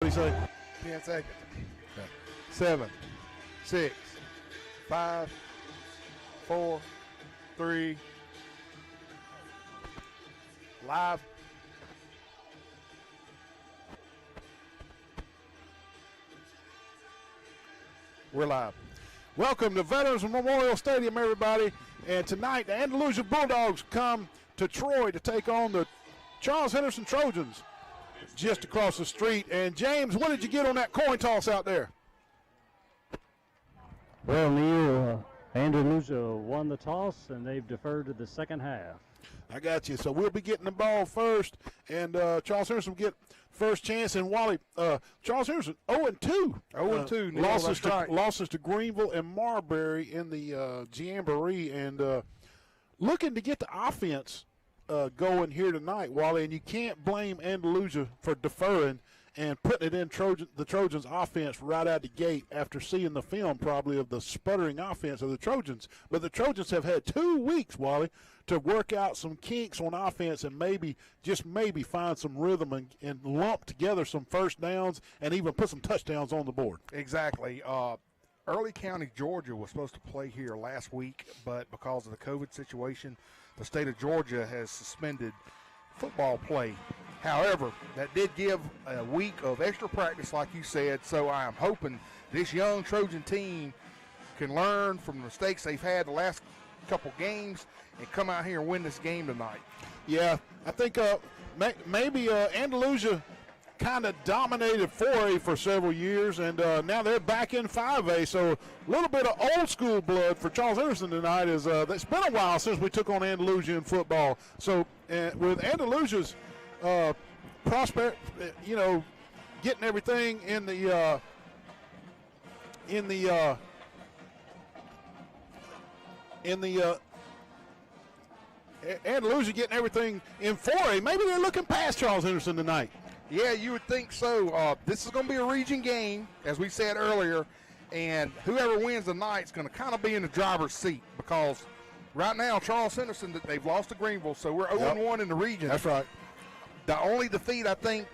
What do you say? 10 seconds. Okay. 7, 6, 5, 4, 3. Live. We're live. Welcome to Veterans Memorial Stadium, everybody. And tonight, the Andalusia Bulldogs come to Troy to take on the Charles Henderson Trojans just across the street. And James, what did you get on that coin toss out there? Well, Neil, Andalusia won the toss, and they've deferred to the second half. I got you. So we'll be getting the ball first, and Charles Henderson will get first chance. And Wally, Charles Henderson 0-2. 0-2. Losses to Greenville and Marbury in the Jamboree, and looking to get the offense going here tonight, Wally. And you can't blame Andalusia for deferring and putting it in the Trojans' offense right out the gate after seeing the film probably of the sputtering offense of the Trojans. But the Trojans have had 2 weeks, Wally, to work out some kinks on offense and maybe, just maybe, find some rhythm and lump together some first downs and even put some touchdowns on the board. Exactly. Early County, Georgia was supposed to play here last week, but because of the COVID situation, the state of Georgia has suspended football play. However, that did give a week of extra practice, like you said, so I am hoping this young Trojan team can learn from the mistakes they've had the last couple games and come out here and win this game tonight. Yeah, I think maybe Andalusia kind of dominated 4A for several years, and now they're back in 5A, so a little bit of old school blood for Charles Henderson tonight. It's been a while since we took on Andalusia in football. So with Andalusia's getting everything Andalusia getting everything in 4A, maybe they're looking past Charles Henderson tonight. Yeah, you would think so. This is going to be a region game, as we said earlier, and whoever wins tonight is going to kind of be in the driver's seat because right now, Charles Henderson, they've lost to Greenville, so we're 0-1 in the region. That's right. The only defeat I think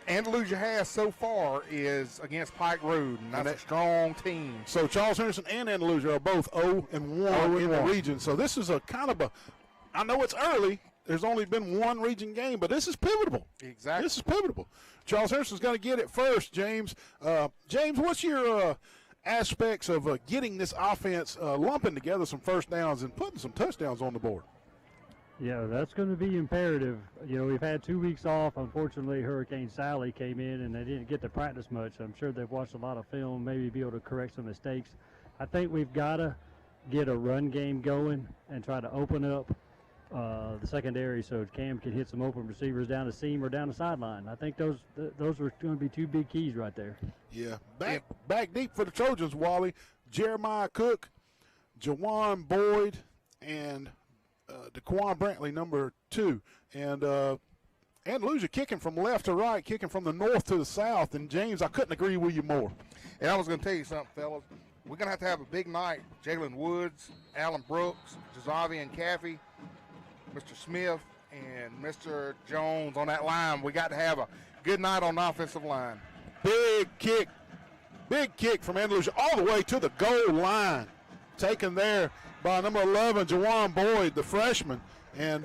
Andalusia has so far is against Pike Road, and that's a strong team. So Charles Henderson and Andalusia are both 0-1 in the region. So this is a kind of I know it's early. There's only been one region game, but this is pivotal. Exactly. This is pivotal. Charles Henderson's going to get it first, James. James, what's your aspects of getting this offense lumping together some first downs and putting some touchdowns on the board? Yeah, that's going to be imperative. You know, we've had 2 weeks off. Unfortunately, Hurricane Sally came in, and they didn't get to practice much. I'm sure they've watched a lot of film, maybe be able to correct some mistakes. I think we've got to get a run game going and try to open up the secondary so Cam can hit some open receivers down the seam or down the sideline. I think those are going to be two big keys right there. Yeah, back deep for the Trojans, Wally. Jeremiah Cook, Jaquan Boyd, and Daquan Brantley, number 2. And Andalusia kicking from left to right, kicking from the north to the south. And, James, I couldn't agree with you more. And I was going to tell you something, fellas. We're going to have a big night. Jalen Woods, Alan Brooks, Jazavian Caffey, Mr. Smith, and Mr. Jones on that line. We got to have a good night on the offensive line. Big kick from Andalusia all the way to the goal line. Taken there by number 11, Jaquan Boyd, the freshman. And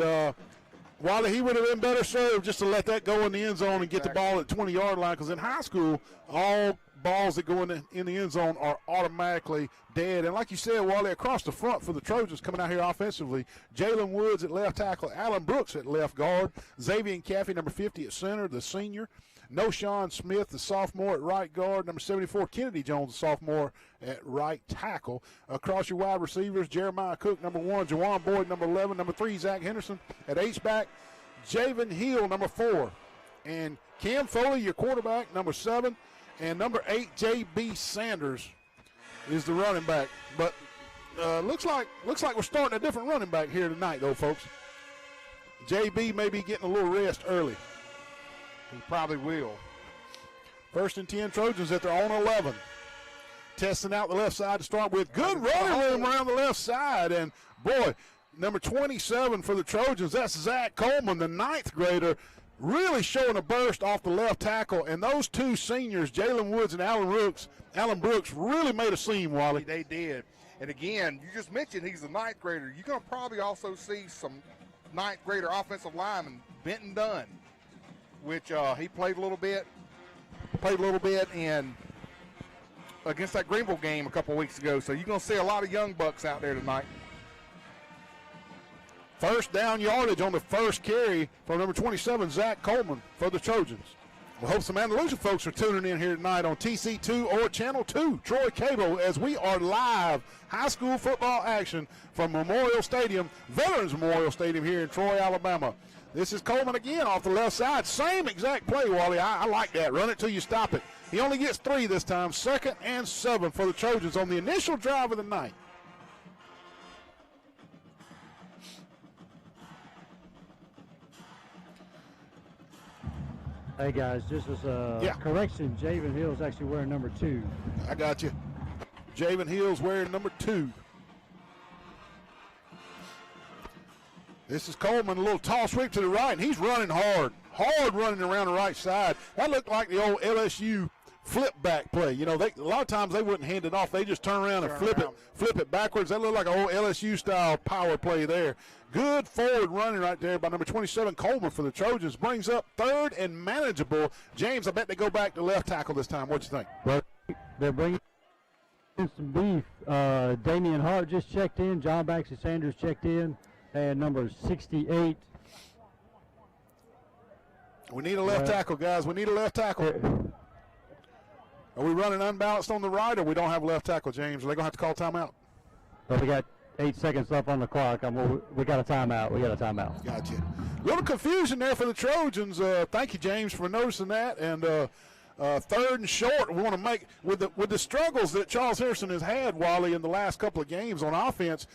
while he would have been better served just to let that go in the end zone and get the ball at 20-yard line, because in high school, all balls that go in the end zone are automatically dead. And like you said, Wally, across the front for the Trojans coming out here offensively, Jalen Woods at left tackle, Alan Brooks at left guard, Xavier Caffey, number 50 at center, the senior, Noshawn Smith, the sophomore at right guard, number 74, Kennedy Jones, the sophomore at right tackle. Across your wide receivers, Jeremiah Cook, number 1, Jaquan Boyd, number 11, number 3, Zach Henderson at H-back, Javen Hill, number 4, and Cam Foley, your quarterback, number 7, and number 8, J.B. Sanders is the running back. But looks like we're starting a different running back here tonight, though, folks. J.B. may be getting a little rest early. He probably will. 1st and 10 Trojans at their own 11. Testing out the left side to start with. Good running room around the left side. And, boy, number 27 for the Trojans, that's Zach Coleman, the 9th grader. really showing a burst off the left tackle. And those two seniors, Jalen Woods and Alan Brooks, really made a seam, Wally. They did. And again, you just mentioned he's a ninth grader. You're going to probably also see some ninth grader offensive lineman, Benton Dunn, which he played a little bit in against that Greenville game a couple weeks ago. So you're going to see a lot of young bucks out there tonight. First down yardage on the first carry from number 27, Zach Coleman for the Trojans. We hope some Andalusia folks are tuning in here tonight on TC2 or Channel 2, Troy Cable, as we are live high school football action from Memorial Stadium, Veterans Memorial Stadium here in Troy, Alabama. This is Coleman again off the left side. Same exact play, Wally. I like that. Run it till you stop it. He only gets 3 this time. 2nd and 7 for the Trojans on the initial drive of the night. Hey guys, just as a correction, Javen Hill's actually wearing number 2. I got you. Javen Hill's wearing number 2. This is Coleman, a little toss sweep to the right, and he's running hard running around the right side. That looked like the old LSU flip back play. You know, a lot of times they wouldn't hand it off. They just turn around and flip it backwards. That looked like an old LSU style power play there. Good forward running right there by number 27, Coleman for the Trojans. Brings up 3rd and manageable. James, I bet they go back to left tackle this time. What you think? Well, they're bringing in some beef. Damian Hart just checked in. John Baxter Sanders checked in. And number 68. We need a left tackle, guys. We need a left tackle. Are we running unbalanced on the right, or we don't have a left tackle, James? Are they going to have to call timeout? Well, we got 8 seconds left on the clock. We got a timeout. Gotcha. A little confusion there for the Trojans. Thank you, James, for noticing that. And 3rd and short, we want to make with the struggles that Charles Henderson has had, Wally, in the last couple of games on offense.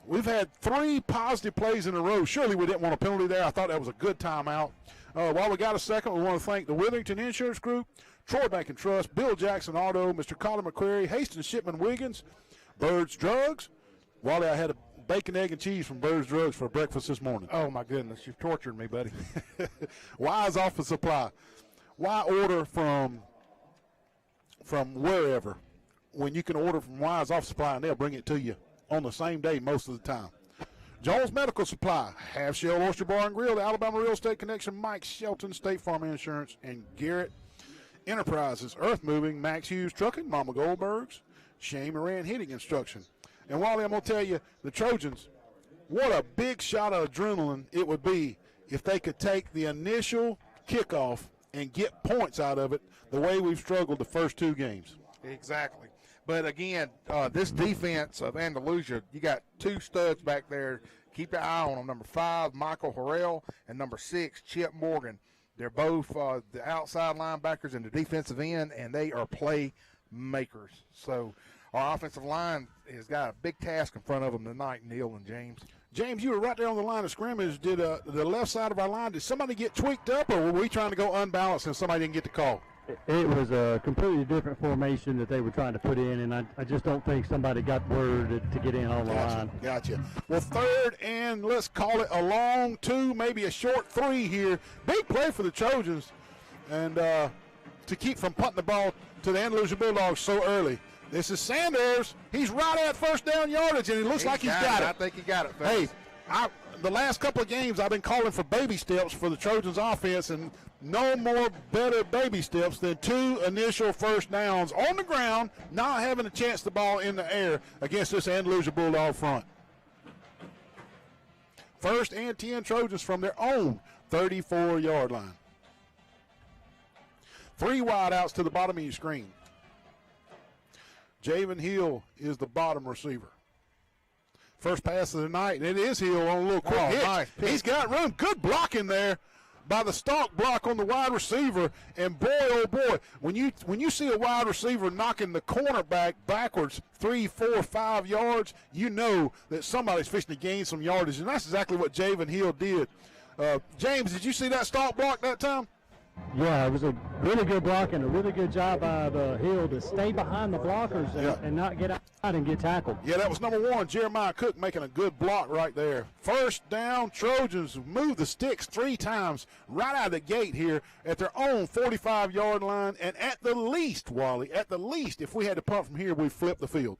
We've had 3 positive plays in a row. Surely we didn't want a penalty there. I thought that was a good timeout. While we got a second, we want to thank the Withington Insurance Group, Troy Bank and Trust, Bill Jackson Auto, Mr. Colin McQuarrie, Hastings Shipman Wiggins, Bird's Drugs. Wally, I had a bacon, egg, and cheese from Bird's Drugs for breakfast this morning. Oh, my goodness. You've tortured me, buddy. Wise Office Supply. Why order from wherever when you can order from Wise Office Supply and they'll bring it to you on the same day most of the time. Jones Medical Supply, Half Shell Oyster Bar and Grill, the Alabama Real Estate Connection, Mike Shelton, State Farm Insurance, and Garrett Enterprises, Earth Moving, Max Hughes Trucking, Mama Goldberg's, Shane Moran Heating Instruction. And Wally, I'm going to tell you, the Trojans, what a big shot of adrenaline it would be if they could take the initial kickoff and get points out of it the way we've struggled the first 2 games. Exactly. But again, this defense of Andalusia, you got 2 studs back there. Keep your eye on them. Number 5, Michael Harrell, and number 6, Chip Morgan. They're both the outside linebackers and the defensive end, and they are play makers. So our offensive line has got a big task in front of them tonight, Neil and James. James, you were right there on the line of scrimmage. Did the left side of our line, did somebody get tweaked up, or were we trying to go unbalanced and somebody didn't get the call? It was a completely different formation that they were trying to put in, and I just don't think somebody got word to get in on the line. Gotcha. Well, 3rd and let's call it a long 2, maybe a short 3 here. Big play for the Trojans, and to keep from punting the ball to the Andalusia Bulldogs so early. This is Sanders. He's right at first down yardage, and he looks like he's got it. I think he got it, fellas. Hey, the last couple of games I've been calling for baby steps for the Trojans offense, and no more better baby steps than 2 initial first downs on the ground, not having a chance to ball in the air against this Andalusia Bulldog front. 1st and 10 Trojans from their own 34-yard line. 3 wideouts to the bottom of your screen. Javen Hill is the bottom receiver. First pass of the night, and it is Hill on a little quick hitch. Nice. He's got room. Good blocking there by the stalk block on the wide receiver. And boy, oh boy, when you see a wide receiver knocking the cornerback backwards 3, 4, 5 yards, you know that somebody's fixing to gain some yardage, and that's exactly what Javen Hill did. James, did you see that stalk block that time? Yeah, it was a really good block and a really good job by the Hill to stay behind the blockers and not get out and get tackled. Yeah, that was number 1, Jeremiah Cook, making a good block right there. First down, Trojans move the sticks 3 times right out of the gate here at their own 45-yard line. And at the least, Wally, at the least, if we had to punt from here, we'd flip the field.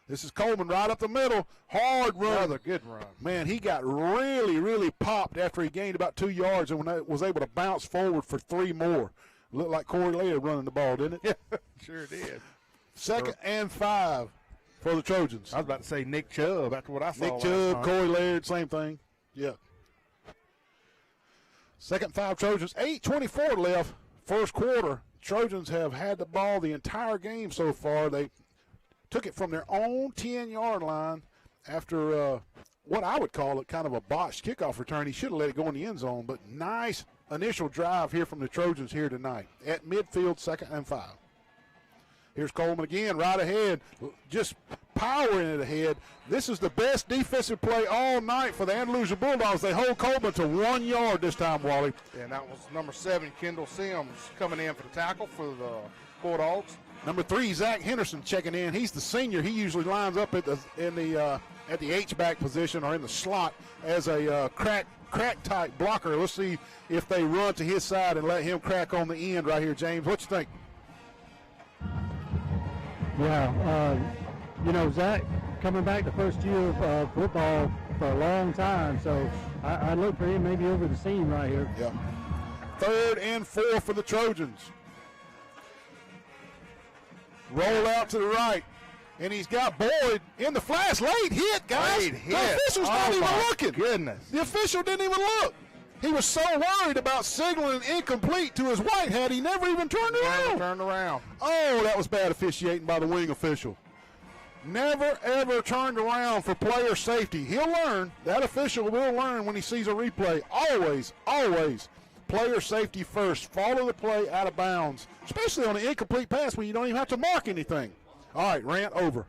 This is Coleman right up the middle. Hard run. Another good run. Man, he got really, really popped after he gained about 2 yards and was able to bounce forward for 3 more. Looked like Corey Laird running the ball, didn't it? Yeah, sure did. 2nd and 5 for the Trojans. I was about to say Nick Chubb after what I saw. Nick Chubb, Corey Laird, same thing. Yeah. 2nd 5 Trojans. 8:24 left. First quarter. Trojans have had the ball the entire game so far. They took it from their own 10-yard line after what I would call it kind of a botched kickoff return. He should have let it go in the end zone, but nice initial drive here from the Trojans here tonight. At midfield, 2nd and 5. Here's Coleman again, right ahead, just powering it ahead. This is the best defensive play all night for the Andalusia Bulldogs. They hold Coleman to 1 yard this time, Wally. And that was number 7, Kendall Sims, coming in for the tackle for the Bulldogs. Number 3, Zach Henderson checking in. He's the senior. He usually lines up at the H-back position or in the slot as a crack type blocker. Let's see if they run to his side and let him crack on the end right here, James. What you think? Yeah, Zach coming back the first year of football for a long time, so I look for him maybe over the seam right here. Yeah. 3rd and 4 for the Trojans. Roll out to the right, and he's got Boyd in the flash. Late hit, guys. Late hit. The official's not even looking. Goodness. The official didn't even look. He was so worried about signaling incomplete to his white hat, he never even turned around. Oh, that was bad officiating by the wing official. Never, ever turned around for player safety. He'll learn. That official will learn when he sees a replay. Always, always player safety first. Follow the play out of bounds, especially on an incomplete pass when you don't even have to mark anything. All right, rant over.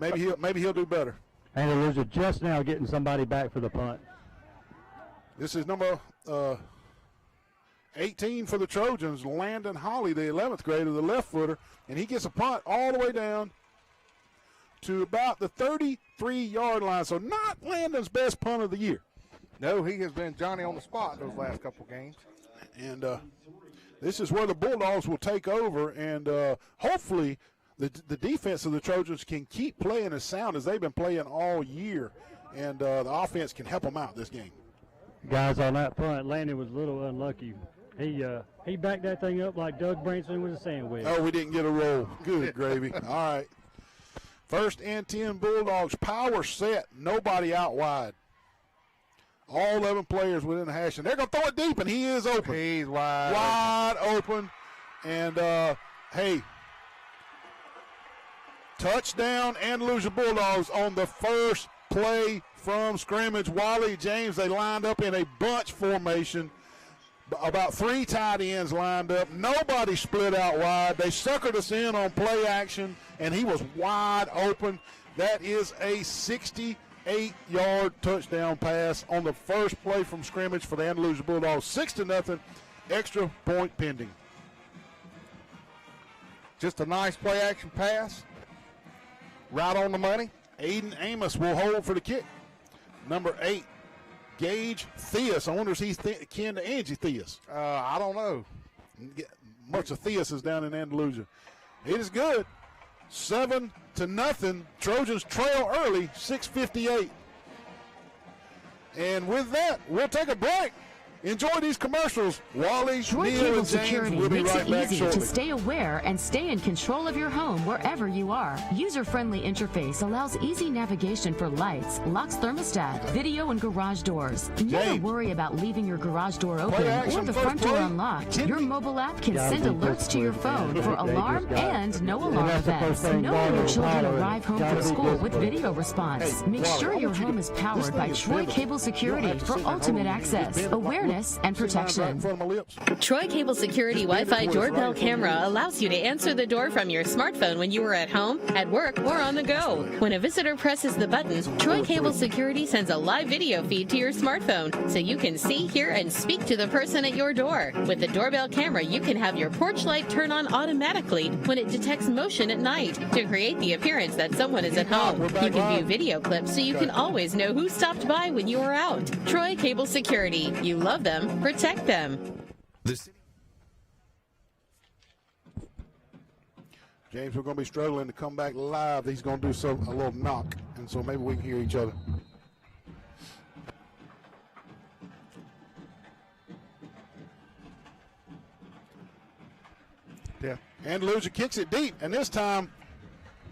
Maybe he'll do better. And Andalusia just now getting somebody back for the punt. This is number 18 for the Trojans, Landon Holly, the 11th grader, the left footer, and he gets a punt all the way down to about the 33-yard line. So not Landon's best punt of the year. No, he has been Johnny on the spot those last couple games. And this is where the Bulldogs will take over, and hopefully the defense of the Trojans can keep playing as sound as they've been playing all year, and the offense can help them out this game. Guys, on that punt, Landon was a little unlucky. He backed that thing up like Doug Branson with a sandwich. Oh, we didn't get a roll. Good gravy. All right. 1st and 10 Bulldogs, power set, nobody out wide. All 11 players within the hash, and they're going to throw it deep, and he is open. He's wide. Wide open. And, hey, touchdown Andalusia Bulldogs on the first play from scrimmage. Wally, James, they lined up in a bunch formation. About 3 tight ends lined up. Nobody split out wide. They suckered us in on play action, and he was wide open. That is a 68-yard touchdown pass on the first play from scrimmage for the Andalusia Bulldogs. 6-0, extra point pending. Just a nice play action pass. Right on the money. Aiden Amos will hold for the kick. Number 8, Gage Theus. I wonder if he's kin to Angie Theus. I don't know. Much of Theus is down in Andalusia. It is good. 7-0. Trojans trail early, 6:58. And with that, we'll take a break. Enjoy these commercials. Wally, Troy Neil, Cable and James Security will be makes right it back easy shortly. to stay aware and stay in control of your home wherever you are. User-friendly interface allows easy navigation for lights, locks thermostat, video, and garage doors. Never James. worry about leaving your garage door open action, or the first front door play. unlocked. Timmy. Your mobile app can Yeah, I send think alerts first to your play, phone man. for Dangerous alarm guy. and no And alarm that's the first events. thing Know when your Barlow children followed. arrive home Gotta from be school with disciplined. video response. Hey, Make Wally, sure I your want you home to- is this powered thing by is Troy bendable. Cable You don't Security have to for sit there ultimate holding it. It's access, bendable. awareness, awareness, and See mine right in protection. front of my lips. Troy Cable Security Just bend it Wi-Fi towards doorbell right. camera allows you to answer the door from your smartphone when you are at home, at work, or on the go. When a visitor presses the button, Troy Cable Security sends a live video feed to your smartphone so you can see, hear, and speak to the person at your door. With the doorbell camera, you can have your porch light turn on automatically when it detects motion at night to create the appearance that someone is at home. We're back You can live. view video clips so you can always know who stopped by when you are out. Troy Cable Security. You love them, protect them. James, we're going to be struggling to come back live. He's going to do a little knock, and so maybe we can hear each other. Yeah. Andalusia kicks it deep, and this time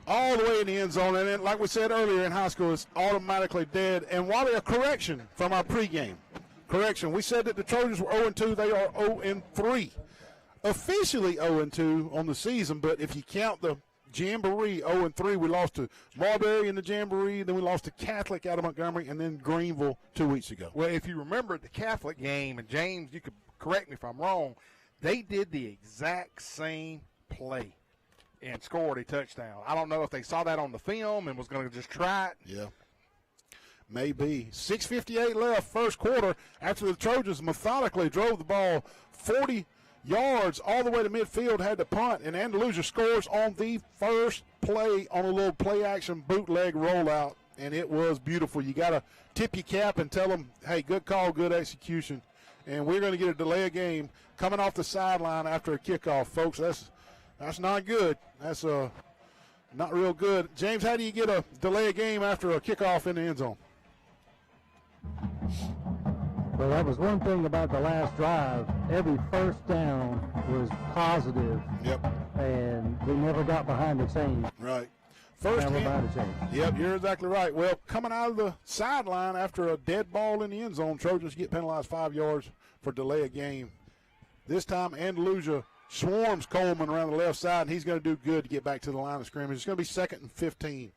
all the way in the end zone. And then, like we said earlier in high school, it's automatically dead. And Wally, a correction from our pregame. Correction. We said that the Trojans were 0-2. They are 0-3. Officially 0-2 on the season, but if you count the Jamboree, 0-3, we lost to Marbury in the Jamboree, then we lost to Catholic out of Montgomery, and then Greenville 2 weeks ago. Well, if you remember the Catholic game, and James, you could correct me if I'm wrong, they did the exact same play and scored a touchdown. I don't know if they saw that on the film and was going to just try it. Yeah. Maybe. 6:58 left, first quarter, after the Trojans methodically drove the ball 40 yards all the way to midfield, had to punt, and Andalusia scores on the first play on a little play-action bootleg rollout, and it was beautiful. You got to tip your cap and tell them, hey, good call, good execution, and we're going to get a delay of game coming off the sideline after a kickoff, folks. That's not good. That's not real good. James, how do you get a delay of game after a kickoff in the end zone? Well, that was one thing about the last drive. Every first down was positive, Yep. and we never got behind the chains. Right. First Never hand. behind the chains. Yep, you're exactly right. Well, coming out of the sideline after a dead ball in the end zone, Trojans get penalized 5 yards for delay of game. This time, Andalusia swarms Coleman around the left side, and he's going to do good to get back to the line of scrimmage. It's going to be 2nd and 15.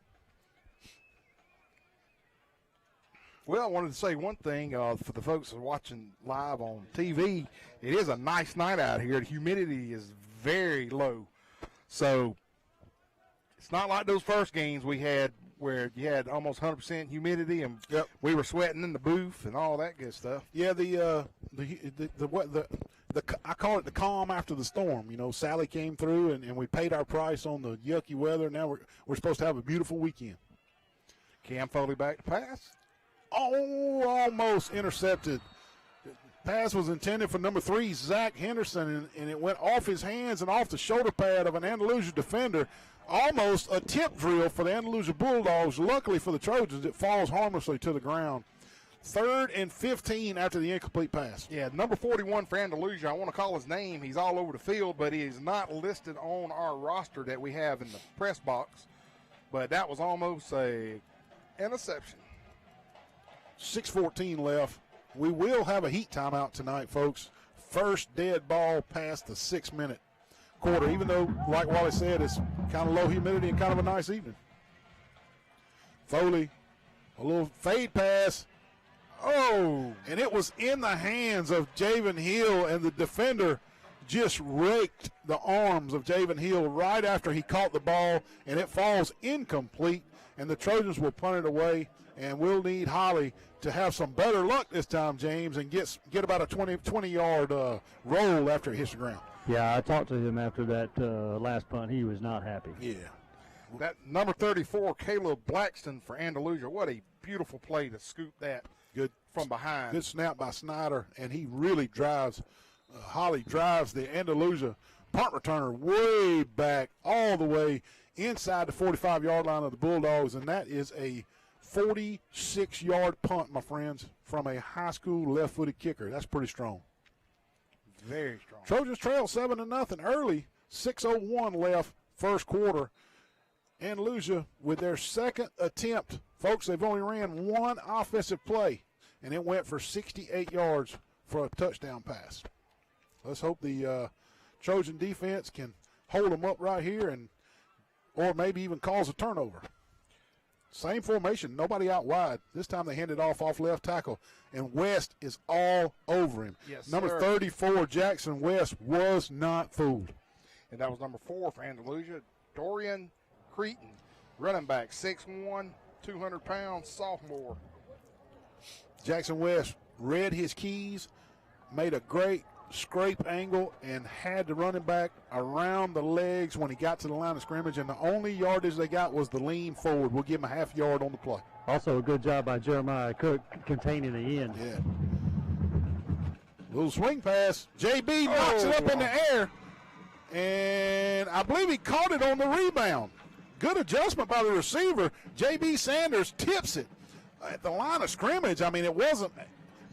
Well, I wanted to say one thing for the folks that are watching live on TV. It is a nice night out here. The humidity is very low. So it's not like those first games we had where you had almost 100% humidity and we were sweating in the booth and all that good stuff. Yeah, I call it the calm after the storm. You know, Sally came through and we paid our price on the yucky weather. Now we're supposed to have a beautiful weekend. Cam Foley back to pass. Oh, almost intercepted. Pass was intended for number 3, Zach Henderson, and it went off his hands and off the shoulder pad of an Andalusia defender. Almost a tip drill for the Andalusia Bulldogs. Luckily for the Trojans, it falls harmlessly to the ground. 3rd and 15 after the incomplete pass. Yeah, number 41 for Andalusia. I want to call his name. He's all over the field, but he is not listed on our roster that we have in the press box. But that was almost a interception. 6:14 left. We will have a heat timeout tonight, folks. First dead ball past the 6-minute quarter, even though, like Wally said, it's kind of low humidity and kind of a nice evening. Foley, a little fade pass. Oh, and it was in the hands of Javen Hill, and the defender just raked the arms of Javen Hill right after he caught the ball, and it falls incomplete, and the Trojans will punt it away, and we'll need Holly to have some better luck this time, James, and get about a 20-yard roll after it hits the ground. Yeah, I talked to him after that last punt. He was not happy. Yeah. That number 34, Caleb Blackston for Andalusia. What a beautiful play to scoop that Good from behind. Good snap by Snyder, and he really drives. Holly drives the Andalusia punt returner way back, all the way inside the 45-yard line of the Bulldogs, and that is a 46-yard punt, my friends, from a high school left-footed kicker. That's pretty strong. Very strong. Trojans trail 7-0 early. 6:01 left, first quarter. Andalusia with their second attempt. Folks, they've only ran one offensive play, and it went for 68 yards for a touchdown pass. Let's hope the Trojan defense can hold them up right here or maybe even cause a turnover. Same formation, nobody out wide. This time they hand it off left tackle, and West is all over him. Yes, number sir. 34, Jackson West, was not fooled. And that was number 4 for Andalusia, Dorian Crittenden, running back, 6'1", 200 pounds, sophomore. Jackson West read his keys, made a great scrape angle, and had the running back around the legs when he got to the line of scrimmage, and the only yardage they got was the lean forward. We'll give him a half yard on the play. Also a good job by Jeremiah Cook containing the end. Yeah. Little swing pass. JB knocks it up in the air, and I believe he caught it on the rebound. Good adjustment by the receiver. JB Sanders tips it at the line of scrimmage. I mean, it wasn't –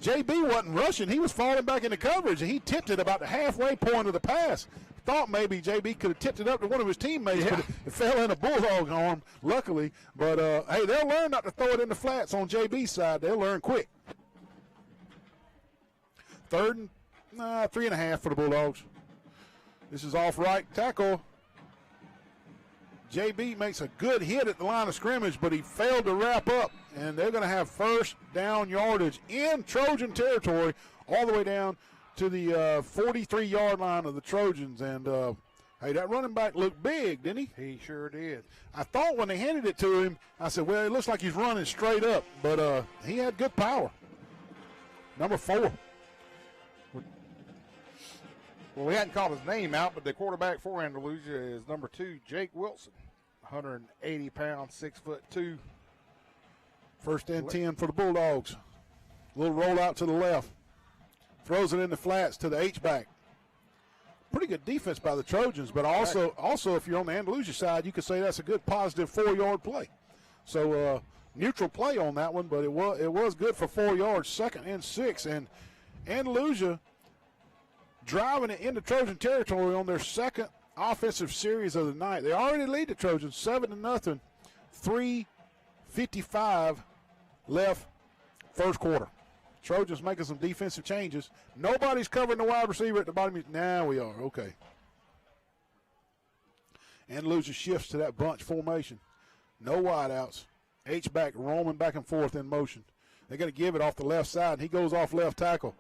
JB wasn't rushing. He was falling back into coverage, and he tipped it about the halfway point of the pass. Thought maybe JB could have tipped it up to one of his teammates, but it fell in a Bulldog arm, luckily. But, hey, they'll learn not to throw it in the flats on JB's side. They'll learn quick. 3rd and 3.5 for the Bulldogs. This is off right tackle. JB makes a good hit at the line of scrimmage, but he failed to wrap up, and they're going to have first down yardage in Trojan territory all the way down to the 43-yard line of the Trojans. And, hey, that running back looked big, didn't he? He sure did. I thought when they handed it to him, I said, well, it looks like he's running straight up, but he had good power. Number 4. Well, we hadn't called his name out, but the quarterback for Andalusia is number 2, Jake Wilson, 180 pounds, 6'2". First and 10 for the Bulldogs. Little roll out to the left. Throws it in the flats to the H-back. Pretty good defense by the Trojans, but also if you're on the Andalusia side, you could say that's a good positive 4-yard play. So neutral play on that one, but it was good for 4 yards. 2nd and 6, and Andalusia driving it into Trojan territory on their second offensive series of the night. They already lead the Trojans 7-0. 3:55 left first quarter. Trojans making some defensive changes. Nobody's covering the wide receiver at the bottom. Now we are. Okay. Andalusia shifts to that bunch formation. No wideouts. H-back roaming back and forth in motion. They're going to give it off the left side. He goes off left tackle.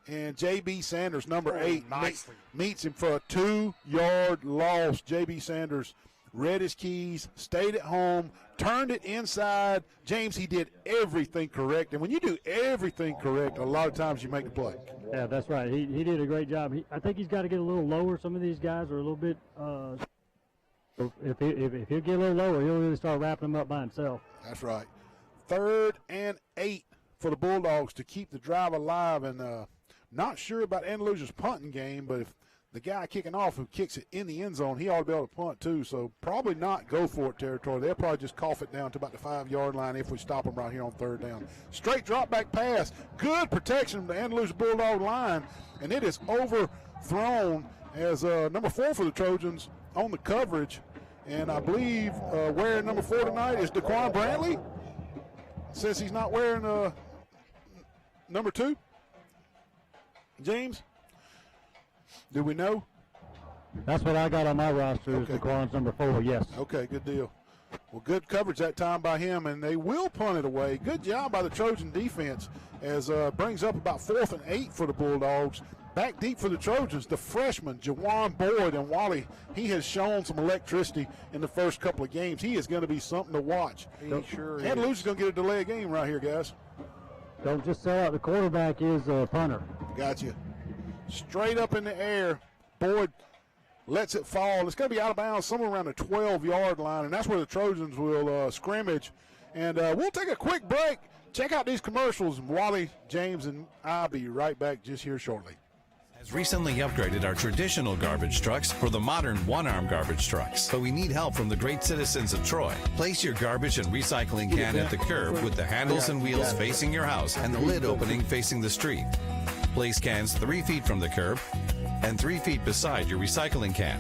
And J.B. Sanders, number 8, meets him for a 2-yard loss. J.B. Sanders read his keys, stayed at home, turned it inside. James, he did everything correct. And when you do everything correct, a lot of times you make the play. Yeah, that's right. He did a great job. I think he's got to get a little lower. Some of these guys are a little bit if he'll get a little lower, he'll really start wrapping them up by himself. That's right. 3rd and 8 for the Bulldogs to keep the drive alive. And not sure about Andalusia's punting game, but if the guy kicking off who kicks it in the end zone, he ought to be able to punt too. So probably not go for it territory. They'll probably just cough it down to about the 5-yard line if we stop them right here on 3rd down. Straight drop back pass. Good protection from the Andalusia Bulldog line, and it is overthrown as number 4 for the Trojans on the coverage. And I believe wearing number 4 tonight is Jaquan Brantley. Says he's not wearing number 2. James, do we know? That's what I got on my roster is Jaquan's number 4, yes. Okay, good deal. Well, good coverage that time by him, and they will punt it away. Good job by the Trojan defense as brings up about 4th and 8 for the Bulldogs. Back deep for the Trojans, the freshman, Jaquan Boyd, and Wally, he has shown some electricity in the first couple of games. He is going to be something to watch. He sure is. Andalusia's going to get a delay of game right here, guys. Don't just sell out. The quarterback is a punter. Gotcha. Straight up in the air. Boyd lets it fall. It's going to be out of bounds somewhere around the 12-yard line, and that's where the Trojans will scrimmage. And we'll take a quick break. Check out these commercials. Wally, James, and I'll be right back just here shortly. Has recently upgraded our traditional garbage trucks for the modern one-arm garbage trucks. But we need help from the great citizens of Troy. Place your garbage and recycling can at the curb with the handles and wheels facing your house and the lid opening facing the street. Place cans 3 feet from the curb and 3 feet beside your recycling can.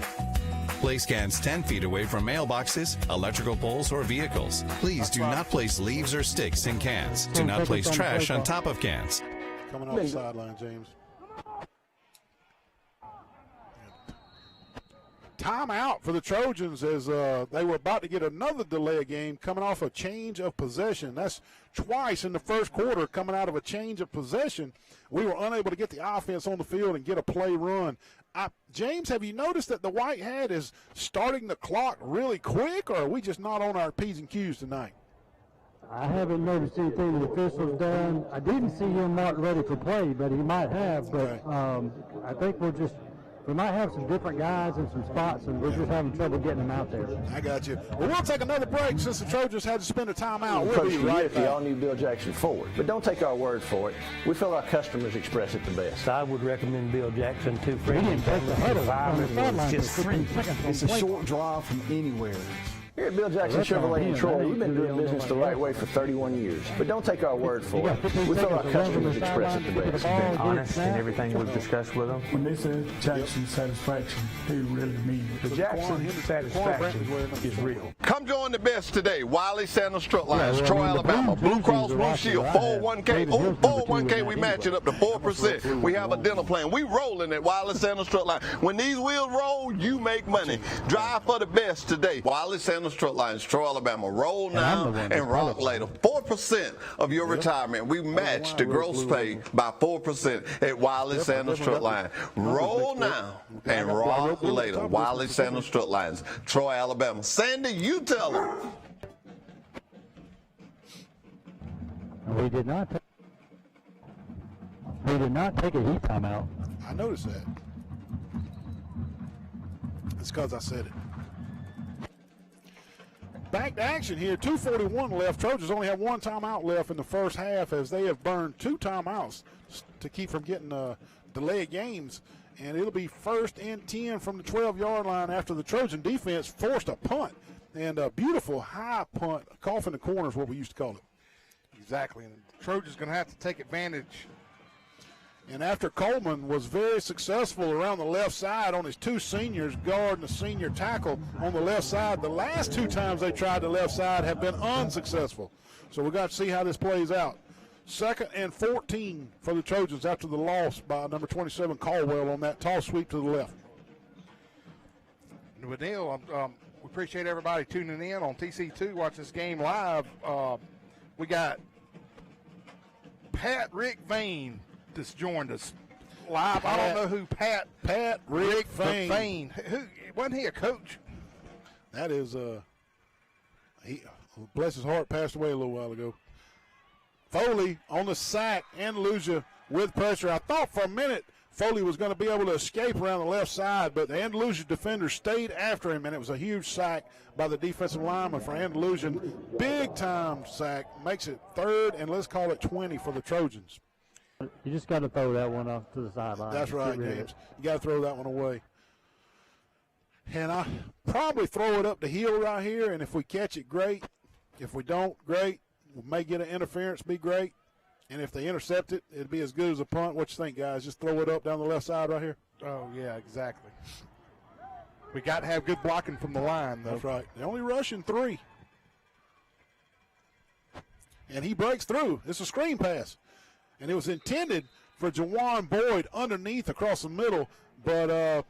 Place cans 10 feet away from mailboxes, electrical poles, or vehicles. Please do not place leaves or sticks in cans. Do not place trash on top of cans. Coming off the sideline, James. timeout for the Trojans as they were about to get another delay of game coming off a change of possession. That's twice in the first quarter coming out of a change of possession. We were unable to get the offense on the field and get a play run. James, have you noticed that the White Hat is starting the clock really quick, or are we just not on our P's and Q's tonight? I haven't noticed anything the official's done. I didn't see him not ready for play, but he might have. But I think we might have some different guys in some spots, and we're just having trouble getting them out there. I got you. Well, we'll take another break since the Trojans had to spend a timeout. We'll be right back. Y'all knew Bill Jackson forward, but don't take our word for it. We feel our customers express it the best. I would recommend Bill Jackson too. He didn't take the huddle on the sideline for 15 seconds. It's a short drive from anywhere. Here at Bill Jackson Chevrolet in Troy, we've been doing business the right way for 31 years. But don't take our word for it. We feel our customers express it the best. Been honest in everything we've discussed with them. When they said Jackson satisfaction, they really mean it. The Jackson satisfaction is real. Come join the best today. Wiley Sandals Strut Lines, Troy, Alabama. Blue Cross Blue Shield, 401k. Oh, 401k, we match it up to 4%. We have a dental plan. We rolling at Wiley Sandals Strut Line. When these wheels roll, you make money. Drive for the best today. Wiley Sandals Strut Lines, Troy, Alabama. Roll now and rock later. 4% of your retirement. We match the gross pay by 4% at Wiley Sandals Strut Line. Roll now and rock later. Wiley Sandals Strut Lines, Troy, Alabama. Sandy, you tell them. We did not take a heat timeout. I noticed that. It's because I said it. Back to action here. 2:41 left. Trojans only have one timeout left in the first half as they have burned 2 timeouts to keep from getting delayed games. And it'll be 1st and 10 from the 12-yard line after the Trojan defense forced a punt. And a beautiful high punt. Cough in the corner is what we used to call it. Exactly. And the Trojans going to have to take advantage. And after Coleman was very successful around the left side on his 2 seniors, guard and a senior tackle on the left side, the last 2 times they tried the left side have been unsuccessful. So we've got to see how this plays out. 2nd and 14 for the Trojans after the loss by number 27 Caldwell on that toss sweep to the left. Neil, we appreciate everybody tuning in on TC2, watching this game live. We got Rick Vane that's joined us live. I don't know who Rick Vane. Who wasn't he a coach? That is he, bless his heart, passed away a little while ago. Foley on the sack, Andalusia with pressure. I thought for a minute Foley was going to be able to escape around the left side, but the Andalusia defender stayed after him, and it was a huge sack by the defensive lineman for Andalusia. Big-time sack. Makes it 3rd, and let's call it 20 for the Trojans. You just got to throw that one off to the sideline. That's right, James. You got to throw that one away. And I probably throw it up the hill right here, and if we catch it, great. If we don't, great. We may get an interference, be great. And if they intercept it, it'd be as good as a punt. What you think, guys? Just throw it up down the left side right here? Oh, yeah, exactly. We got to have good blocking from the line, though. That's right. They're only rushing 3. And he breaks through. It's a screen pass. And it was intended for Jaquan Boyd underneath across the middle, but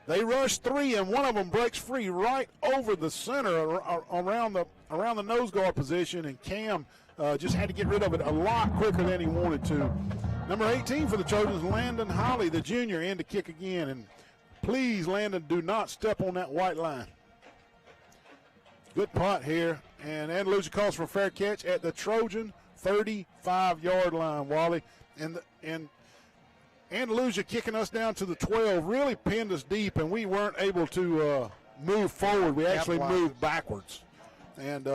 they rush 3, and one of them breaks free right over the center around the nose guard position, and Cam just had to get rid of it a lot quicker than he wanted to. Number 18 for the Trojans, Landon Holly, the junior, in to kick again. And please, Landon, do not step on that white line. Good punt here, and Andalusia calls for a fair catch at the Trojan 35-yard line, Wally. And Andalusia kicking us down to the 12 really pinned us deep, and we weren't able to move forward. We actually moved backwards. And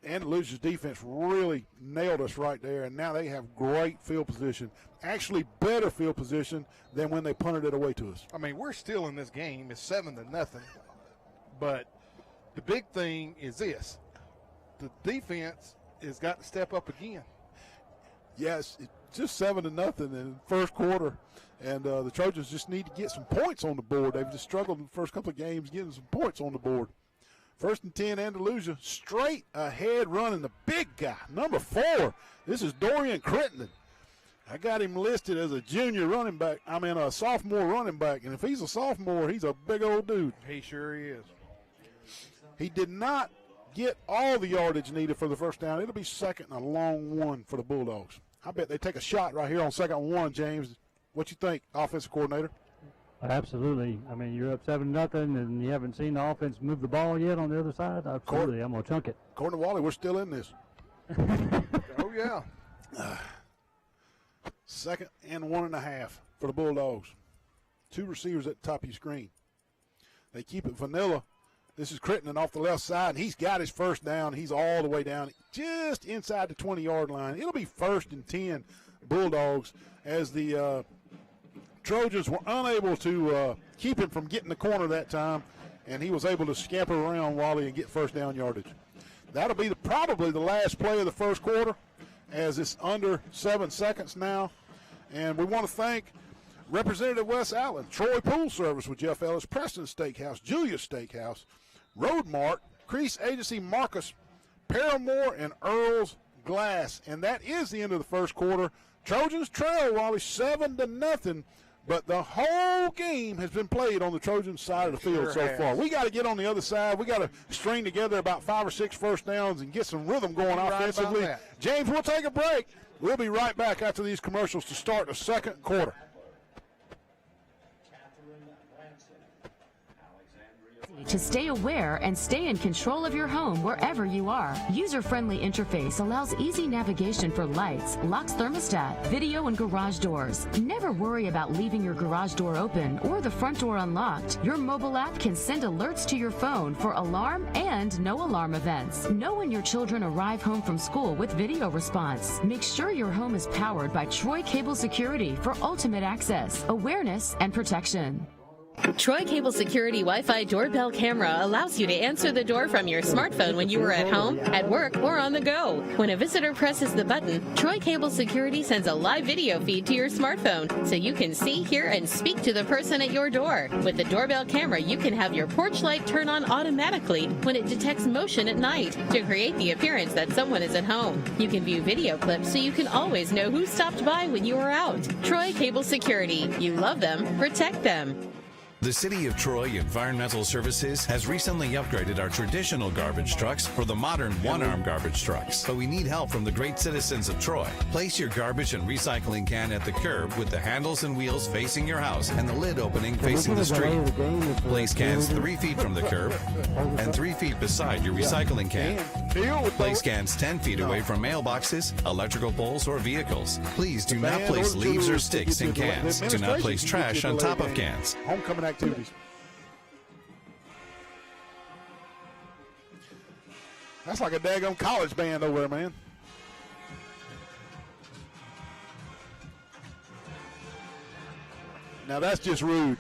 Andalusia's defense really nailed us right there, and now they have great field position, actually better field position than when they punted it away to us. I mean, we're still in this game. It's 7-0, but the big thing is this. The defense has got to step up again. Yes, it's just 7-0 in the first quarter, and the Trojans just need to get some points on the board. They've just struggled in the first couple of games getting some points on the board. 1st and 10, Andalusia straight ahead running the big guy, number 4. This is Dorian Crittenden. I got him listed as a junior running back. I mean, a sophomore running back. And if he's a sophomore, he's a big old dude. He sure is. He did not get all the yardage needed for the first down. It'll be second and a long one for the Bulldogs. I bet they take a shot right here on 2nd and 1, James. What you think, offensive coordinator? Absolutely. I mean, you're up 7-0, and you haven't seen the offense move the ball yet on the other side. Absolutely, I'm going to chunk it. According to Wally, we're still in this. Oh, yeah. 2nd and 1.5 for the Bulldogs. 2 receivers at the top of your screen. They keep it vanilla. This is Crittenden off the left side, and he's got his first down. He's all the way down just inside the 20-yard line. It'll be 1st and 10 Bulldogs as the Trojans were unable to keep him from getting the corner that time, and he was able to scamper around Wally and get first down yardage. That'll be probably the last play of the first quarter, as it's under 7 seconds now. And we want to thank Representative Wes Allen, Troy Pool Service with Jeff Ellis, Preston Steakhouse, Julius Steakhouse, Road Mart, Crease Agency Marcus, Paramore, and Earl's Glass. And that is the end of the first quarter. Trojans trail Wally 7-0, but the whole game has been played on the Trojan side of the field so far. We got to get on the other side. We got to string together about 5 or 6 first downs and get some rhythm going offensively. James, we'll take a break. We'll be right back after these commercials to start the second quarter. To stay aware and stay in control of your home wherever you are. User-friendly interface allows easy navigation for lights, locks thermostat, video, and garage doors. Never worry about leaving your garage door open or the front door unlocked. Your mobile app can send alerts to your phone for alarm and no alarm events. Know when your children arrive home from school with video response. Make sure your home is powered by Troy Cable Security for ultimate access, awareness, and protection. Troy Cable Security Wi-Fi doorbell camera allows you to answer the door from your smartphone when you are at home, at work, or on the go. When a visitor presses the button, Troy Cable Security sends a live video feed to your smartphone so you can see, hear, and speak to the person at your door. With the doorbell camera, you can have your porch light turn on automatically when it detects motion at night to create the appearance that someone is at home. You can view video clips so you can always know who stopped by when you are out. Troy Cable Security. You love them, protect them. The City of Troy Environmental Services has recently upgraded our traditional garbage trucks for the modern one-arm garbage trucks. But we need help from the great citizens of Troy. Place your garbage and recycling can at the curb with the handles and wheels facing your house and the lid opening facing the street. Place cans 3 feet from the curb and 3 feet beside your recycling can. Place cans 10 feet away from mailboxes, electrical poles, or vehicles. Please do not place leaves or sticks in cans. Do not place trash on top of cans. Homecoming activities. That's like a daggone college band over there, man. Now that's just rude.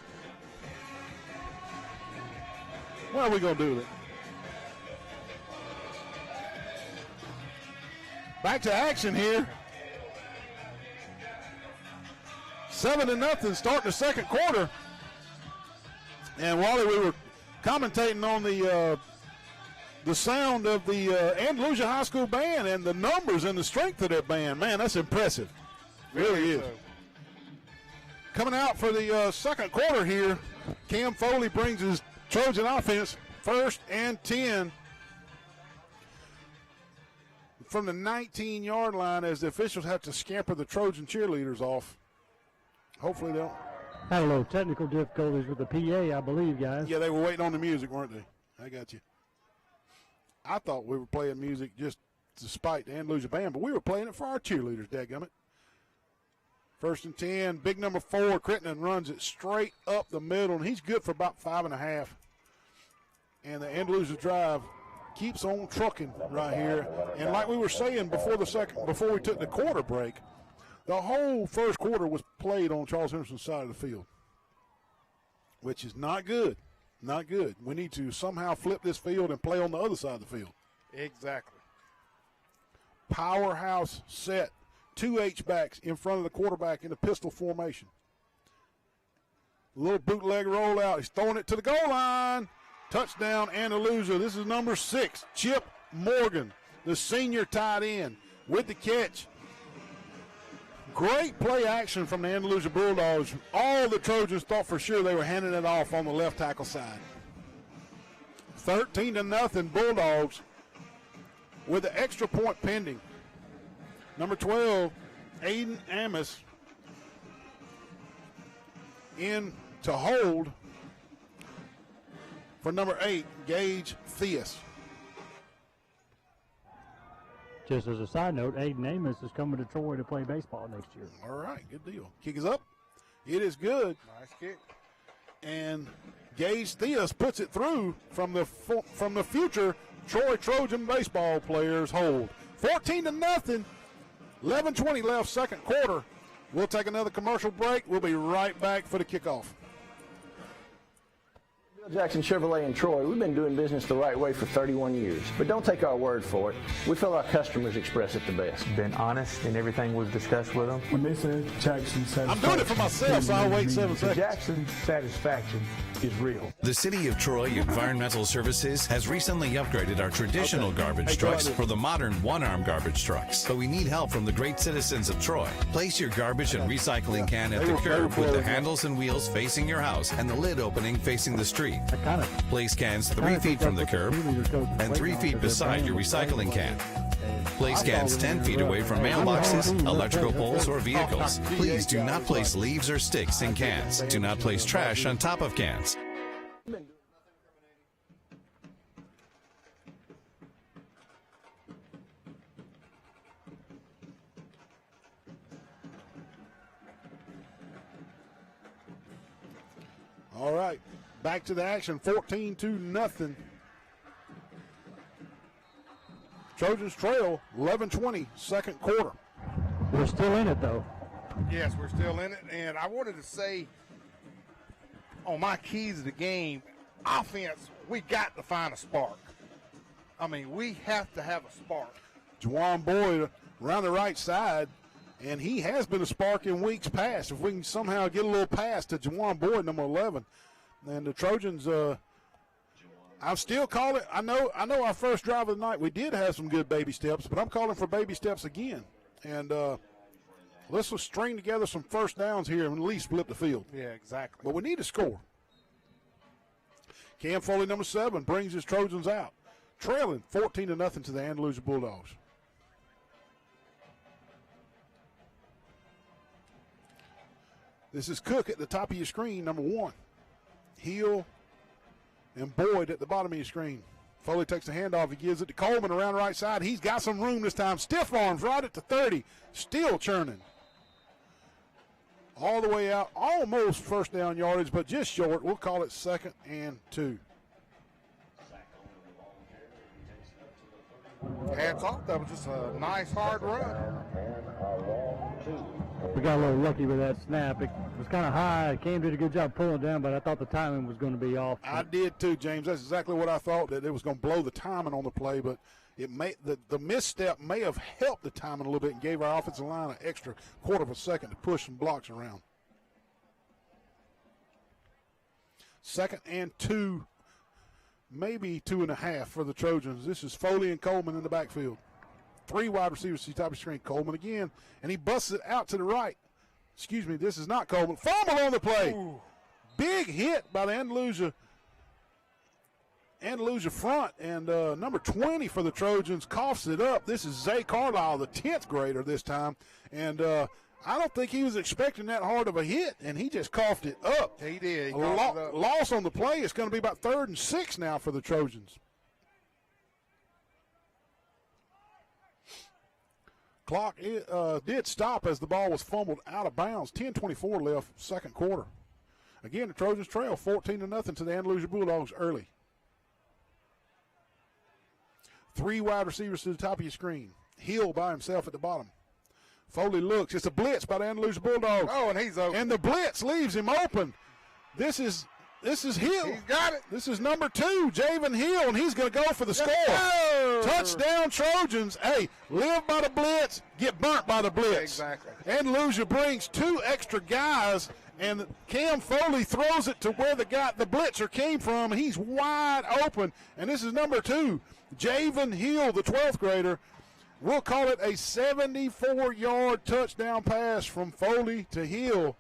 What are we going to do with it? Back to action here. 7-0 starting the second quarter. And Wally, we were commentating on the sound of the Andalusia High School band and the numbers and the strength of that band. Man, that's impressive. Really is. Coming out for the second quarter here, Cam Foley brings his Trojan offense 1st and 10 from the 19-yard line as the officials have to scamper the Trojan cheerleaders off. Hopefully they don't. Had a little technical difficulties with the PA, I believe, guys. Yeah, they were waiting on the music, weren't they? I got you. I thought we were playing music just to spite the Andalusia band, but we were playing it for our cheerleaders, dadgummit. 1st and 10, big number 4, Crittenden runs it straight up the middle, and he's good for about 5.5. And the Andalusia drive keeps on trucking right here. And like we were saying before we took the quarter break, the whole first quarter was played on Charles Henderson's side of the field, which is not good. Not good. We need to somehow flip this field and play on the other side of the field. Exactly. Powerhouse set. 2 H-backs in front of the quarterback in the pistol formation. A little bootleg rollout. He's throwing it to the goal line. Touchdown, Andalusia. This is number 6, Chip Morgan, the senior tight end, with the catch. Great play action from the Andalusia Bulldogs. All the Trojans thought for sure they were handing it off on the left tackle side. 13-0 Bulldogs with the extra point pending. Number 12, Aiden Amos in to hold for number 8, Gage Theus. Just as a side note, Aiden Amos is coming to Troy to play baseball next year. All right, good deal. Kick is up. It is good. Nice kick. And Gage Theus puts it through from the future Troy Trojan baseball players hold. 14-0. 11:20 left, second quarter. We'll take another commercial break. We'll be right back for the kickoff. Jackson Chevrolet in Troy, we've been doing business the right way for 31 years. But don't take our word for it. We feel our customers express it the best. Been honest in everything we've discussed with them. When they said Jackson satisfaction, I'm doing it for myself, so I'll wait 7 seconds. Jackson satisfaction is real. The City of Troy Environmental Services has recently upgraded our traditional garbage trucks for the modern one-arm garbage trucks. But we need help from the great citizens of Troy. Place your garbage and recycling can at the curb with the handles and wheels facing your house and the lid opening facing the street. Place cans 3 feet from the curb and 3 feet beside your recycling can. Place cans 10 feet away from mailboxes, electrical poles, or vehicles. Please do not place leaves or sticks in cans. Do not place trash on top of cans. All right, back to the action, 14-0. Trojans trail, 11:20, second quarter. We're still in it, though. Yes, we're still in it. And I wanted to say on my keys of the game, offense, we got to find a spark. I mean, we have to have a spark. Jaquan Boyd around the right side, and he has been a spark in weeks past. If we can somehow get a little pass to Jaquan Boyd, number 11. And the Trojans, I'm still calling. I know our first drive of the night, we did have some good baby steps, but I'm calling for baby steps again. And let's just string together some first downs here and at least flip the field. Yeah, exactly. But we need to score. Cam Foley, number 7, brings his Trojans out, trailing 14-0 to the Andalusia Bulldogs. This is Cook at the top of your screen, number 1. Hill and Boyd at the bottom of your screen. Foley takes the handoff. He gives it to Coleman around the right side. He's got some room this time. Stiff arms right at the 30. Still churning. All the way out. Almost first down yardage, but just short. We'll call it 2nd and 2. Hats off. That was just a nice, hard run. We got a little lucky with that snap. It was kind of high. Cam did a good job pulling it down, but I thought the timing was going to be off. I did too, James. That's exactly what I thought, that it was going to blow the timing on the play, but it may the misstep may have helped the timing a little bit and gave our offensive line an extra quarter of a second to push some blocks around. 2nd and 2, maybe 2.5 for the Trojans. This is Foley and Coleman in the backfield. 3 wide receivers to the top of the screen. Coleman again, and he busts it out to the right. Excuse me, this is not Coleman. Fumble on the play. Ooh. Big hit by the Andalusia front, and number 20 for the Trojans coughs it up. This is Zay Carlisle, the 10th grader this time, and I don't think he was expecting that hard of a hit, and he just coughed it up. He did. He loss on the play. It's going to be about 3rd and 6 now for the Trojans. Clock did stop as the ball was fumbled out of bounds. 10:24 left, second quarter. Again, the Trojans trail 14-0 to the Andalusia Bulldogs early. 3 wide receivers to the top of your screen. Hill by himself at the bottom. Foley looks. It's a blitz by the Andalusia Bulldogs. Oh, and he's open. And the blitz leaves him open. This is Hill. He's got it. This is number 2, Javen Hill, and he's going to go for the score. Touchdown, Trojans. Hey, live by the blitz, get burnt by the blitz. Exactly. Andalusia brings 2 extra guys, and Cam Foley throws it to where the blitzer came from, and he's wide open. And this is number 2, Javen Hill, the 12th grader. We'll call it a 74-yard touchdown pass from Foley to Hill.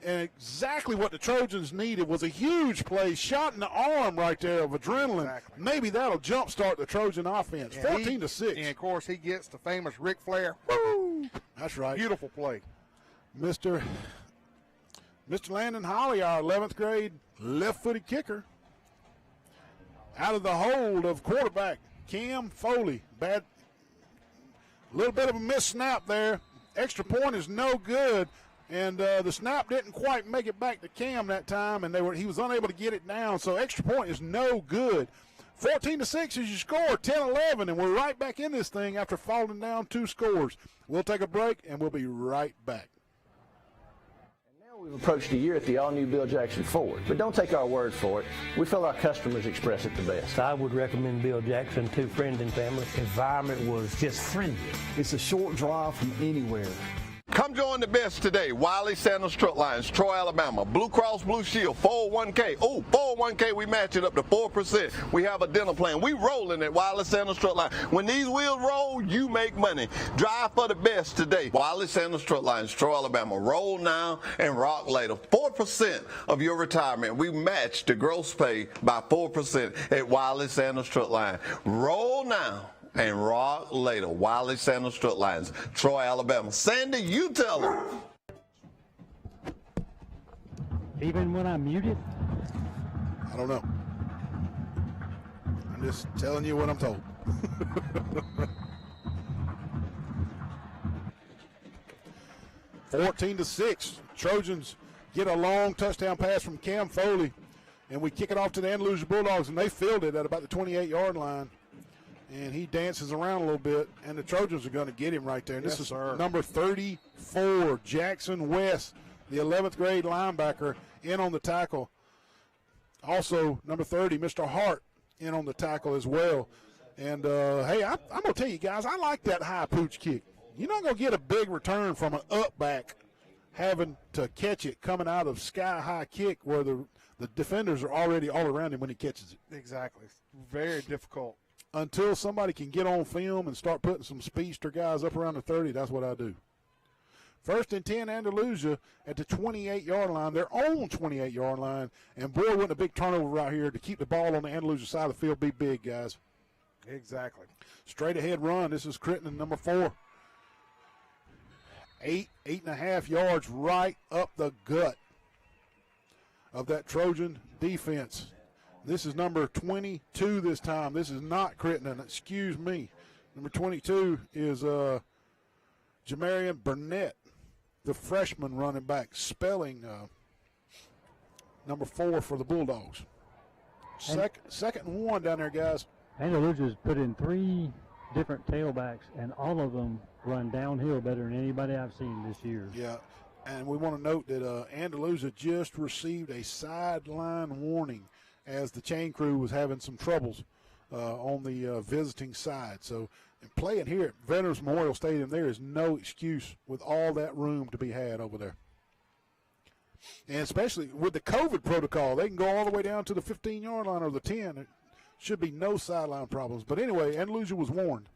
And exactly what the Trojans needed was a huge play, shot in the arm right there of adrenaline. Exactly. Maybe that'll jumpstart the Trojan offense. 14-6. And, of course, he gets the famous Ric Flair. Woo! That's right. Beautiful play. Mr. Landon Holly, our 11th grade left-footed kicker, out of the hold of quarterback Cam Foley. A little bit of a missed snap there. Extra point is no good, and the snap didn't quite make it back to Cam that time, and he was unable to get it down, so extra point is no good. 14-6 is your score, 10-11, and we're right back in this thing after falling down 2 scores. We'll take a break, and we'll be right back. We've approached a year at the all-new Bill Jackson Ford, but don't take our word for it. We feel our customers express it the best. I would recommend Bill Jackson to friends and family. Environment was just friendly. It's a short drive from anywhere. Come join the best today. Wiley Sandals Truck Lines, Troy, Alabama. Blue Cross Blue Shield, 401k. Oh, 401k, we match it up to 4%. We have a dental plan. We rolling at Wiley Sandals Truck Lines. When these wheels roll, you make money. Drive for the best today. Wiley Sandals Truck Lines, Troy, Alabama. Roll now and rock later. 4% of your retirement. We match the gross pay by 4% at Wiley Sandals Truck Line. Roll now and rock later. Wiley Sandals Truck Lines, Troy, Alabama. Sandy, you tell them. Even when I'm muted? I don't know. I'm just telling you what I'm told. (14-6). Trojans get a long touchdown pass from Cam Foley, and we kick it off to the Andalusia Bulldogs, and they field it at about the 28-yard line. And he dances around a little bit, and the Trojans are going to get him right there. And this is number 34, Jackson West, the 11th grade linebacker, in on the tackle. Also, number 30, Mr. Hart, in on the tackle as well. And, hey, I'm going to tell you guys, I like that high pooch kick. You're not going to get a big return from an up back having to catch it coming out of sky-high kick where the defenders are already all around him when he catches it. Exactly. Very difficult. Until somebody can get on film and start putting some speedster guys up around the 30, that's what I do. 1st and 10, Andalusia at the 28-yard line, their own 28-yard line. And, boy, wouldn't a big turnover right here to keep the ball on the Andalusia side of the field be big, guys. Exactly. Straight ahead run. This is Crittenden, number 4. 8.5 yards right up the gut of that Trojan defense. This is number 22 this time. This is not Crittenden. Excuse me. Number 22 is Jamarian Burnett, the freshman running back, spelling number 4 for the Bulldogs. Second and 1 down there, guys. Andalusia's put in 3 different tailbacks, and all of them run downhill better than anybody I've seen this year. Yeah, and we want to note that Andalusia just received a sideline warning as the chain crew was having some troubles on the visiting side. So playing here at Veterans Memorial Stadium, there is no excuse with all that room to be had over there. And especially with the COVID protocol, they can go all the way down to the 15-yard line or the 10. It should be no sideline problems. But anyway, Andalusia was warned.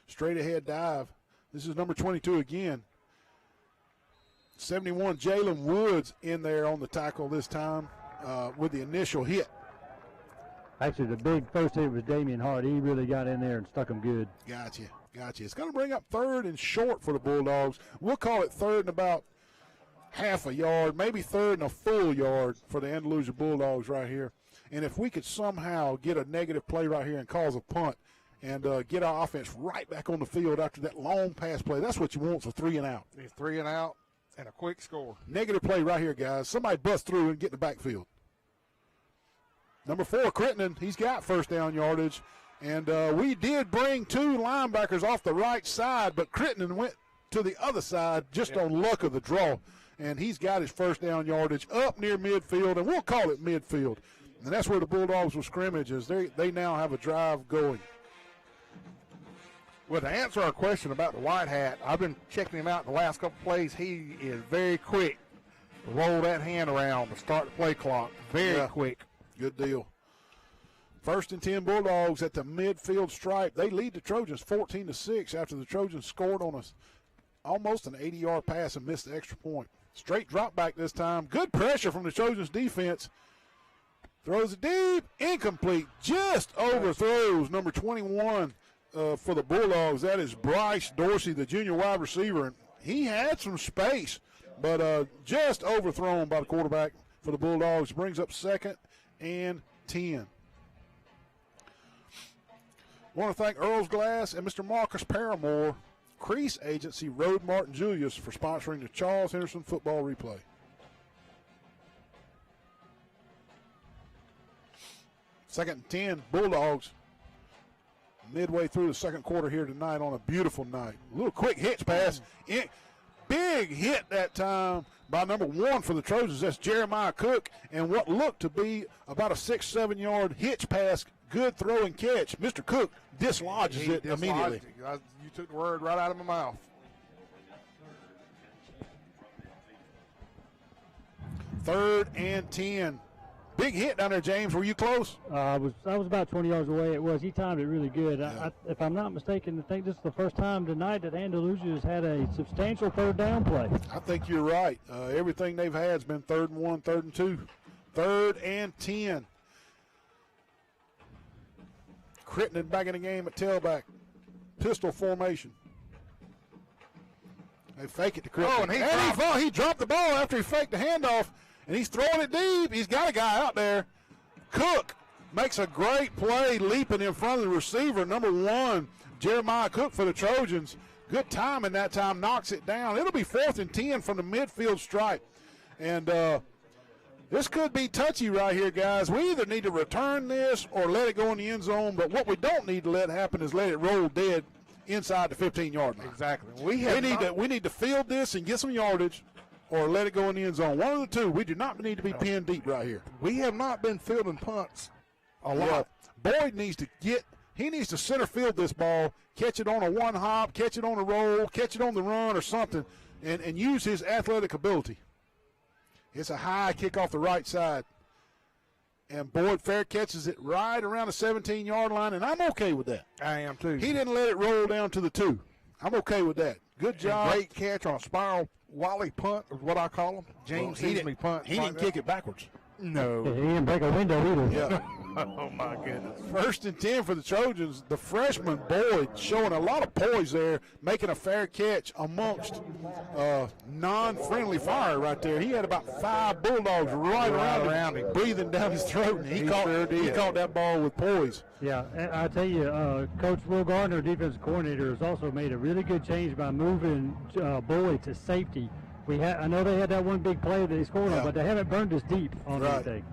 Straight ahead dive. This is number 22 again. 71, Jalen Woods in there on the tackle this time. With the initial hit. Actually, the big first hit was Damian Hart. He really got in there and stuck him good. Gotcha. It's going to bring up 3rd and short for the Bulldogs. We'll call it 3rd and about half a yard, maybe 3rd and a full yard for the Andalusia Bulldogs right here. And if we could somehow get a negative play right here and cause a punt and get our offense right back on the field after that long pass play, that's what you want for 3 and out. It's 3 and out and a quick score. Negative play right here, guys. Somebody bust through and get in the backfield. Number 4, Crittenden, he's got first down yardage. And we did bring 2 linebackers off the right side, but Crittenden went to the other side just on luck of the draw. And he's got his first down yardage up near midfield, and we'll call it midfield. And that's where the Bulldogs will scrimmage, as they now have a drive going. Well, to answer our question about the white hat, I've been checking him out the last couple plays. He is very quick to roll that hand around to start the play clock. Very quick. Good deal. First and 10 Bulldogs at the midfield stripe. They lead the Trojans 14-6 after the Trojans scored on almost an 80-yard pass and missed the extra point. Straight drop back this time. Good pressure from the Trojans defense. Throws it deep, incomplete, just overthrows number 21 for the Bulldogs. That is Bryce Dorsey, the junior wide receiver. And he had some space, but just overthrown by the quarterback for the Bulldogs. Brings up 2nd and 10. I want to thank Earl's Glass and Mr. Marcus Paramore, Crease Agency, Road Martin Julius, for sponsoring the Charles Henderson football replay. Second and 10, Bulldogs. Midway through the second quarter here tonight on a beautiful night. A little quick hitch pass. Big hit that time by number 1 for the Trojans. That's Jeremiah Cook. And what looked to be about a 6-7 yard hitch pass. Good throw and catch. Mr. Cook dislodges it immediately. You took the word right out of my mouth. Third and 10. Big hit down there, James. Were you close? I was about 20 yards away. He timed it really good. Yeah. If I'm not mistaken, I think this is the first time tonight that Andalusia has had a substantial third down play. I think you're right. Everything they've had has been 3rd and 1, 3rd and 2. 3rd and 10. Crittenden back in the game at tailback. Pistol formation. They fake it to Crittenden. Oh, and he dropped the ball after he faked the handoff. And he's throwing it deep. He's got a guy out there. Cook makes a great play leaping in front of the receiver. Number 1, Jeremiah Cook for the Trojans. Good timing that time. Knocks it down. It'll be 4th and 10 from the midfield stripe. And this could be touchy right here, guys. We either need to return this or let it go in the end zone. But what we don't need to let happen is let it roll dead inside the 15-yard line. Exactly. We need to field this and get some yardage, or let it go in the end zone. One of the two. We do not need to be pinned deep right here. We have not been fielding punts a lot. Boyd needs to center field this ball, catch it on a one hop, catch it on a roll, catch it on the run or something, and use his athletic ability. It's a high kick off the right side. And Boyd fair catches it right around the 17-yard line, and I'm okay with that. I am too. He didn't let it roll down to the 2. I'm okay with that. Good job. And great catch on a spiral Wally punt is what I call him. James sees me punt. He didn't kick it backwards. No. He didn't break a window either. Yeah. Oh, my goodness. 1st and 10 for the Trojans. The freshman Boyd showing a lot of poise there, making a fair catch amongst non-friendly fire right there. He had about 5 Bulldogs right around him, breathing down his throat, and he caught that ball with poise. Yeah, I tell you, Coach Will Gardner, defensive coordinator, has also made a really good change by moving Boyd to safety. I know they had that one big play that they scored on, but they haven't burned us deep on anything.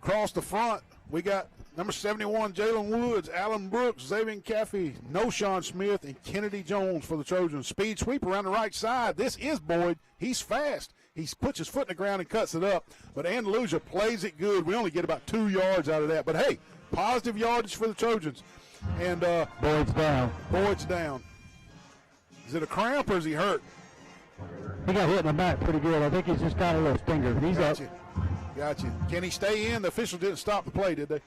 Across the front, we got number 71, Jalen Woods, Alan Brooks, Xavier Caffey, Noshawn Smith, and Kennedy Jones for the Trojans. Speed sweep around the right side. This is Boyd. He's fast. He puts his foot in the ground and cuts it up. But Andalusia plays it good. We only get about 2 yards out of that. But, hey, positive yardage for the Trojans. And Boyd's down. Boyd's down. Is it a cramp or is he hurt? He got hit in the back pretty good. I think he's just got a little stinger. He's up. Gotcha. Can he stay in? The officials didn't stop the play, did they?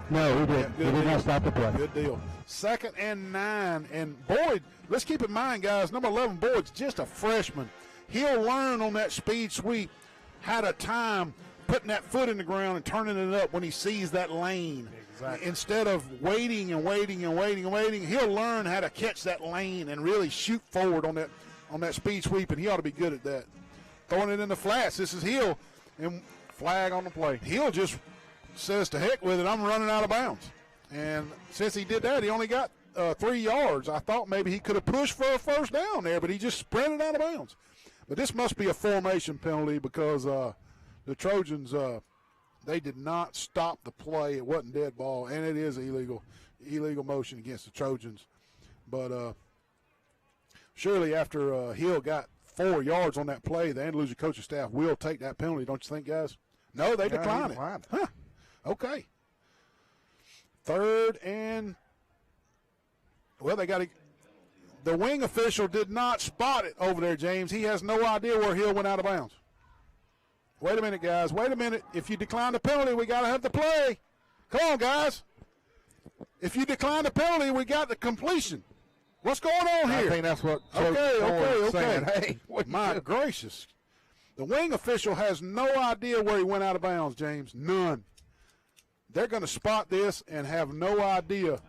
No, he did. He did not stop the play. Good deal. 2nd and 9. And Boyd, let's keep in mind, guys, number 11, Boyd's just a freshman. He'll learn on that speed sweep how to time putting that foot in the ground and turning it up when he sees that lane. Exactly. Instead of waiting, he'll learn how to catch that lane and really shoot forward on that speed sweep, and he ought to be good at that. Throwing it in the flats. This is Hill, and flag on the play. Hill just says to heck with it, I'm running out of bounds. And since he did that, he only got 3 yards. I thought maybe he could have pushed for a first down there, but he just sprinted out of bounds. But this must be a formation penalty because the Trojans, they did not stop the play. It wasn't dead ball, and it is illegal motion against the Trojans. But surely after Hill got 4 yards on that play, the Andalusia coaching staff will take that penalty, don't you think, guys? No, they decline it. Huh. Okay. 3rd and, well, they got to. The wing official did not spot it over there, James. He has no idea where Hill went out of bounds. Wait a minute, guys. Wait a minute. If you decline the penalty, we got to have the play. Come on, guys. If you decline the penalty, we got the completion. What's going on here? I think that's what Okay. saying. Hey, My gracious. The wing official has no idea where he went out of bounds, James. None. They're going to spot this and have no idea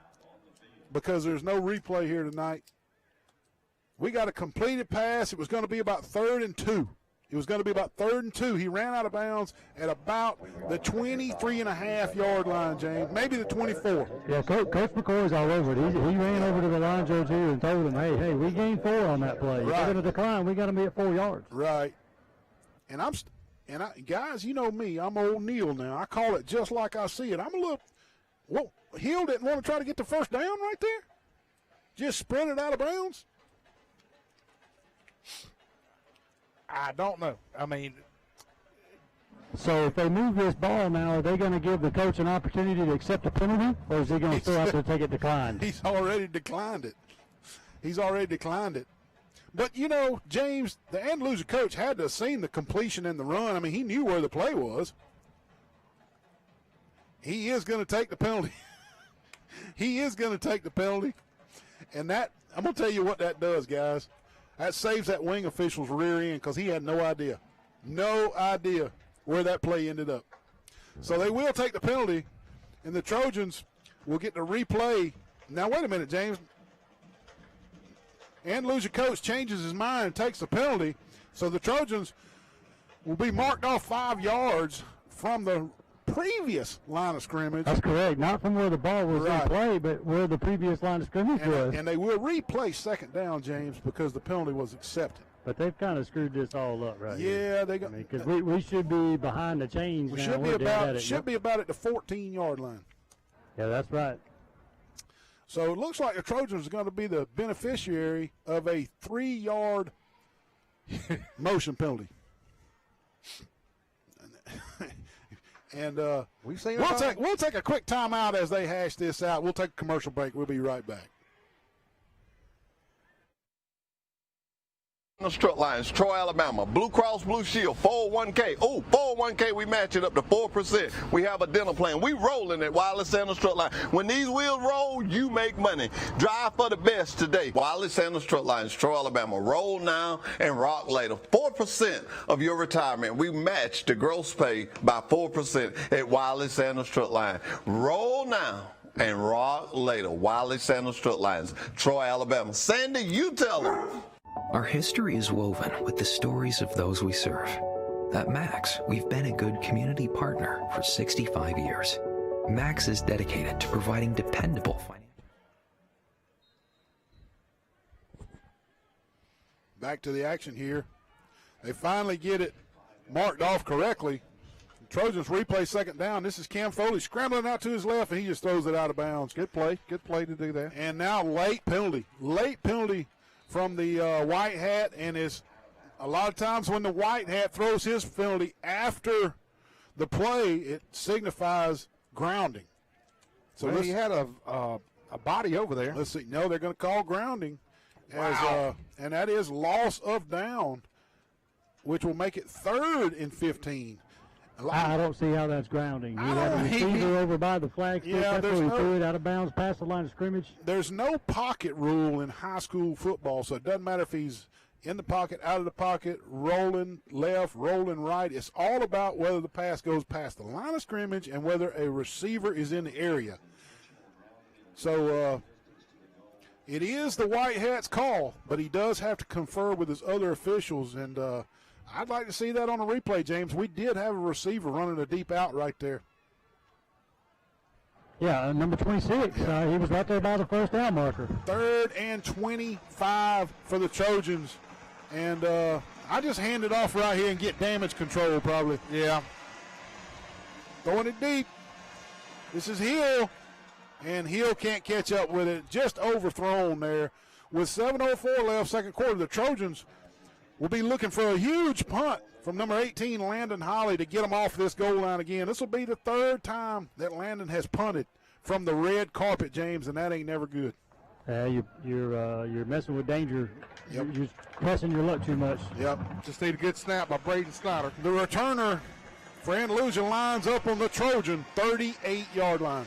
because there's no replay here tonight. We got a completed pass. It was going to be about 3rd and 2. It was going to be about 3rd and 2. He ran out of bounds at about the 23.5-yard line, James, maybe the 24. Yeah, Coach McCoy's all over it. He ran over to the line judge here and told him, hey, we gained 4 on that play. If we're going to decline, we got to be at 4 yards. Right. And guys, you know me. I'm old Neil now. I call it just like I see it. I'm a little. Well, Hill didn't want to try to get the first down right there. Just sprint it out of bounds. I don't know. I mean, so if they move this ball now, are they going to give the coach an opportunity to accept a penalty, or is he going to still have to take it declined? He's already declined it. But, you know, James, the Andalusia coach had to have seen the completion and the run. I mean, he knew where the play was. He is going to take the penalty. And that, I'm going to tell you what that does, guys. That saves that wing official's rear end because he had no idea where that play ended up. So they will take the penalty, and the Trojans will get to replay. Now, wait a minute, James. Andalusia coach changes his mind and takes the penalty, so the Trojans will be marked off 5 yards from the previous line of scrimmage. That's correct. Not from where the ball was in play, but where the previous line of scrimmage was. And they will replay 2nd down, James, because the penalty was accepted. But they've kind of screwed this all up right here. Yeah, they got. Because we should be behind the chains. We now. should be about at the 14-yard line. Yeah, that's right. So it looks like the Trojans are going to be the beneficiary of a 3-yard motion penalty. And we'll take a quick timeout as they hash this out. We'll take a commercial break. We'll be right back. The strut lines, Troy, Alabama, Blue Cross Blue Shield, 401k. Oh, 401k, we match it up to 4%. We have a dental plan. We rolling at Wireless Sandal Strut Line. When these wheels roll, you make money. Drive for the best today. Wireless Sandal Strut Lines, Troy, Alabama. Roll now and rock later. 4% of your retirement. We match the gross pay by 4% at Wireless Sandal Strut Line. Roll now and rock later. Wireless Sandal Strut Lines, Troy, Alabama. Sandy, you tell them. Our history is woven with the stories of those we serve. At Max, we've been a good community partner for 65 years. Max is dedicated to providing dependable financial. Back to the action here. They finally get it marked off correctly. The Trojans replay 2nd down. This is Cam Foley scrambling out to his left, and he just throws it out of bounds. Good play to do that. And now late penalty from the white hat, and is a lot of times when the white hat throws his penalty after the play, it signifies grounding. So he had a body over there. Let's see. No, they're going to call grounding, Wow. And that is loss of down, which will make it 3rd and 15. I don't see how that's grounding. You have a receiver over by the flag. That's where he threw it out of bounds past the line of scrimmage. There's no pocket rule in high school football, so it doesn't matter if he's in the pocket, out of the pocket, rolling left, rolling right. It's all about whether the pass goes past the line of scrimmage and whether a receiver is in the area. So it is the white hat's call, but he does have to confer with his other officials, and I'd like to see that on a replay, James. We did have a receiver running a deep out right there. Yeah, number 26. He was right there by the 1st down marker. 3rd and 25 for the Trojans. And I just hand it off right here and get damage control probably. Yeah. Throwing it deep. This is Hill. And Hill can't catch up with it. Just overthrown there. With 7:04 left, 2nd quarter, the Trojans will be looking for a huge punt from number 18, Landon Holly, to get them off this goal line again. This will be the 3rd time that Landon has punted from the red carpet, James, and that ain't never good. You're messing with danger. Yep. You're pressing your luck too much. Yep. Just need a good snap by Braden Snyder. The returner for Andalusia lines up on the Trojan 38-yard line.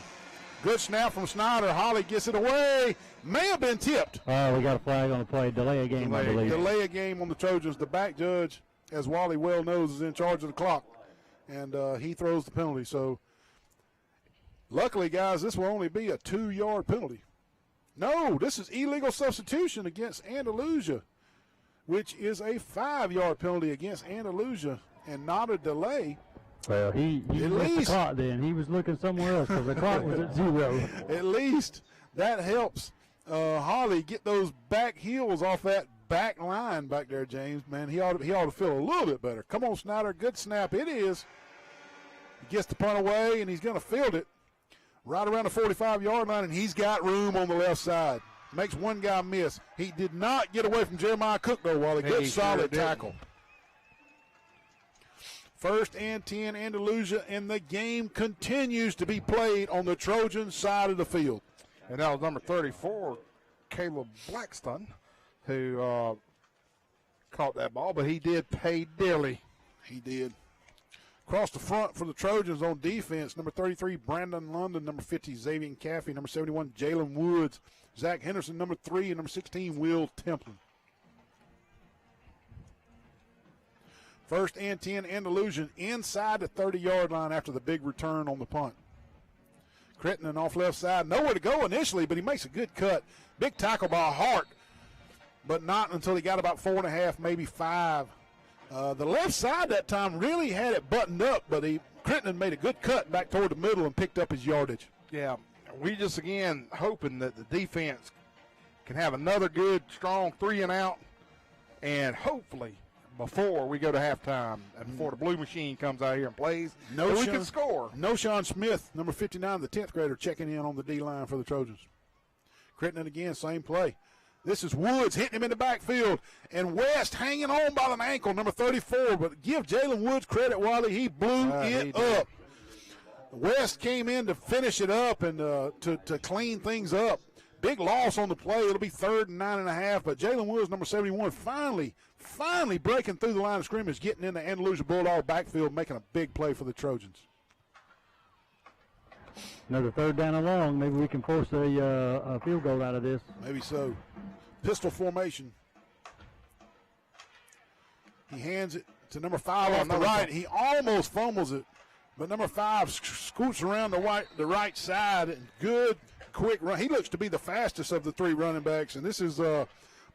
Good snap from Snyder. Holly gets it away. May have been tipped. We got a flag on the play. Delay a game, I believe. Delay a game on the Trojans. The back judge, as Wally well knows, is in charge of the clock, and he throws the penalty. So, luckily, guys, this will only be a 2-yard penalty. No, this is illegal substitution against Andalusia, which is a 5-yard penalty against Andalusia and not a delay. Well, he missed the clock then. He was looking somewhere else because the clock was at 0. At least that helps Holly get those back heels off that back line back there, James. Man, he ought to feel a little bit better. Come on, Snyder. Good snap. It is. He gets the punt away, and he's going to field it right around the 45-yard line, and he's got room on the left side. Makes one guy miss. He did not get away from Jeremiah Cook, though, while he good solid tackle. 1st and 10, Andalusia, and the game continues to be played on the Trojan side of the field. And that was number 34, Caleb Blackstone, who caught that ball, but he did pay dearly. He did. Across the front for the Trojans on defense, number 33, Brandon London, number 50, Xavier Caffey, number 71, Jalen Woods, Zach Henderson, number 3, and number 16, Will Templin. 1st and 10, Andalusian inside the 30-yard line after the big return on the punt. Crittenden off left side, nowhere to go initially, but he makes a good cut. Big tackle by Hart, but not until he got about 4.5, maybe 5. The left side that time really had it buttoned up, but Crittenden made a good cut back toward the middle and picked up his yardage. Yeah, we just, again, hoping that the defense can have another good, strong 3-and-out, and hopefully before we go to halftime and before the blue machine comes out here and plays, we can score. Sean Smith, number 59, the 10th grader, checking in on the D-line for the Trojans. Crittenden again, same play. This is Woods hitting him in the backfield, and West hanging on by an ankle, number 34. But give Jalen Woods credit, Wally. He blew it up. West came in to finish it up and to clean things up. Big loss on the play. It'll be 3rd and 9.5, but Jalen Woods, number 71, finally breaking through the line of scrimmage, getting in the Andalusia Bulldog backfield, making a big play for the Trojans. Another 3rd down and long. Maybe we can force a field goal out of this. Maybe so. Pistol formation. He hands it to number 5 off the right. He almost fumbles it, but number 5 scoots around the right side. And good, quick run. He looks to be the fastest of the 3 running backs, and this is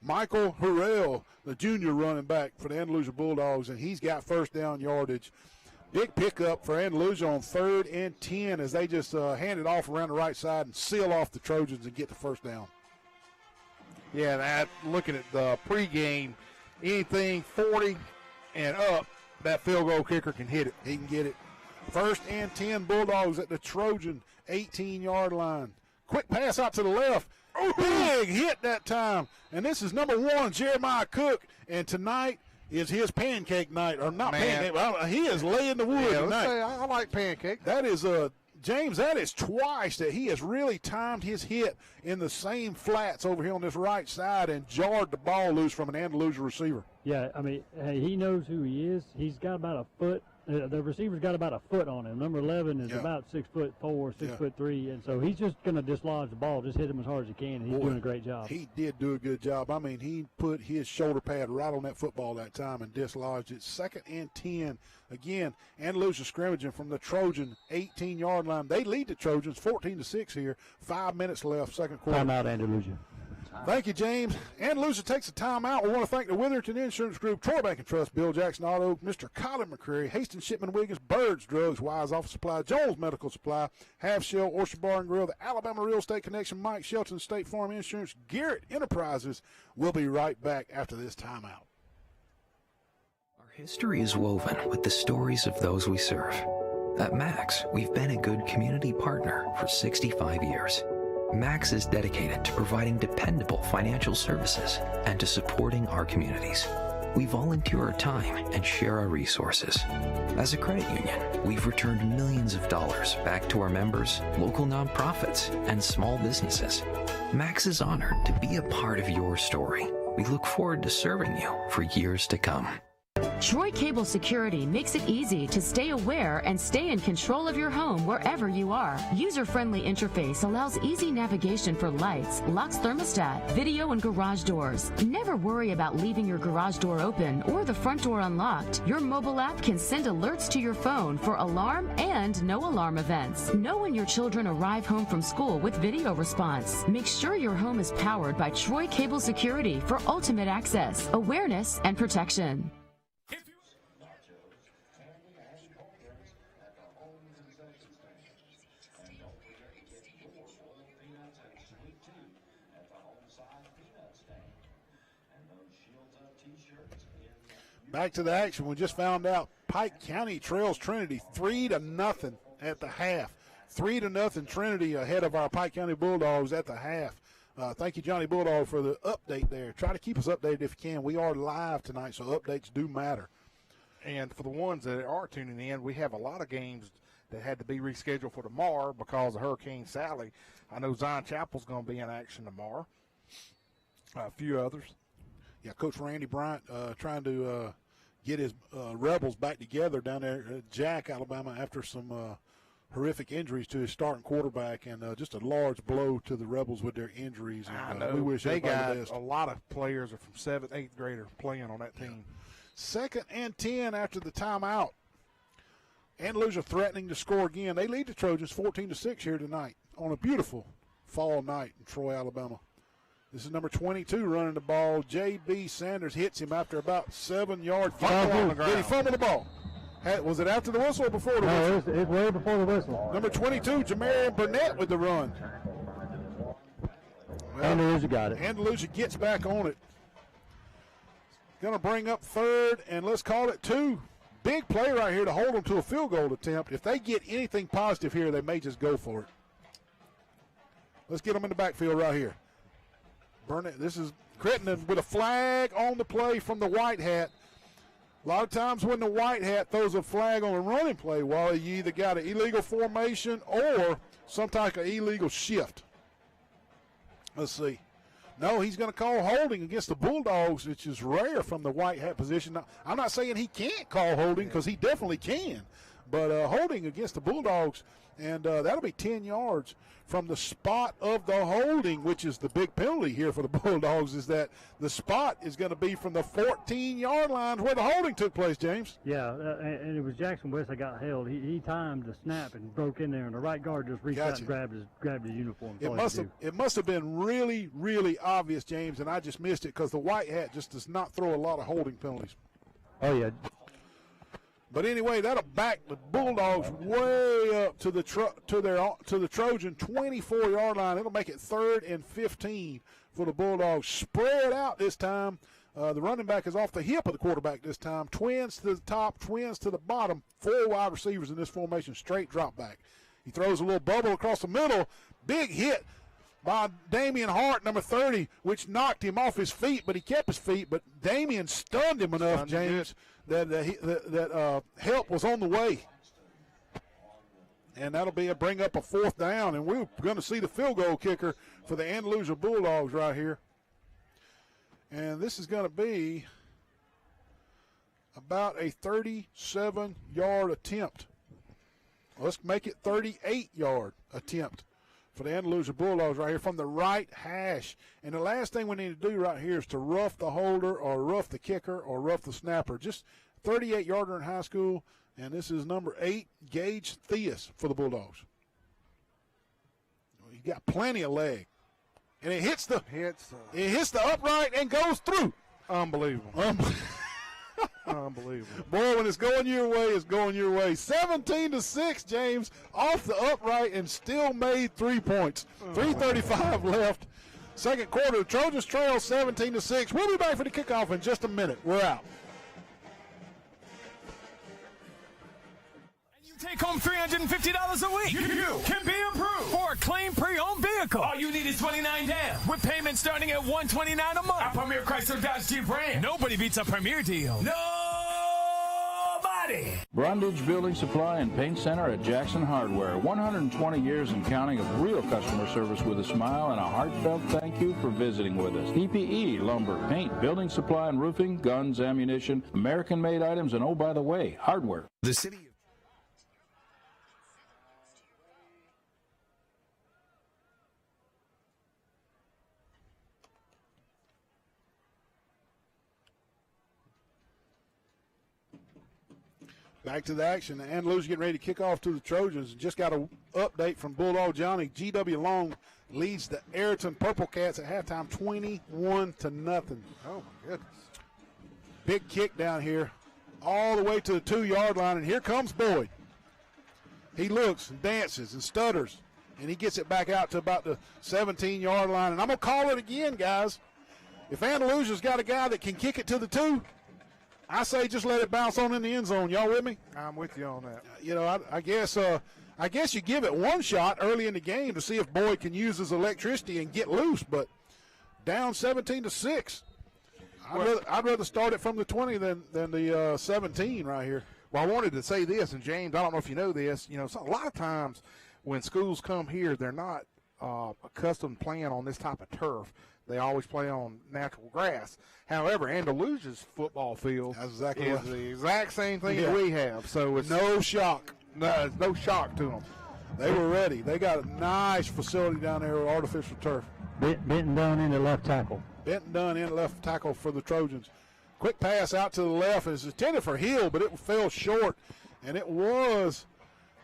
Michael Harrell, the junior running back for the Andalusia Bulldogs, and he's got 1st down yardage. Big pickup for Andalusia on 3rd and 10 as they just hand it off around the right side and seal off the Trojans and get the 1st down. Yeah, looking at the pregame, anything 40 and up, that field goal kicker can hit it. He can get it. 1st and 10, Bulldogs at the Trojan 18-yard line. Quick pass out to the left. Big hit that time. And this is number 1, Jeremiah Cook. And tonight is his pancake night. Or not pancake, he is laying the wood tonight. I like pancake. That is James, that is twice that he has really timed his hit in the same flats over here on this right side and jarred the ball loose from an Andalusia receiver. Yeah, I mean, hey, he knows who he is. He's got about a foot. The receiver's got about a foot on him. Number 11 is about 6'4", 6'3", and so he's just going to dislodge the ball, just hit him as hard as he can, and he's doing a great job. He did do a good job. I mean, he put his shoulder pad right on that football that time and dislodged it. 2nd and 10. Again, Andalusia scrimmaging from the Trojan 18-yard line. They lead the Trojans 14-6 here. 5 minutes left, 2nd quarter. Timeout, Andalusia. Thank you, James. Andalusia takes a timeout. We want to thank the Witherington Insurance Group, Troy Bank and Trust, Bill Jackson Auto, Mr. Colin McCreary, Hastings Shipman Wiggins, Birds Drugs, Wise Office Supply, Jones Medical Supply, Half Shell, Oyster Bar and Grill, the Alabama Real Estate Connection, Mike Shelton, State Farm Insurance, Garrett Enterprises. We'll be right back after this timeout. Our history is woven with the stories of those we serve. At Max, we've been a good community partner for 65 years. Max is dedicated to providing dependable financial services and to supporting our communities. We volunteer our time and share our resources. As a credit union, we've returned millions of dollars back to our members, local nonprofits, and small businesses. Max is honored to be a part of your story. We look forward to serving you for years to come. Troy Cable Security makes it easy to stay aware and stay in control of your home wherever you are. User-friendly interface allows easy navigation for lights, locks thermostat, video, and garage doors. Never worry about leaving your garage door open or the front door unlocked. Your mobile app can send alerts to your phone for alarm and no alarm events. Know when your children arrive home from school with video response. Make sure your home is powered by Troy Cable Security for ultimate access, awareness, and protection. Back to the action. We just found out Pike County trails Trinity 3-0 at the half. 3-0 Trinity ahead of our Pike County Bulldogs at the half. Thank you, Johnny Bulldog, for the update there. Try to keep us updated if you can. We are live tonight, so updates do matter. And for the ones that are tuning in, we have a lot of games that had to be rescheduled for tomorrow because of Hurricane Sally. I know Zion Chapel's going to be in action tomorrow. A few others. Yeah, Coach Randy Bryant trying to get his Rebels back together down there at Jack, Alabama, after some horrific injuries to his starting quarterback, and just a large blow to the Rebels with their injuries. And, I know. We wish they got the best. a lot of players are from 7th, 8th grader playing on that team. 2nd and 10 after the timeout. Andalusia threatening to score again. They lead the Trojans 14-6 here tonight on a beautiful fall night in Troy, Alabama. This is number 22 running the ball. J.B. Sanders hits him after about 7 yards. Fumble on the ground. Did he fumble the ball? Was it after the whistle or before the whistle? No, it was way before the whistle. Number 22, Jamarian Burnett with the run. Well, Andalusia got it. Andalusia gets back on it. Going to bring up 3rd, and let's call it 2. Big play right here to hold them to a field goal attempt. If they get anything positive here, they may just go for it. Let's get them in the backfield right here. Burnett, this is Crittenden with a flag on the play from the white hat. A lot of times when the white hat throws a flag on a running play, well, you either got an illegal formation or some type of illegal shift. Let's see. No, he's going to call holding against the Bulldogs, which is rare from the white hat position. Now, I'm not saying he can't call holding because he definitely can, but holding against the Bulldogs, and that'll be 10 yards from the spot of the holding, which is the big penalty here for the Bulldogs, is that the spot is going to be from the 14-yard line where the holding took place, James. Yeah, and it was Jackson West that got held. He timed the snap and broke in there, and the right guard just reached out and grabbed his uniform. It must have been really, really obvious, James, and I just missed it because the white hat just does not throw a lot of holding penalties. Oh, yeah. But anyway, that'll back the Bulldogs way up to the Trojan 24-yard line. It'll make it 3rd and 15 for the Bulldogs. Spread out this time. The running back is off the hip of the quarterback this time. Twins to the top, twins to the bottom. 4 wide receivers in this formation, straight drop back. He throws a little bubble across the middle. Big hit by Damian Hart, number 30, which knocked him off his feet, but he kept his feet. But Damian stunned him enough, James, that help was on the way. And that'll bring up a 4th down, and we're going to see the field goal kicker for the Andalusia Bulldogs right here. And this is going to be about a 37-yard attempt. Let's make it 38-yard attempt for the Andalusia Bulldogs right here from the right hash. And the last thing we need to do right here is to rough the holder or rough the kicker or rough the snapper. Just 38-yarder in high school, and this is number 8, Gage Theus for the Bulldogs. He got plenty of leg. And it hits the upright and goes through. Unbelievable. Unbelievable. Boy, when it's going your way, it's going your way. 17-6, James, off the upright and still made 3 points. 3:35 left. Second quarter, the Trojans trail 17-6. We'll be back for the kickoff in just a minute. We're out. Take home $350 a week. You can be approved for a clean pre-owned vehicle. All you need is $29 down, with payments starting at $129 a month. At Premier Chrysler Dodge Jeep Ram. Nobody beats a Premier deal. Nobody. ready. Brundage Building Supply and Paint Center at Jackson Hardware. 120 years and counting of real customer service with a smile and a heartfelt thank you for visiting with us. PPE, lumber, paint, building supply and roofing, guns, ammunition, American-made items, and oh, by the way, hardware. The city. Back to the action. Andalusia getting ready to kick off to the Trojans. Just got an update from Bulldog Johnny. G.W. Long leads the Ayrton Purple Cats at halftime 21-0. Oh, my goodness. Big kick down here all the way to the 2-yard line, and here comes Boyd. He looks and dances and stutters, and he gets it back out to about the 17-yard line. And I'm going to call it again, guys. If Andalusia's got a guy that can kick it to the 2, I say just let it bounce on in the end zone. Y'all with me? I'm with you on that. You know, I guess you give it one shot early in the game to see if Boyd can use his electricity and get loose, but down 17-6. I'd rather start it from the 20 than the 17 right here. Well, I wanted to say this, and James, I don't know if you know this. You know, so a lot of times when schools come here, they're not accustomed playing on this type of turf. They always play on natural grass. However, Andalusia's football field is the exact same thing that we have. So it's no shock. No, it's no shock to them. They were ready. They got a nice facility down there with artificial turf. Benton Dunn in the left tackle. Benton Dunn in left tackle for the Trojans. Quick pass out to the left. It's intended for Hill, but it fell short, and it was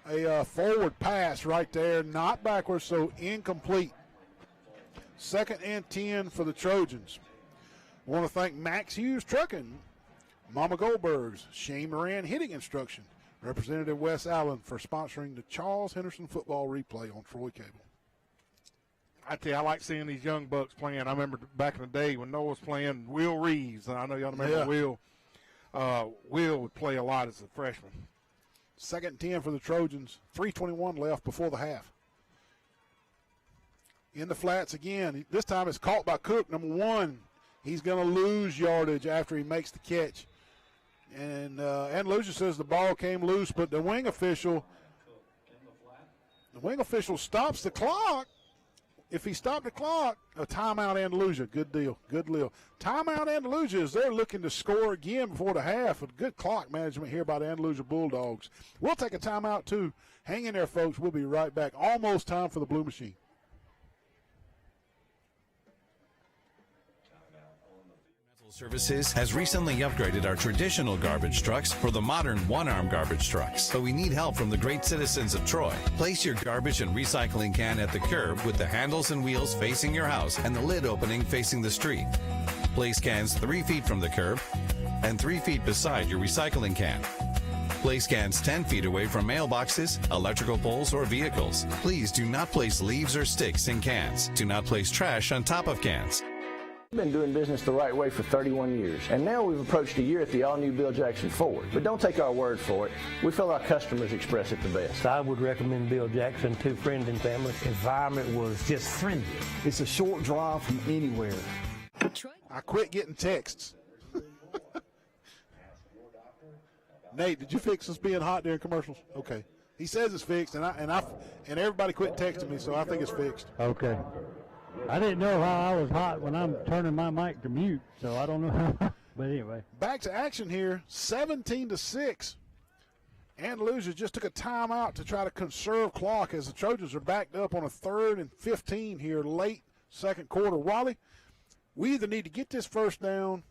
a forward pass right there, not backwards, so incomplete. 2nd and 10 for the Trojans. I want to thank Max Hughes Trucking, Mama Goldberg's, Shane Moran Hitting Instruction, Representative Wes Allen for sponsoring the Charles Henderson football replay on Troy Cable. I tell you, I like seeing these young bucks playing. I remember back in the day when Noah was playing, Will Reeves, and I know y'all remember Will. Will would play a lot as a freshman. 2nd and 10 for the Trojans. 3:21 left before the half. In the flats again. This time it's caught by Cook, number 1. He's going to lose yardage after he makes the catch. And Andalusia says the ball came loose, but the wing official stops the clock. If he stopped the clock, a timeout Andalusia. Good deal. Good deal. Timeout Andalusia is they're looking to score again before the half. A good clock management here by the Andalusia Bulldogs. We'll take a timeout too. Hang in there, folks. We'll be right back. Almost time for the Blue Machine. Services has recently upgraded our traditional garbage trucks for the modern one-arm garbage trucks. But we need help from the great citizens of Troy. Place your garbage and recycling can at the curb with the handles and wheels facing your house and the lid opening facing the street. Place cans 3 feet from the curb and 3 feet beside your recycling can. Place cans 10 feet away from mailboxes, electrical poles, or vehicles. Please do not place leaves or sticks in cans. Do not place trash on top of cans. We've been doing business the right way for 31 years, and now we've approached a year at the all-new Bill Jackson Ford. But don't take our word for it. We feel our customers express it the best. I would recommend Bill Jackson to friends and family. Environment was just friendly. It's a short drive from anywhere. I quit getting texts. Nate, did you fix us being hot during commercials? Okay. He says it's fixed, and everybody quit texting me, so I think it's fixed. Okay. I didn't know how I was hot when I'm turning my mic to mute, so I don't know how. But anyway. Back to action here, 17-6. Andalusia just took a timeout to try to conserve clock as the Trojans are backed up on a 3rd and 15 here late second quarter. Wally, we either need to get this first down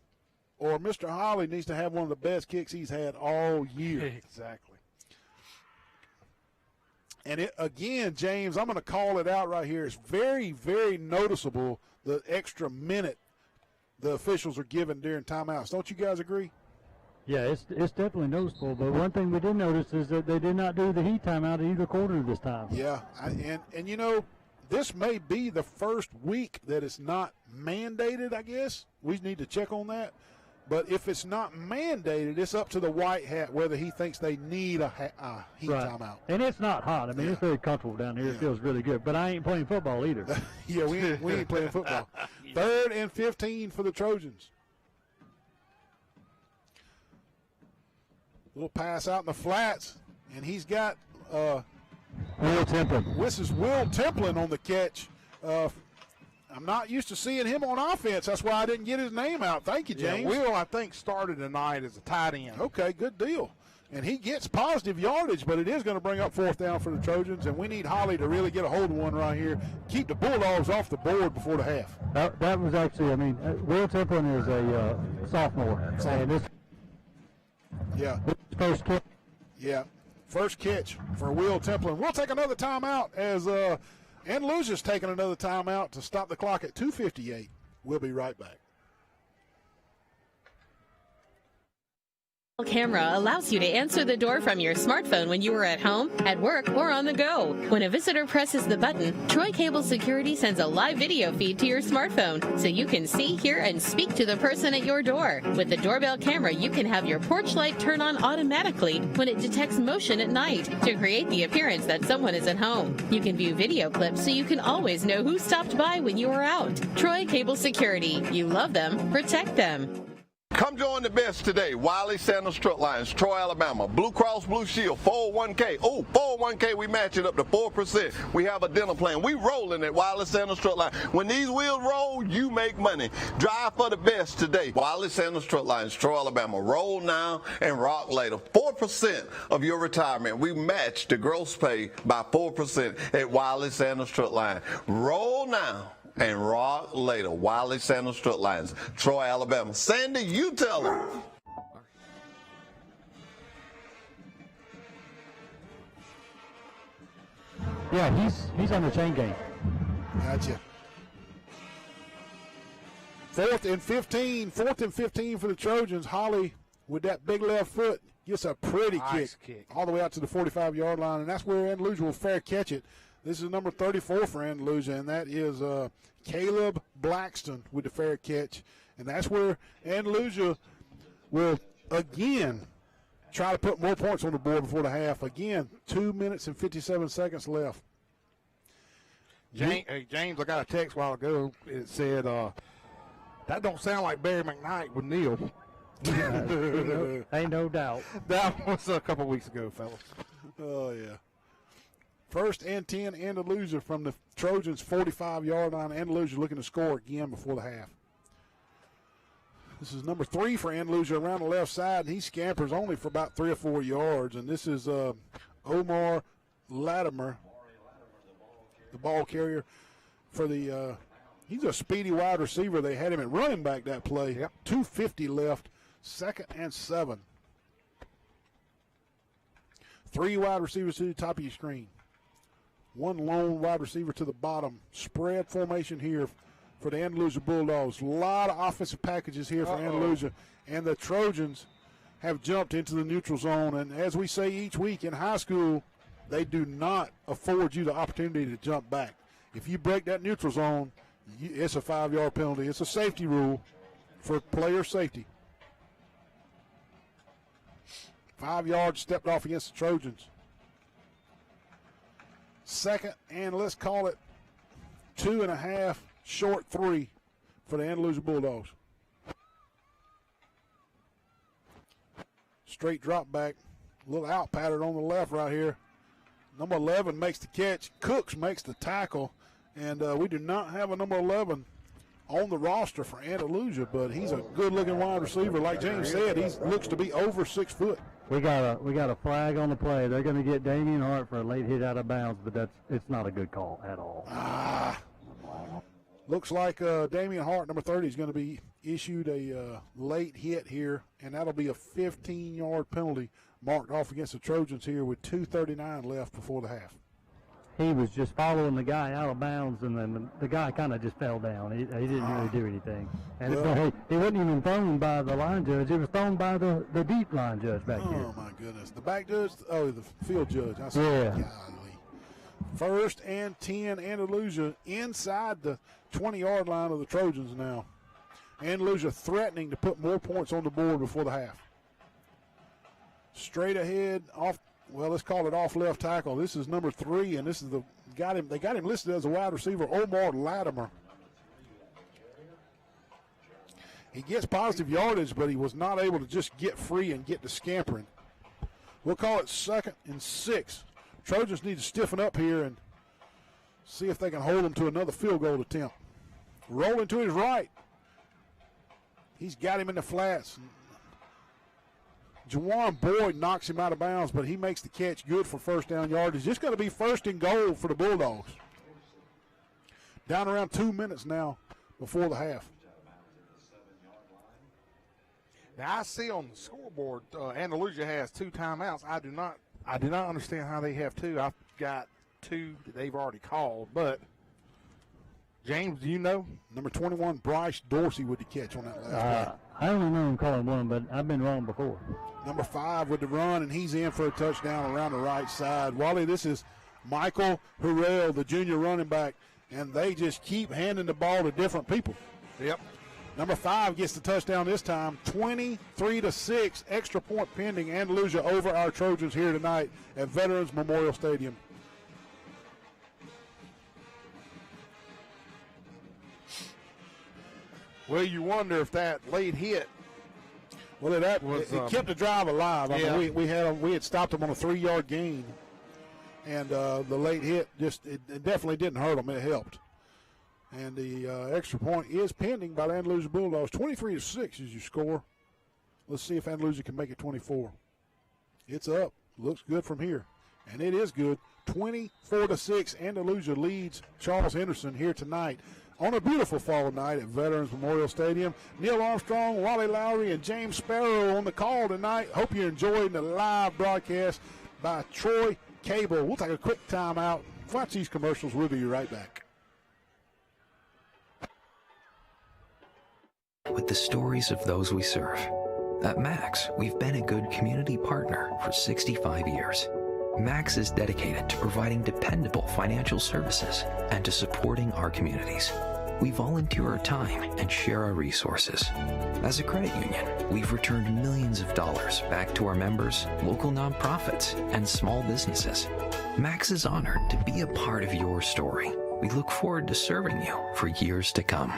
or Mr. Holly needs to have one of the best kicks he's had all year. Exactly. And again, James, I'm going to call it out right here. It's very, very noticeable the extra minute the officials are given during timeouts. Don't you guys agree? Yeah, it's definitely noticeable. But one thing we did notice is that they did not do the heat timeout in either quarter this time. Yeah, and you know, this may be the first week that it's not mandated, I guess. We need to check on that. But if it's not mandated, it's up to the white hat whether he thinks they need a heat timeout. And it's not hot. I mean, it's very comfortable down here. It feels really good. But I ain't playing football either. Yeah, we ain't playing football. 3rd and 15 for the Trojans. Little pass out in the flats, and he's got Will Templin. This is Will Templin on the catch. I'm not used to seeing him on offense. That's why I didn't get his name out. Thank you, James. Yeah, Will, I think, started tonight as a tight end. Okay, good deal. And he gets positive yardage, but it is going to bring up fourth down for the Trojans, and we need Holly to really get a hold of one right here. Keep the Bulldogs off the board before the half. That was actually, Will Templin is a sophomore. And this first kick. Yeah, first catch for Will Templin. We'll take another timeout as Andalusia's taking another timeout to stop the clock at 2:58. We'll be right back. Camera allows you to answer the door from your smartphone when you are at home, at work, or on the go. When a visitor presses the button, Troy Cable Security sends a live video feed to your smartphone so you can see, hear, and speak to the person at your door. With the doorbell camera, you can have your porch light turn on automatically when it detects motion at night to create the appearance that someone is at home. You can view video clips so you can always know who stopped by when you are out. Troy Cable Security. You love them, protect them. Come join the best today. Wiley Sandals Strut Lines, Troy, Alabama. Blue Cross Blue Shield, 401k. Oh, 401k, we match it up to 4%. We have a dental plan. We rolling at Wiley Sandals Strut Lines. When these wheels roll, you make money. Drive for the best today. Wiley Sandals Strut Lines, Troy, Alabama. Roll now and rock later. 4% of your retirement. We match the gross pay by 4% at Wiley Sandals Strut Line. Roll now and rock later. Wiley Sandals Strut Lines, Troy, Alabama. Sandy, you tell them. Yeah, he's on the chain game. Gotcha. Fourth and 15 for the Trojans. Holly, with that big left foot, gets a pretty kick all the way out to the 45-yard line, and that's where Andalusia will fair catch it. This is number 34 for Andalusia, and that is Caleb Blackston with the fair catch. And that's where Andalusia will, again, try to put more points on the board before the half. Again, 2 minutes and 57 seconds left. James, I got a text a while ago. It said, that don't sound like Barry McKnight with Neil. Ain't no doubt. That was a couple weeks ago, fellas. Oh, yeah. First and 10, Andalusia from the Trojans' 45-yard line. Andalusia looking to score again before the half. This is number 3 for Andalusia around the left side, and he scampers only for about 3 or 4 yards. And this is Omar Latimer, the ball carrier for the he's a speedy wide receiver. They had him at running back that play. Yep. 2:50 left, 2nd and 7. 3 wide receivers to the top of your screen. 1 lone wide receiver to the bottom. Spread formation here for the Andalusia Bulldogs. A lot of offensive packages here for Andalusia. And the Trojans have jumped into the neutral zone. And as we say each week in high school, they do not afford you the opportunity to jump back. If you break that neutral zone, it's a 5-yard penalty. It's a safety rule for player safety. 5 yards stepped off against the Trojans. 2nd and let's call it 2.5, short 3 for the Andalusia Bulldogs. Straight drop back, a little out pattern on the left right here. Number 11 makes the catch. Cooks makes the tackle, and we do not have a number 11 on the roster for Andalusia, but he's a good-looking wide receiver. Like James said, he looks to be over 6 foot. We got a flag on the play. They're going to get Damian Hart for a late hit out of bounds, but it's not a good call at all. Looks like Damian Hart, number 30, is going to be issued a late hit here, and that'll be a 15-yard penalty marked off against the Trojans here with 2:39 left before the half. He was just following the guy out of bounds, and then the guy kind of just fell down. He didn't really do anything. And he wasn't even thrown by the line judge. It was thrown by the deep line judge back here. Oh, my goodness. The back judge? Oh, the field judge. I see. Yeah. Golly. 1st and 10, Andalusia inside the 20-yard line of the Trojans now. Andalusia threatening to put more points on the board before the half. Straight ahead, off. Well, let's call it off left tackle. This is number 3, and this is they got him listed as a wide receiver, Omar Latimer. He gets positive yardage, but he was not able to just get free and get to scampering. We'll call it 2nd and 6. Trojans need to stiffen up here and see if they can hold them to another field goal attempt. Rolling to his right. He's got him in the flats. Jaquan Boyd knocks him out of bounds, but he makes the catch good for first down yard. It's just going to be 1st and goal for the Bulldogs. Down around 2 minutes now before the half. Now I see on the scoreboard, Andalusia has 2 timeouts. I do not understand how they have 2. I've got 2 that they've already called, but James, do you know? Number 21, Bryce Dorsey with the catch on that last play. I only know him calling one, but I've been wrong before. Number 5 with the run, and he's in for a touchdown around the right side. Wally, this is Michael Hurrell, the junior running back, and they just keep handing the ball to different people. Yep. Number 5 gets the touchdown this time, 23-6, extra point pending. Andalusia over our Trojans here tonight at Veterans Memorial Stadium. Well, you wonder if that late hit. Well, it kept the drive alive. I mean, we had stopped them on a 3-yard gain, and the late hit it definitely didn't hurt them. It helped. And the extra point is pending by the Andalusia Bulldogs. 23-6 is your score. Let's see if Andalusia can make it 24. It's up. Looks good from here. And it is good. 24-6. Andalusia leads Charles Henderson here tonight on a beautiful fall night at Veterans Memorial Stadium. Neil Armstrong, Wally Lowry, and James Sparrow on the call tonight. Hope you're enjoying the live broadcast by Troy Cable. We'll take a quick timeout. Watch these commercials. We'll be right back. With the stories of those we serve. At Max, we've been a good community partner for 65 years. Max is dedicated to providing dependable financial services and to supporting our communities. We volunteer our time and share our resources. As a credit union, we've returned millions of dollars back to our members, local nonprofits, and small businesses. Max is honored to be a part of your story. We look forward to serving you for years to come.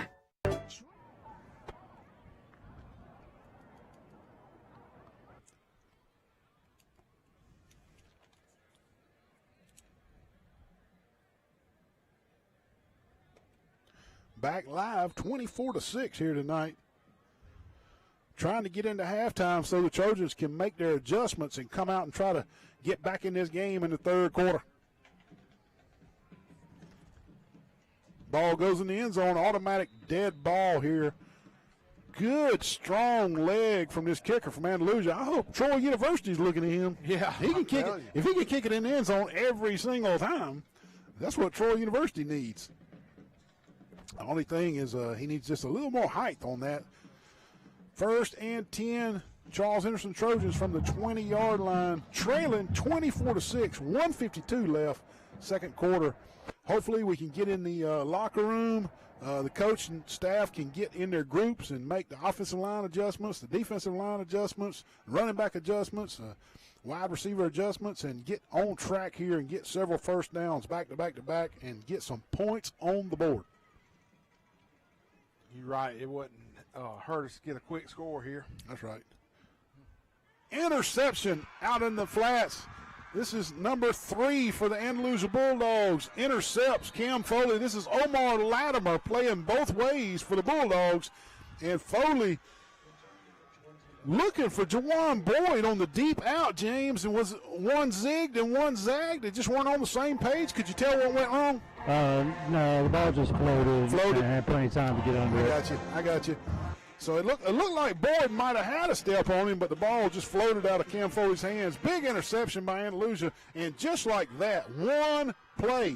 Back live, 24-6 here tonight. Trying to get into halftime so the Trojans can make their adjustments and come out and try to get back in this game in the third quarter. Ball goes in the end zone, automatic dead ball here. Good, strong leg from this kicker from Andalusia. I hope Troy University's looking at him. Yeah, he can kick it. If he can kick it in the end zone every single time, that's what Troy University needs. The only thing is he needs just a little more height on that. 1st and 10, Charles Henderson Trojans from the 20-yard line, trailing 24-6, 1:52 left, second quarter. Hopefully we can get in the locker room. The coach and staff can get in their groups and make the offensive line adjustments, the defensive line adjustments, running back adjustments, wide receiver adjustments, and get on track here and get several first downs back to back to back and get some points on the board. You're right. It wouldn't hurt us to get a quick score here. That's right. Interception out in the flats. This is number 3 for the Andalusia Bulldogs. Intercepts Cam Foley. This is Omar Latimer playing both ways for the Bulldogs. And Foley looking for Jaquan Boyd on the deep out, James. And was one zigged and one zagged? They just weren't on the same page. Could you tell what went wrong? No, the ball just floated. Floated. I had plenty of time to get under it. I got you. So it looked like Boyd might have had a step on him, but the ball just floated out of Cam Foley's hands. Big interception by Andalusia, and just like that, one play,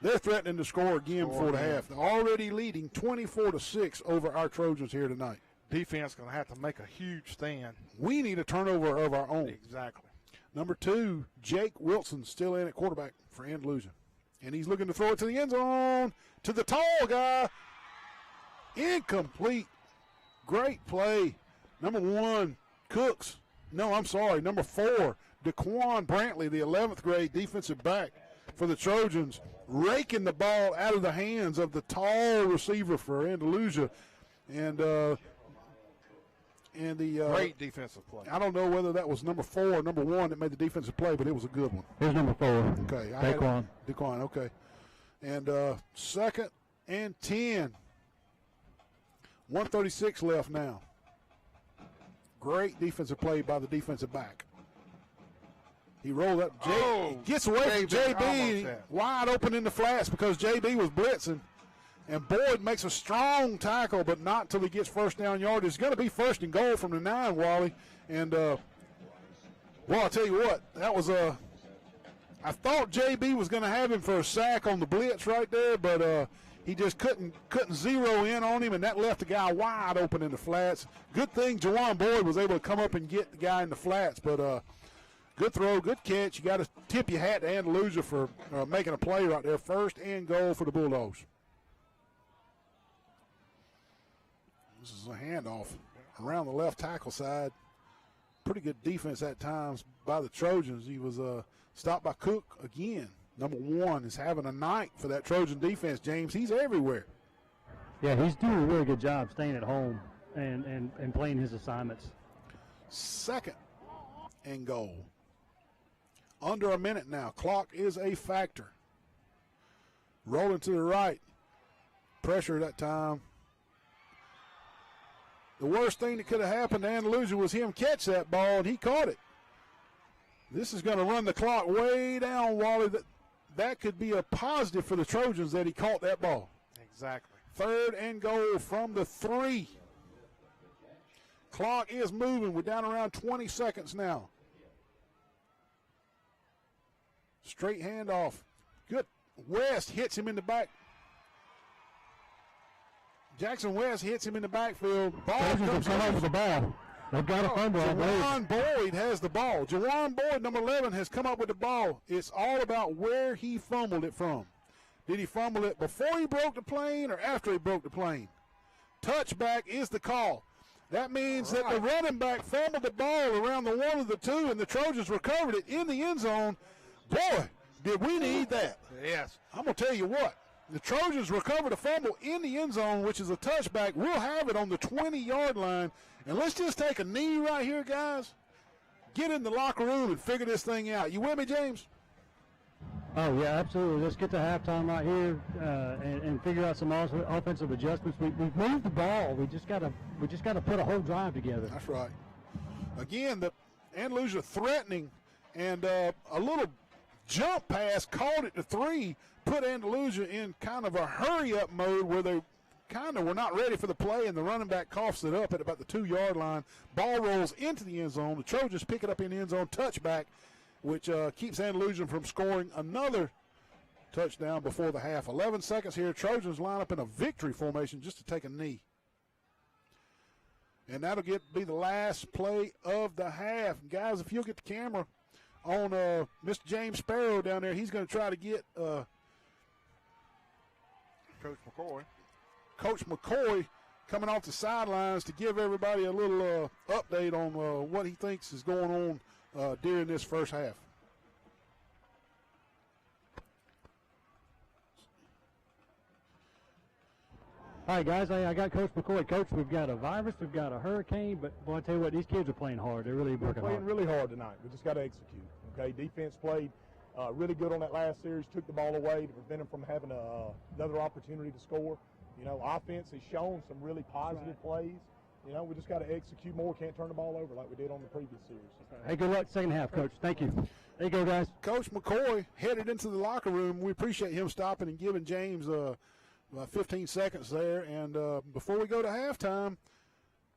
they're threatening to score again before the half. They're already leading 24-6 over our Trojans here tonight. Defense going to have to make a huge stand. We need a turnover of our own. Exactly. Number 2, Jake Wilson, still in at quarterback for Andalusia. And he's looking to throw it to the end zone, to the tall guy. Incomplete. Great play. Number 1, Cooks. No, I'm sorry. Number 4, Daquan Brantley, the 11th grade defensive back for the Trojans, raking the ball out of the hands of the tall receiver for Andalusia. And And the great defensive play. I don't know whether that was number 4 or number 1 that made the defensive play, but it was a good one. Here's number 4. Okay. Jaquan. Okay. And 2nd and 10. 1:36 left now. Great defensive play by the defensive back. He rolled up. Gets away from JB, wide open in the flats because JB was blitzing. And Boyd makes a strong tackle, but not until he gets first down yard. It's going to be 1st and goal from the 9, Wally. And, well, I'll tell you what, that was I thought JB was going to have him for a sack on the blitz right there, but he just couldn't zero in on him, and that left the guy wide open in the flats. Good thing Jaquan Boyd was able to come up and get the guy in the flats, but good throw, good catch. You got to tip your hat to Andalusia for making a play right there. 1st and goal for the Bulldogs. This is a handoff around the left tackle side. Pretty good defense at times by the Trojans. He was stopped by Cook again. Number 1 is having a night for that Trojan defense, James. He's everywhere. Yeah, he's doing a really good job staying at home and playing his assignments. 2nd and goal. Under a minute now. Clock is a factor. Rolling to the right. Pressure that time. The worst thing that could have happened to Andalusia was him catch that ball, and he caught it. This is going to run the clock way down, Wally. That could be a positive for the Trojans that he caught that ball. Exactly. 3rd and goal from the 3. Clock is moving. We're down around 20 seconds now. Straight handoff. Good. West hits him in the back. Jackson West hits him in the backfield. Ball comes out with the ball. They've got a fumble. Jaquan Boyd has the ball. Jaquan Boyd, number 11, has come up with the ball. It's all about where he fumbled it from. Did he fumble it before he broke the plane or after he broke the plane? Touchback is the call. That means that the running back fumbled the ball around the 1 or the 2, and the Trojans recovered it in the end zone. Boy, did we need that. Yes. I'm going to tell you what. The Trojans recovered a fumble in the end zone, which is a touchback. We'll have it on the 20-yard line. And let's just take a knee right here, guys. Get in the locker room and figure this thing out. You with me, James? Oh, yeah, absolutely. Let's get to halftime right here and figure out some offensive adjustments. We've moved the ball. We just got to put a whole drive together. That's right. Again, the Andalusia threatening, and a little jump pass called it to 3, put Andalusia in kind of a hurry-up mode where they kind of were not ready for the play, and the running back coughs it up at about the 2-yard line. Ball rolls into the end zone. The Trojans pick it up in the end zone, touchback, which keeps Andalusia from scoring another touchdown before the half. 11 seconds here. Trojans line up in a victory formation just to take a knee. And that'll be the last play of the half. Guys, if you'll get the camera on Mr. James Sparrow down there, he's going to try to get Coach McCoy coming off the sidelines to give everybody a little update on what he thinks is going on during this first half. All right, guys, I got Coach McCoy. Coach, we've got a virus, we've got a hurricane, but boy, I tell you what, these kids are playing hard. They're really working hard. Playing really hard tonight. We just got to execute. Okay, defense played really good on that last series, took the ball away to prevent them from having another opportunity to score. You know, offense has shown some really positive plays. You know, we just got to execute more. Can't turn the ball over like we did on the previous series. Hey, good luck second half, Coach. Thank you. There you go, guys. Coach McCoy headed into the locker room. We appreciate him stopping and giving James 15 seconds there. And before we go to halftime,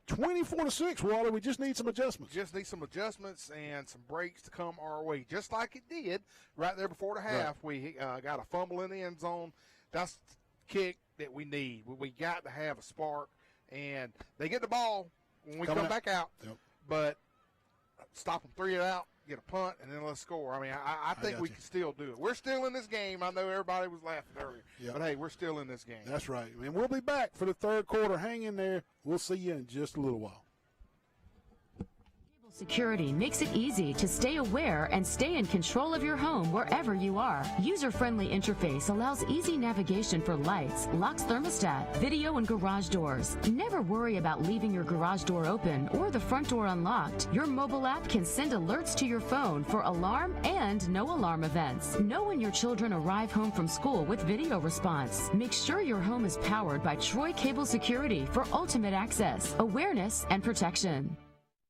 24-6, Wally, we just need some adjustments. Just need some adjustments and some breaks to come our way, just like it did right there before the half. Right. We got a fumble in the end zone. That's the kick that we need. We got to have a spark, and they get the ball when we come back out. Yep. But stop them 3 out, get a punt, and then let's score. I mean, I think we can still do it. We're still in this game. I know everybody was laughing earlier, but, hey, we're still in this game. That's right. And we'll be back for the third quarter. Hang in there. We'll see you in just a little while. Security makes it easy to stay aware and stay in control of your home wherever you are. User-friendly interface allows easy navigation for lights, locks thermostat, video and garage doors. Never worry about leaving your garage door open or the front door unlocked. Your mobile app can send alerts to your phone for alarm and no alarm events. Know when your children arrive home from school with video response. Make sure your home is powered by Troy Cable Security for ultimate access, awareness, and protection.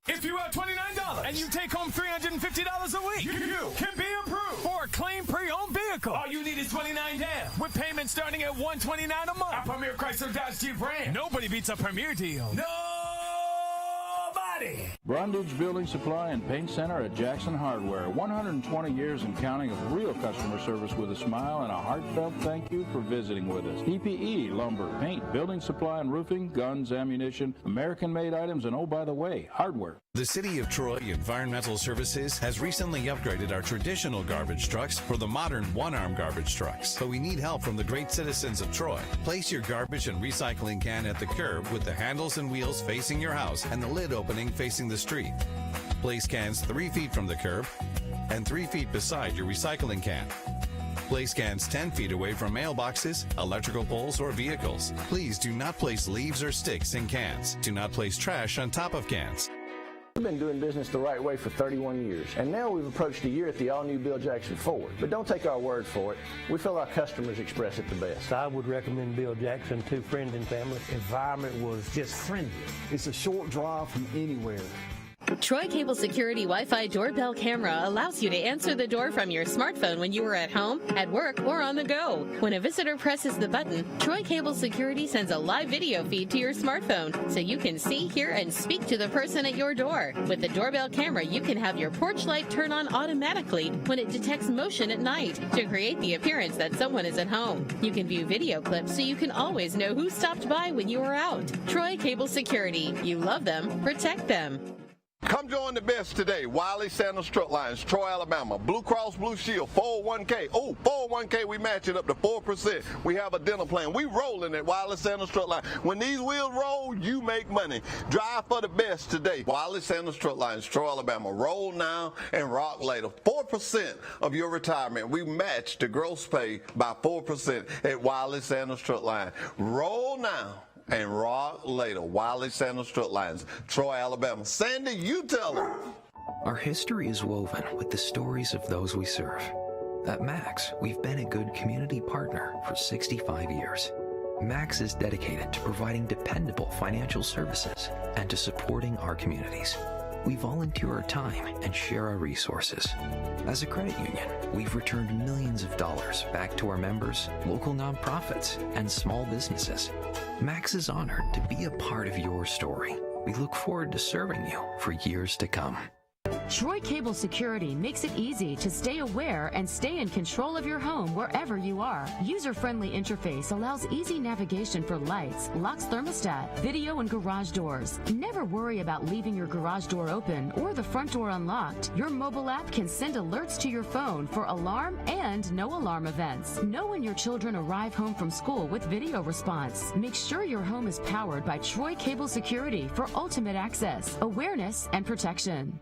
If you have $29 and you take home $350 a week, you can be approved for a clean pre-owned vehicle. All you need is $29 down with payments starting at $129 a month. A Premier Chrysler Dodge Jeep Ram. Nobody beats a Premier deal. Nobody. Brundage Building Supply and Paint Center at Jackson Hardware. 120 years and counting of real customer service with a smile and a heartfelt thank you for visiting with us. PPE, lumber, paint, building supply and roofing, guns, ammunition, American-made items, and oh, by the way, hardware. The City of Troy Environmental Services has recently upgraded our traditional garbage trucks for the modern one-arm garbage trucks. But we need help from the great citizens of Troy. Place your garbage and recycling can at the curb with the handles and wheels facing your house and the lid opening facing the street. Place cans 3 feet from the curb and 3 feet beside your recycling can. Place cans 10 feet away from mailboxes, electrical poles, or vehicles. Please do not place leaves or sticks in cans. Do not place trash on top of cans. We've been doing business the right way for 31 years, and now we've approached a year at the all-new Bill Jackson Ford. But don't take our word for it. We feel our customers express it the best. I would recommend Bill Jackson to friends and family. Environment was just friendly. It's a short drive from anywhere. Troy Cable Security Wi-Fi doorbell camera allows you to answer the door from your smartphone when you are at home, at work, or on the go. When a visitor presses the button, Troy Cable Security sends a live video feed to your smartphone so you can see, hear, and speak to the person at your door. With the doorbell camera, you can have your porch light turn on automatically when it detects motion at night to create the appearance that someone is at home. You can view video clips so you can always know who stopped by when you were out. Troy Cable Security. You love them, protect them. Come join the best today. Wiley Sandals Truck Lines, Troy, Alabama. Blue Cross Blue Shield, 401k. Oh, 401k, we match it up to 4%. We have a dental plan. We rolling at Wiley Sandals Truck Lines. When these wheels roll, you make money. Drive for the best today. Wiley Sandals Truck Lines, Troy, Alabama. Roll now and rock later. 4% of your retirement. We match the gross pay by 4% at Wiley Sandals Truck Line. Roll now and rock later. Wiley Sandals Truck Lines, Troy, Alabama. Sandy, you tell them. Our history is woven with the stories of those we serve. At Max, we've been a good community partner for 65 years. Max is dedicated to providing dependable financial services and to supporting our communities. We volunteer our time and share our resources. As a credit union, we've returned millions of dollars back to our members, local nonprofits, and small businesses. Max is honored to be a part of your story. We look forward to serving you for years to come. Troy Cable Security makes it easy to stay aware and stay in control of your home wherever you are. User-friendly interface allows easy navigation for lights, locks thermostat, video and garage doors. Never worry about leaving your garage door open or the front door unlocked. Your mobile app can send alerts to your phone for alarm and no alarm events. Know when your children arrive home from school with video response. Make sure your home is powered by Troy Cable Security for ultimate access, awareness, and protection.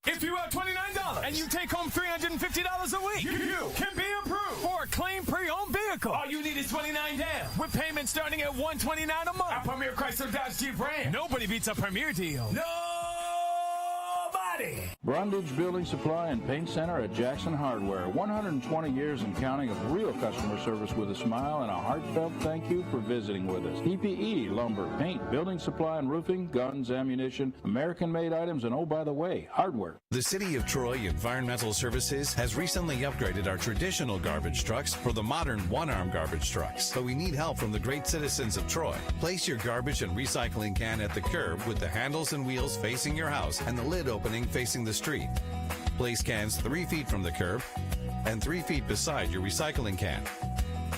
If you have $29 and you take home $350 a week, you can be approved for a clean pre-owned vehicle. All you need is $29 down with payments starting at $129 a month. A Premier Chrysler Dodge Jeep Ram. Nobody beats a Premier deal. Nobody. Brundage Building Supply and Paint Center at Jackson Hardware. 120 years and counting of real customer service with a smile and a heartfelt thank you for visiting with us. PPE, lumber, paint, building supply and roofing, guns, ammunition, American-made items, and oh, by the way, hardware. The City of Troy Environmental Services has recently upgraded our traditional garbage trucks for the modern one-arm garbage trucks. But we need help from the great citizens of Troy. Place your garbage and recycling can at the curb with the handles and wheels facing your house and the lid opening facing the street. Place cans 3 feet from the curb and 3 feet beside your recycling can.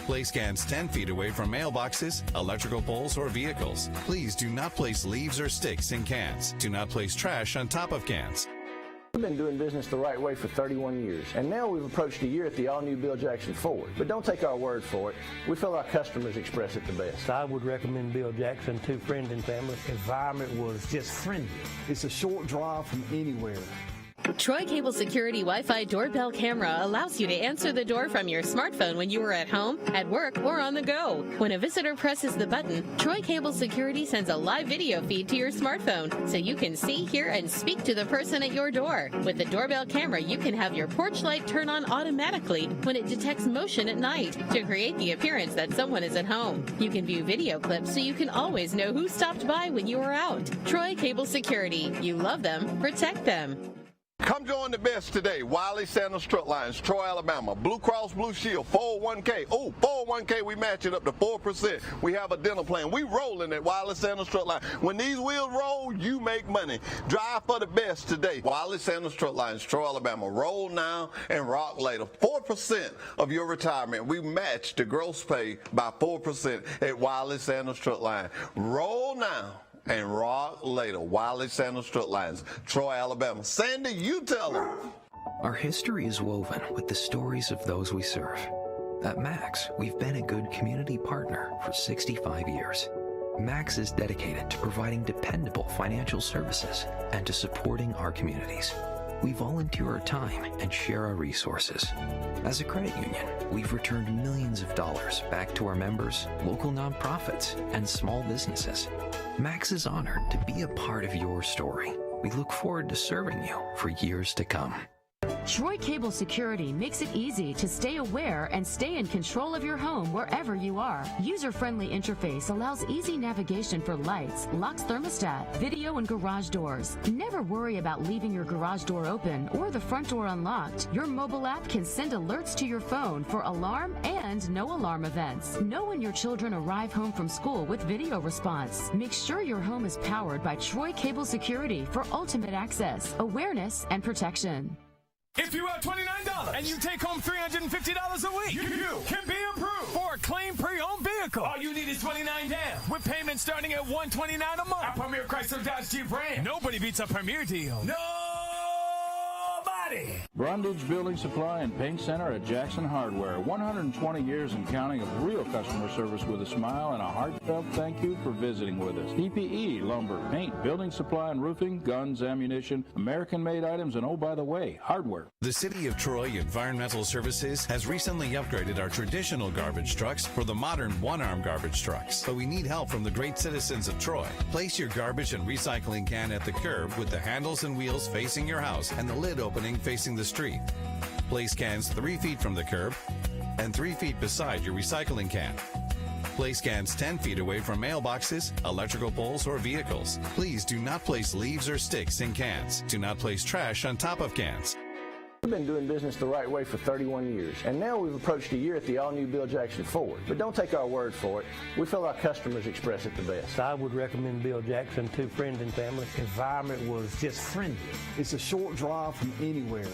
Place cans 10 feet away from mailboxes, electrical poles, or vehicles. Please do not place leaves or sticks in cans. Do not place trash on top of cans. We've been doing business the right way for 31 years, and now we've approached a year at the all-new Bill Jackson Ford. But don't take our word for it. We feel our customers express it the best. I would recommend Bill Jackson to friends and family. Environment was just friendly. It's a short drive from anywhere. Troy Cable Security Wi-Fi doorbell camera allows you to answer the door from your smartphone when you are at home, at work, or on the go. When a visitor presses the button, Troy Cable Security sends a live video feed to your smartphone so you can see, hear, and speak to the person at your door. With the doorbell camera, you can have your porch light turn on automatically when it detects motion at night to create the appearance that someone is at home. You can view video clips so you can always know who stopped by when you are out. Troy Cable Security. You love them, protect them. Come join the best today. Wiley Sanders Strut Lines, Troy, Alabama. Blue Cross Blue Shield, 401k. Oh, 401k, we match it up to 4%. We have a dental plan. We rolling at Wiley Sanders Strut Lines. When these wheels roll, you make money. Drive for the best today. Wiley Sanders Strut Lines, Troy, Alabama. Roll now and rock later. 4% of your retirement. We match the gross pay by 4% at Wiley Sanders Strut Line. Roll now and rock later. Wiley Sanders Strut Lines, Troy, Alabama. Sandy, you tell them. Our history is woven with the stories of those we serve. At Max, we've been a good community partner for 65 years. Max is dedicated to providing dependable financial services and to supporting our communities. We volunteer our time and share our resources. As a credit union, we've returned millions of dollars back to our members, local nonprofits, and small businesses. Max is honored to be a part of your story. We look forward to serving you for years to come. Troy Cable Security makes it easy to stay aware and stay in control of your home wherever you are. User-friendly interface allows easy navigation for lights, locks thermostat, video, and garage doors. Never worry about leaving your garage door open or the front door unlocked. Your mobile app can send alerts to your phone for alarm and no alarm events. Know when your children arrive home from school with video response. Make sure your home is powered by Troy Cable Security for ultimate access, awareness, and protection. If you have $29 and you take home $350 a week, you can be approved for a clean pre-owned vehicle. All you need is $29 down with payments starting at $129 a month. Our Premier Chrysler Dodge Jeep Ram. Nobody beats a Premier deal. Nobody. Brundage Building Supply and Paint Center at Jackson Hardware. 120 years and counting of real customer service with a smile and a heartfelt thank you for visiting with us. PPE, lumber, paint, building supply and roofing, guns, ammunition, American-made items, and oh, by the way, hardware. The City of Troy Environmental Services has recently upgraded our traditional garbage trucks for the modern one-arm garbage trucks. But we need help from the great citizens of Troy. Place your garbage and recycling can at the curb with the handles and wheels facing your house and the lid opening facing the street. Place cans 3 feet from the curb and 3 feet beside your recycling can. Place cans 10 feet away from mailboxes, electrical poles, or vehicles. Please do not place leaves or sticks in cans. Do not place trash on top of cans. We've been doing business the right way for 31 years, and now we've approached a year at the all-new Bill Jackson Ford. But don't take our word for it. We feel our customers express it the best. I would recommend Bill Jackson to friends and family. Environment was just friendly. It's a short drive from anywhere.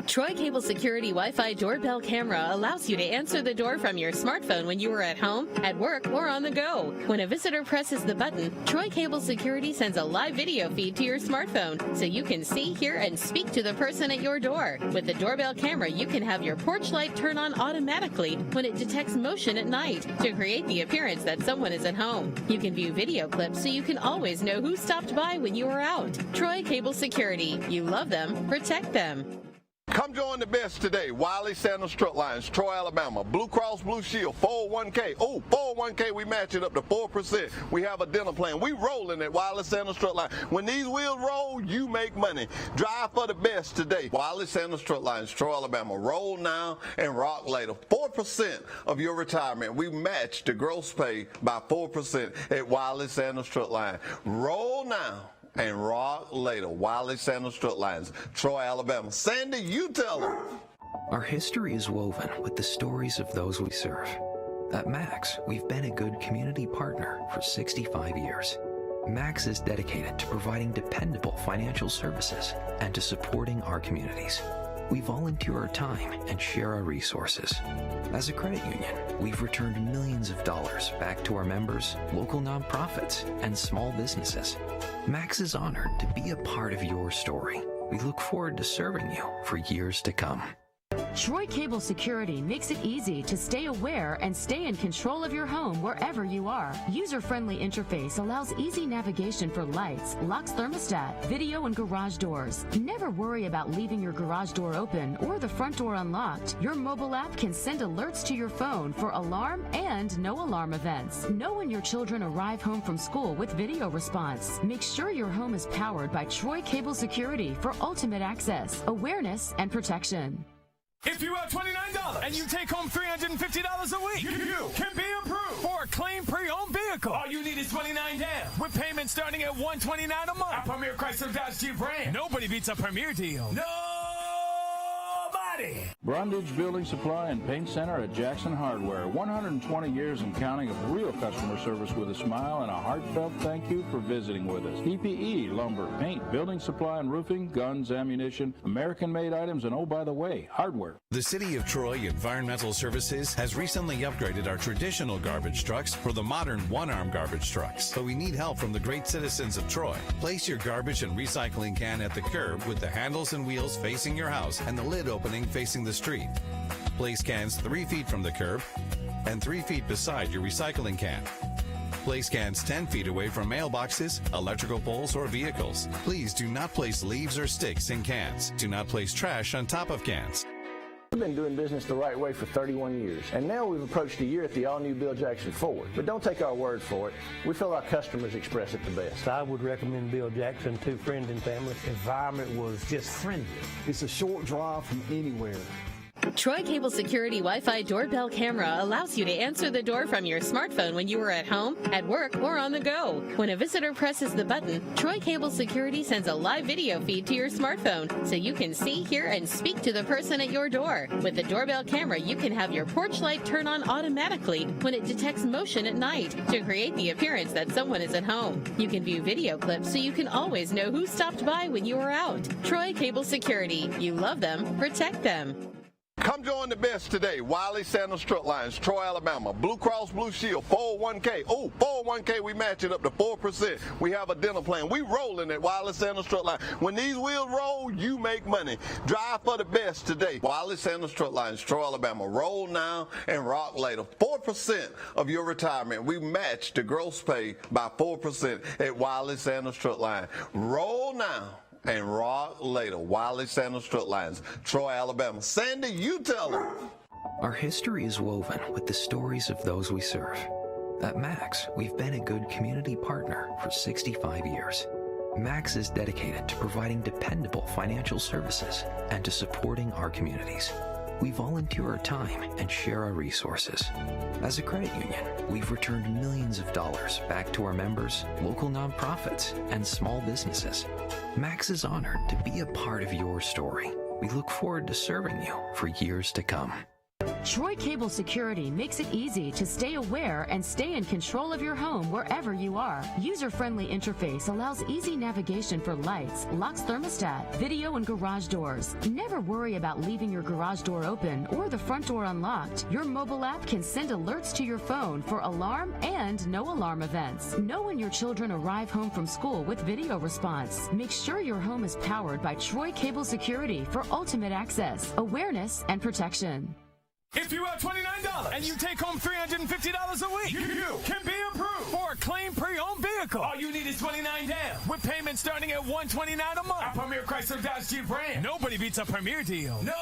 Troy Cable Security Wi-Fi doorbell camera allows you to answer the door from your smartphone when you are at home, at work, or on the go. When a visitor presses the button, Troy Cable Security sends a live video feed to your smartphone so you can see, hear, and speak to the person at your door. With the doorbell camera, you can have your porch light turn on automatically when it detects motion at night to create the appearance that someone is at home. You can view video clips so you can always know who stopped by when you are out. Troy Cable Security. You love them, protect them. Come join the best today. Wiley Sanders Strut Lines, Troy, Alabama. Blue Cross Blue Shield, 401k. Oh, 401k, we match it up to 4%. We have a dental plan. We rolling at Wiley Sanders Strut Lines. When these wheels roll, you make money. Drive for the best today. Wiley Sanders Strut Lines, Troy, Alabama. Roll now and rock later. 4% of your retirement. We match the gross pay by 4% at Wiley Sanders Strut Line. Roll now and rock later. Wiley Sanders Strut Lines, Troy, Alabama. Sandy, you tell them. Our history is woven with the stories of those we serve. At Max, we've been a good community partner for 65 years. Max is dedicated to providing dependable financial services and to supporting our communities. We volunteer our time and share our resources. As a credit union, we've returned millions of dollars back to our members, local nonprofits, and small businesses. Max is honored to be a part of your story. We look forward to serving you for years to come. Troy Cable Security makes it easy to stay aware and stay in control of your home wherever you are. User-friendly interface allows easy navigation for lights, locks thermostat, video, and garage doors. Never worry about leaving your garage door open or the front door unlocked. Your mobile app can send alerts to your phone for alarm and no alarm events. Know when your children arrive home from school with video response. Make sure your home is powered by Troy Cable Security for ultimate access, awareness, and protection. If you owe $29 and you take home $350 a week, you can be approved for a clean pre-owned vehicle. All you need is $29 down, with payments starting at $129 a month. At Premier Chrysler Dodge Jeep Ram. Nobody beats a Premier deal. Nobody. Brundage Building Supply and Paint Center at Jackson Hardware. 120 years and counting of real customer service with a smile and a heartfelt thank you for visiting with us. PPE, lumber, paint, building supply and roofing, guns, ammunition, American-made items, and oh, by the way, hardware. The City of Troy Environmental Services has recently upgraded our traditional garbage trucks for the modern one-arm garbage trucks. But we need help from the great citizens of Troy. Place your garbage and recycling can at the curb with the handles and wheels facing your house and the lid opening facing the street. Place cans 3 feet from the curb and 3 feet beside your recycling can. Place cans 10 feet away from mailboxes, electrical poles, or vehicles. Please do not place leaves or sticks in cans. Do not place trash on top of cans. We've been doing business the right way for 31 years, and now we've approached a year at the all-new Bill Jackson Ford. But don't take our word for it. We feel our customers express it the best. I would recommend Bill Jackson to friends and family. Environment was just friendly. It's a short drive from anywhere. Troy Cable Security Wi-Fi doorbell camera allows you to answer the door from your smartphone when you are at home, at work, or on the go. When a visitor presses the button, Troy Cable Security sends a live video feed to your smartphone so you can see, hear, and speak to the person at your door. With the doorbell camera, you can have your porch light turn on automatically when it detects motion at night to create the appearance that someone is at home. You can view video clips so you can always know who stopped by when you were out. Troy Cable Security. You love them, protect them. Come join the best today. Wiley Sanders Strut Lines, Troy, Alabama. Blue Cross Blue Shield, 401k. Oh, 401k, we match it up to 4%. We have a dental plan. We rolling at Wiley Sanders Strut Lines. When these wheels roll, you make money. Drive for the best today. Wiley Sanders Strut Lines, Troy, Alabama. Roll now and rock later. 4% of your retirement. We match the gross pay by 4% at Wiley Sanders Strut Line. Roll now and rock later. Wiley Sanders Strut Lines, Troy, Alabama. Sandy, you tell them. Our history is woven with the stories of those we serve. At Max, we've been a good community partner for 65 years. Max is dedicated to providing dependable financial services and to supporting our communities. We volunteer our time and share our resources. As a credit union, we've returned millions of dollars back to our members, local nonprofits, and small businesses. Max is honored to be a part of your story. We look forward to serving you for years to come. Troy Cable Security makes it easy to stay aware and stay in control of your home wherever you are. User-friendly interface allows easy navigation for lights, locks thermostat, video, and garage doors. Never worry about leaving your garage door open or the front door unlocked. Your mobile app can send alerts to your phone for alarm and no alarm events. Know when your children arrive home from school with video response. Make sure your home is powered by Troy Cable Security for ultimate access, awareness, and protection. If you owe $29 and you take home $350 a week, you can be approved for a clean pre-owned vehicle. All you need is $29 down, with payments starting at $129 a month. At Premier Chrysler Dodge Jeep Ram. Nobody beats a Premier deal. Nobody.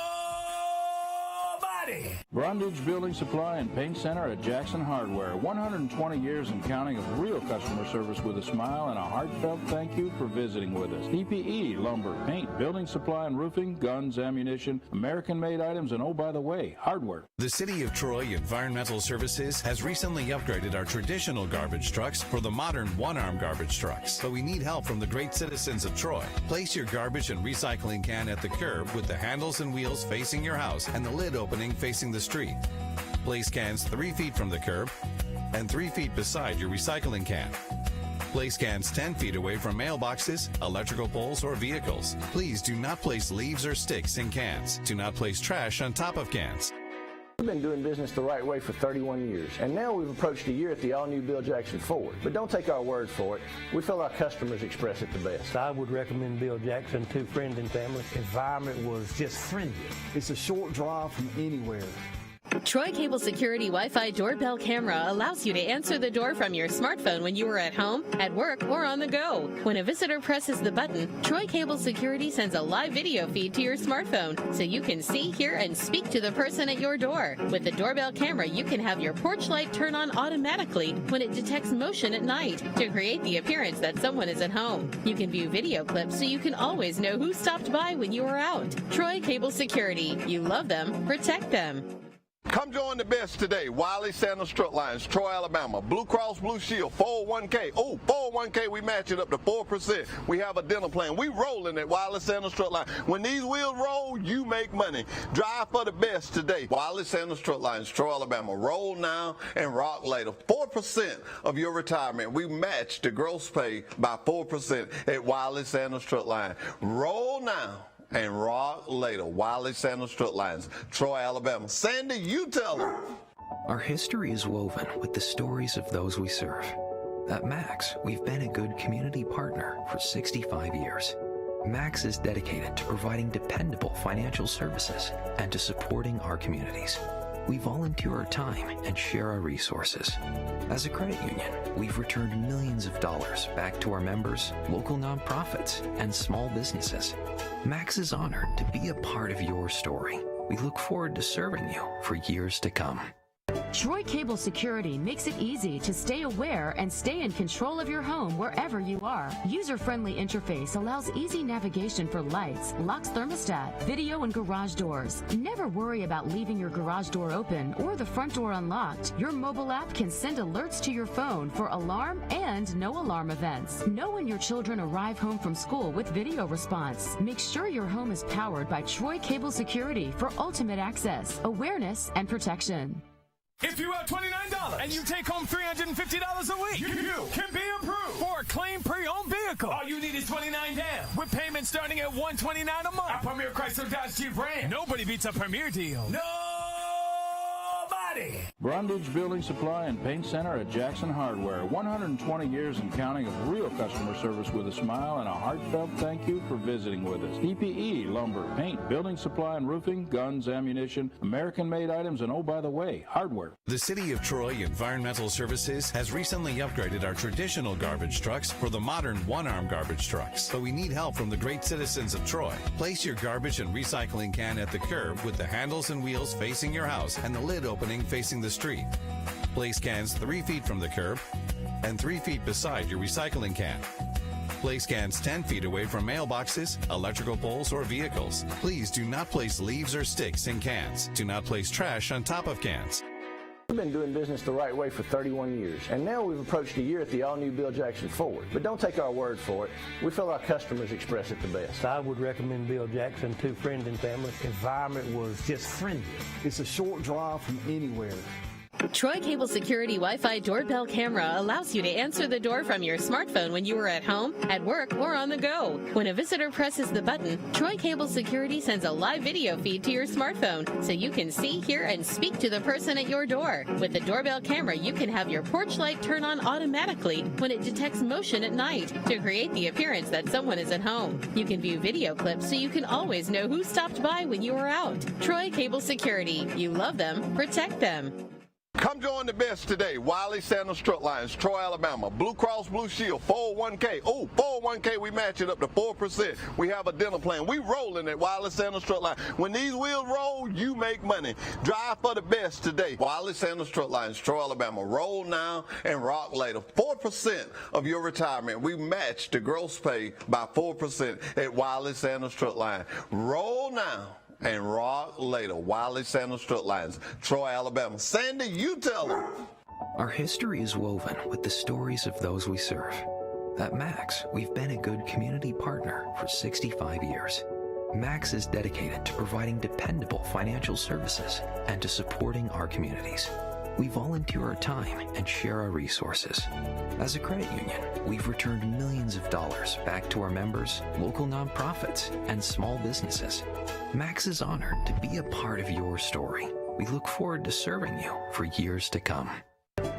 Brundage Building Supply and Paint Center at Jackson Hardware. 120 years and counting of real customer service with a smile and a heartfelt thank you for visiting with us. PPE, lumber, paint, building supply and roofing, guns, ammunition, American-made items, and oh, by the way, hardware. The City of Troy Environmental Services has recently upgraded our traditional garbage trucks for the modern one-arm garbage trucks. But we need help from the great citizens of Troy. Place your garbage and recycling can at the curb with the handles and wheels facing your house and the lid opening facing the street. Place cans 3 feet from the curb and 3 feet beside your recycling can. Place cans 10 feet away from mailboxes, electrical poles, or vehicles. Please do not place leaves or sticks in cans. Do not place trash on top of cans. We've been doing business the right way for 31 years, and now we've approached a year at the all-new Bill Jackson Ford. But don't take our word for it. We feel our customers express it the best. I would recommend Bill Jackson to friends and family. Environment was just friendly. It's a short drive from anywhere. Troy Cable Security Wi-Fi doorbell camera allows you to answer the door from your smartphone when you are at home, at work, or on the go. When a visitor presses the button, Troy Cable Security sends a live video feed to your smartphone so you can see, hear, and speak to the person at your door. With the doorbell camera, you can have your porch light turn on automatically when it detects motion at night to create the appearance that someone is at home. You can view video clips so you can always know who stopped by when you are out. Troy Cable Security. You love them, protect them. Come join the best today. Wiley Sanders Strut Lines, Troy, Alabama. Blue Cross Blue Shield, 401k. Oh, 401k, we match it up to 4%. We have a dental plan. We rolling at Wiley Sanders Strut Lines. When these wheels roll, you make money. Drive for the best today. Wiley Sanders Strut Lines, Troy, Alabama. Roll now and rock later. 4% of your retirement. We match the gross pay by 4% at Wiley Sanders Strut Line. Roll now and rock later. Wiley Sanders Strut Lines, Troy, Alabama. Sandy, you tell them. Our history is woven with the stories of those we serve. At Max, we've been a good community partner for 65 years. Max is dedicated to providing dependable financial services and to supporting our communities. We volunteer our time and share our resources. As a credit union, we've returned millions of dollars back to our members, local nonprofits, and small businesses. Max is honored to be a part of your story. We look forward to serving you for years to come. Troy Cable Security makes it easy to stay aware and stay in control of your home wherever you are. User-friendly interface allows easy navigation for lights, locks thermostat, video, and garage doors. Never worry about leaving your garage door open or the front door unlocked. Your mobile app can send alerts to your phone for alarm and no alarm events. Know when your children arrive home from school with video response. Make sure your home is powered by Troy Cable Security for ultimate access, awareness, and protection. If you have $29 and you take home $350 a week, you can be approved for a clean pre-owned vehicle. All you need is $29 down, with payments starting at $129 a month. A Premier Chrysler Dodge Jeep Ram. Nobody beats a Premier deal. Nobody. Brundage Building Supply and Paint Center at Jackson Hardware. 120 years and counting of real customer service with a smile and a heartfelt thank you for visiting with us. PPE, lumber, paint, building supply and roofing, guns, ammunition, American-made items, and oh, by the way, hardware. The City of Troy Environmental Services has recently upgraded our traditional garbage trucks for the modern one-arm garbage trucks. But we need help from the great citizens of Troy. Place your garbage and recycling can at the curb with the handles and wheels facing your house and the lid opening facing the street. Place cans 3 feet from the curb and 3 feet beside your recycling can. Place cans 10 feet away from mailboxes, electrical poles, or vehicles. Please do not place leaves or sticks in cans. Do not place trash on top of cans. We've been doing business the right way for 31 years, and now we've approached a year at the all-new Bill Jackson Ford. But don't take our word for it. We feel our customers express it the best. I would recommend Bill Jackson to friends and family. Environment was just friendly. It's a short drive from anywhere. Troy Cable Security Wi-Fi doorbell camera allows you to answer the door from your smartphone when you are at home, at work, or on the go. When a visitor presses the button, Troy Cable Security sends a live video feed to your smartphone so you can see, hear, and speak to the person at your door. With the doorbell camera, you can have your porch light turn on automatically when it detects motion at night to create the appearance that someone is at home. You can view video clips so you can always know who stopped by when you are out. Troy Cable Security. You love them, protect them. Come join the best today. Wiley Sanders Strut Lines, Troy, Alabama. Blue Cross Blue Shield, 401k. Oh, 401k, we match it up to 4%. We have a dental plan. We rolling at Wiley Sanders Strut Lines. When these wheels roll, you make money. Drive for the best today. Wiley Sanders Strut Lines, Troy, Alabama. Roll now and rock later. 4% of your retirement. We match the gross pay by 4% at Wiley Sanders Strut Line. Roll now and rock later. Wiley Sanders Strut Lines, Troy, Alabama. Sandy, you tell them. Our history is woven with the stories of those we serve. At Max, we've been a good community partner for 65 years. Max is dedicated to providing dependable financial services and to supporting our communities. We volunteer our time and share our resources. As a credit union, we've returned millions of dollars back to our members, local nonprofits, and small businesses. Max is honored to be a part of your story. We look forward to serving you for years to come.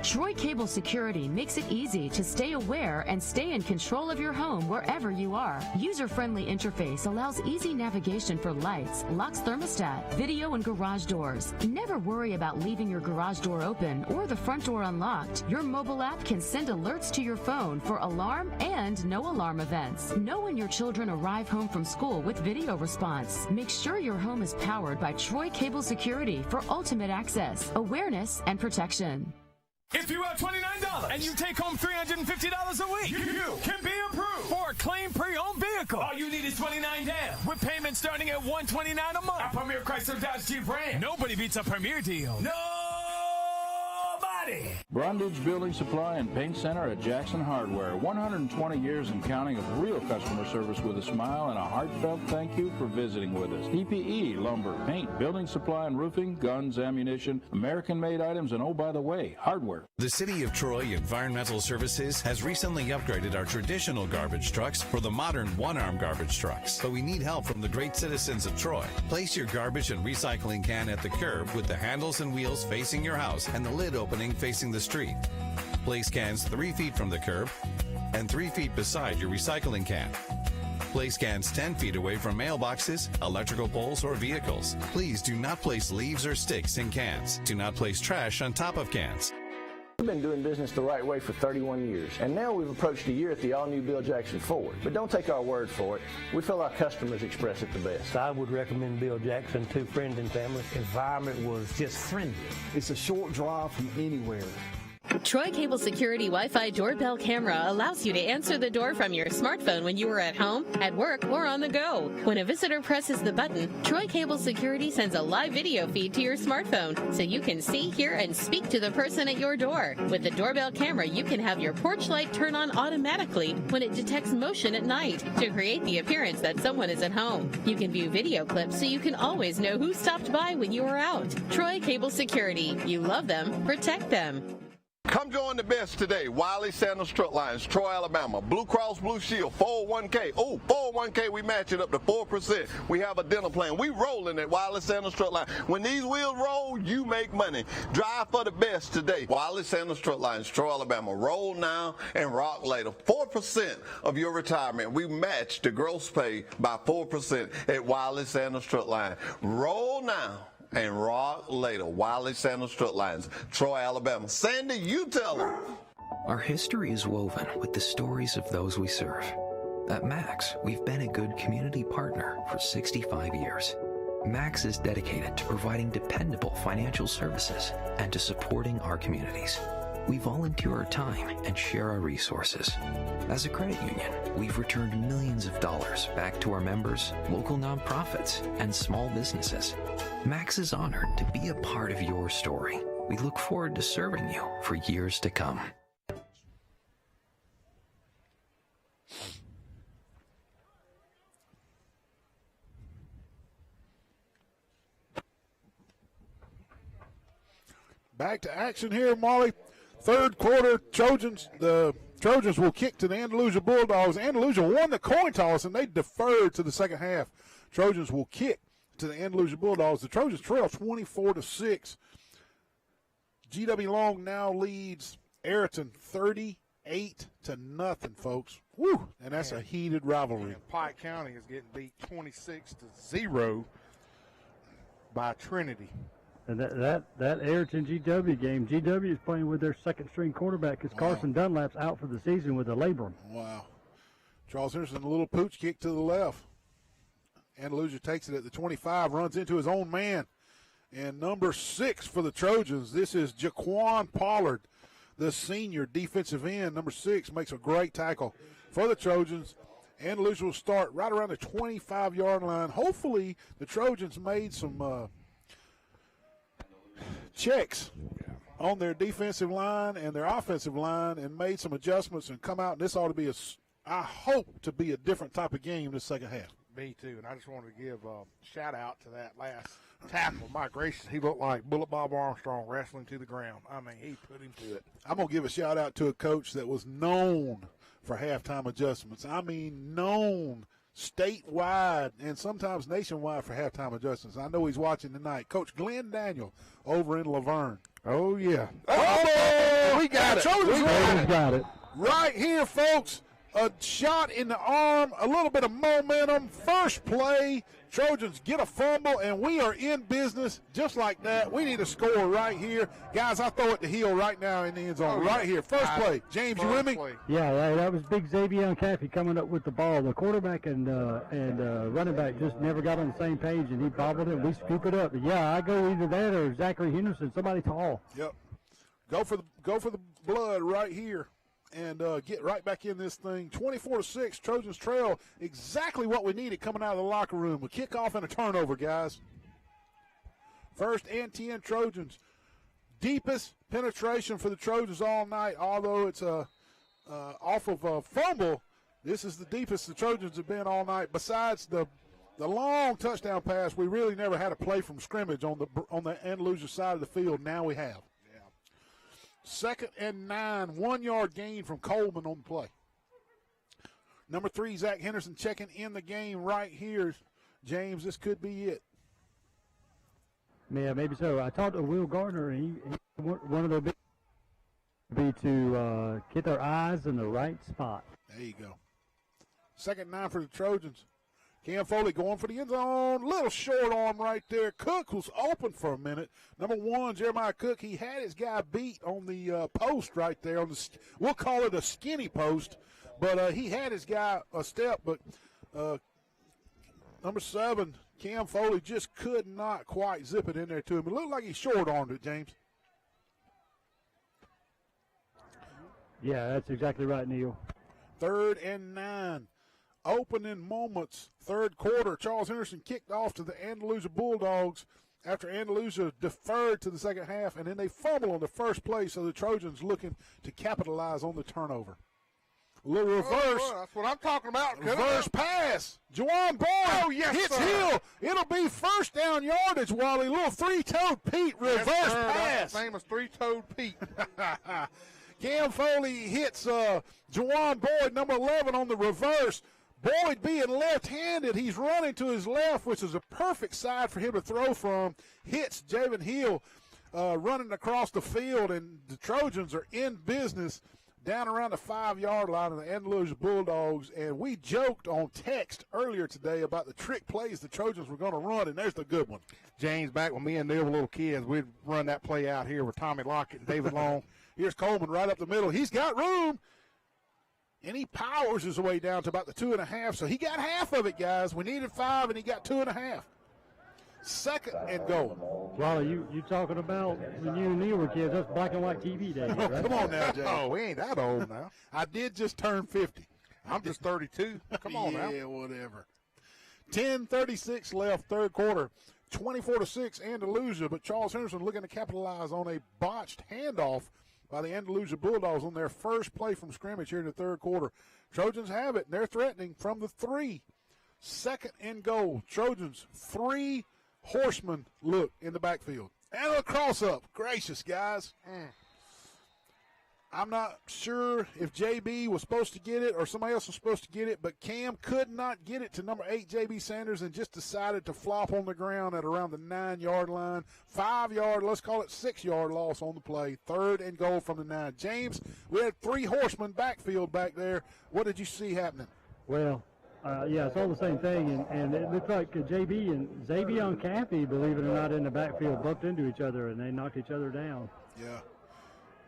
Troy Cable Security makes it easy to stay aware and stay in control of your home wherever you are. User-friendly interface allows easy navigation for lights, locks thermostat, video, and garage doors. Never worry about leaving your garage door open or the front door unlocked. Your mobile app can send alerts to your phone for alarm and no alarm events. Know when your children arrive home from school with video response. Make sure your home is powered by Troy Cable Security for ultimate access, awareness, and protection. If you have $29 and you take home $350 a week, you can be approved for a clean pre-owned vehicle. All you need is $29 down with payments starting at $129 a month. A Premier Chrysler Dodge Jeep brand. Nobody beats a Premier deal. Nobody. Brundage Building Supply and Paint Center at Jackson Hardware. 120 years and counting of real customer service with a smile and a heartfelt thank you for visiting with us. PPE, lumber, paint, building supply and roofing, guns, ammunition, American-made items, and oh, by the way, hardware. The City of Troy Environmental Services has recently upgraded our traditional garbage trucks for the modern one-arm garbage trucks. But we need help from the great citizens of Troy. Place your garbage and recycling can at the curb with the handles and wheels facing your house and the lid opening facing the street. Place cans 3 feet from the curb and 3 feet beside your recycling can. Place cans 10 feet away from mailboxes, electrical poles, or vehicles. Please do not place leaves or sticks in cans. Do not place trash on top of cans. We've been doing business the right way for 31 years, and now we've approached a year at the all-new Bill Jackson Ford. But don't take our word for it. We feel our customers express it the best. I would recommend Bill Jackson to friends and family. Environment was just friendly. It's a short drive from anywhere. Troy Cable Security Wi-Fi doorbell camera allows you to answer the door from your smartphone when you are at home, at work, or on the go. When a visitor presses the button, Troy Cable Security sends a live video feed to your smartphone so you can see, hear, and speak to the person at your door. With the doorbell camera, you can have your porch light turn on automatically when it detects motion at night to create the appearance that someone is at home. You can view video clips so you can always know who stopped by when you are out. Troy Cable Security. You love them, protect them. Come join the best today. Wiley Sanders Strut Lines, Troy, Alabama. Blue Cross Blue Shield, 401k. Oh, 401k, we match it up to 4%. We have a dental plan. We rolling at Wiley Sanders Strut Lines. When these wheels roll, you make money. Drive for the best today. Wiley Sanders Strut Lines, Troy, Alabama. Roll now and rock later. 4% of your retirement. We match the gross pay by 4% at Wiley Sanders Strut Line. Roll now and rock later. Wiley Sanders Strut Lines, Troy, Alabama. Sandy, you tell them. Our history is woven with the stories of those we serve. At Max, we've been a good community partner for 65 years. Max is dedicated to providing dependable financial services and to supporting our communities. We volunteer our time and share our resources. As a credit union, we've returned millions of dollars back to our members, local nonprofits, and small businesses. Max is honored to be a part of your story. We look forward to serving you for years to come. Back to action here, Molly. Third quarter, the Trojans will kick to the Andalusia Bulldogs. Andalusia won the coin toss, and they deferred to the second half. Trojans will kick to the Andalusia Bulldogs. The Trojans trail 24-6. GW Long now leads Ayrton 38-0, folks. Woo! And that's a heated rivalry. And Pike County is getting beat 26-0 by Trinity. And that Ayrton GW game, GW is playing with their second-string quarterback because Carson Dunlap's out for the season with a labrum. Wow. Charles Henderson, a little pooch kick to the left. Andalusia takes it at the 25, runs into his own man. And number 6 for the Trojans, this is Jaquan Pollard, the senior defensive end. Number 6 makes a great tackle for the Trojans. Andalusia will start right around the 25-yard line. Hopefully the Trojans made some checks on their defensive line and their offensive line and made some adjustments and come out. And this ought to be I hope to be a different type of game this second half. Me too, and I just wanted to give a shout-out to that last tackle. My gracious, he looked like Bullet Bob Armstrong wrestling to the ground. I mean, he put him to it. I'm going to give a shout-out to a coach that was known for halftime adjustments. I mean, known statewide and sometimes nationwide for halftime adjustments. I know he's watching tonight. Coach Glenn Daniel over in Laverne. Oh, yeah. Oh, we got it. Trojans Got it. right here, folks. A shot in the arm, a little bit of momentum. First play, Trojans get a fumble, and we are in business just like that. We need a score right here. Guys, I throw it to Hill right now in the end zone. Right here. First play. James, you with me? Yeah, that was big Xavier Caffey coming up with the ball. The quarterback and running back just never got on the same page, and he bobbled it, and we scoop it up. But yeah, I go either that or Zachary Henderson, somebody tall. Yep. Go for the blood right here. And get right back in this thing. 24-6, Trojans trail. Exactly what we needed coming out of the locker room. A kickoff and a turnover, guys. First and 10 Trojans. Deepest penetration for the Trojans all night, although it's off of a fumble. This is the deepest the Trojans have been all night. Besides the long touchdown pass, we really never had a play from scrimmage on the Andalusia side of the field. Now we have. 2nd and 9, 1 yard gain from Coleman on the play. Number 3, Zach Henderson checking in the game right here. James, this could be it. Yeah, maybe so. I talked to Will Gardner, and he one of their big be to get their eyes in the right spot. There you go. 2nd and 9 for the Trojans. Cam Foley going for the end zone. Little short arm right there. Cook was open for a minute. Number 1, Jeremiah Cook, he had his guy beat on the post right there. We'll call it a skinny post, but he had his guy a step. But number 7, Cam Foley just could not quite zip it in there to him. It looked like he short-armed it, James. Yeah, that's exactly right, Neil. 3rd and 9. Opening moments, 3rd quarter. Charles Henderson kicked off to the Andalusia Bulldogs after Andalusia deferred to the second half, and then they fumble on the first play, so the Trojans looking to capitalize on the turnover. A little reverse. That's what I'm talking about. Reverse pass. Jaquan Pollard hits Hill. It'll be first down yardage, Wally. Little 3-toed Pete reverse pass. His name is 3-toed Pete. Cam Foley hits Jaquan Boyd, number 11, on the reverse. Boyd being left-handed, he's running to his left, which is a perfect side for him to throw from. Hits Javen Hill running across the field, and the Trojans are in business down around the 5-yard line of the Andalusia Bulldogs. And we joked on text earlier today about the trick plays the Trojans were going to run, and there's the good one. James, back when me and Neil were little kids, we'd run that play out here with Tommy Lockett and David Long. Here's Coleman right up the middle. He's got room. And he powers his way down to about the 2.5. So he got half of it, guys. We needed 5, and he got 2.5. 2nd and goal. Well, you talking about when you and Neil were kids, that's black and white TV days, right? Come on now, Jay. Oh, we ain't that old now. I did just turn 50. I'm just 32. Come on now. Yeah, whatever. 10:36 left, 3rd quarter. 24-6 Andalusia, but Charles Henderson looking to capitalize on a botched handoff by the Andalusia Bulldogs on their first play from scrimmage here in the 3rd quarter. Trojans have it, and they're threatening from the 3. 2nd and goal. Trojans, 3 horsemen look in the backfield. And a cross-up. Gracious, guys. I'm not sure if JB was supposed to get it or somebody else was supposed to get it, but Cam could not get it to number 8, JB Sanders, and just decided to flop on the ground at around the 9-yard line. 5-yard, let's call it 6-yard loss on the play. 3rd and goal from the 9. James, we had 3 horsemen backfield back there. What did you see happening? Well, yeah, it's all the same thing, and it looked like JB and Xavier Caffey, believe it or not, in the backfield bumped into each other, and they knocked each other down. Yeah.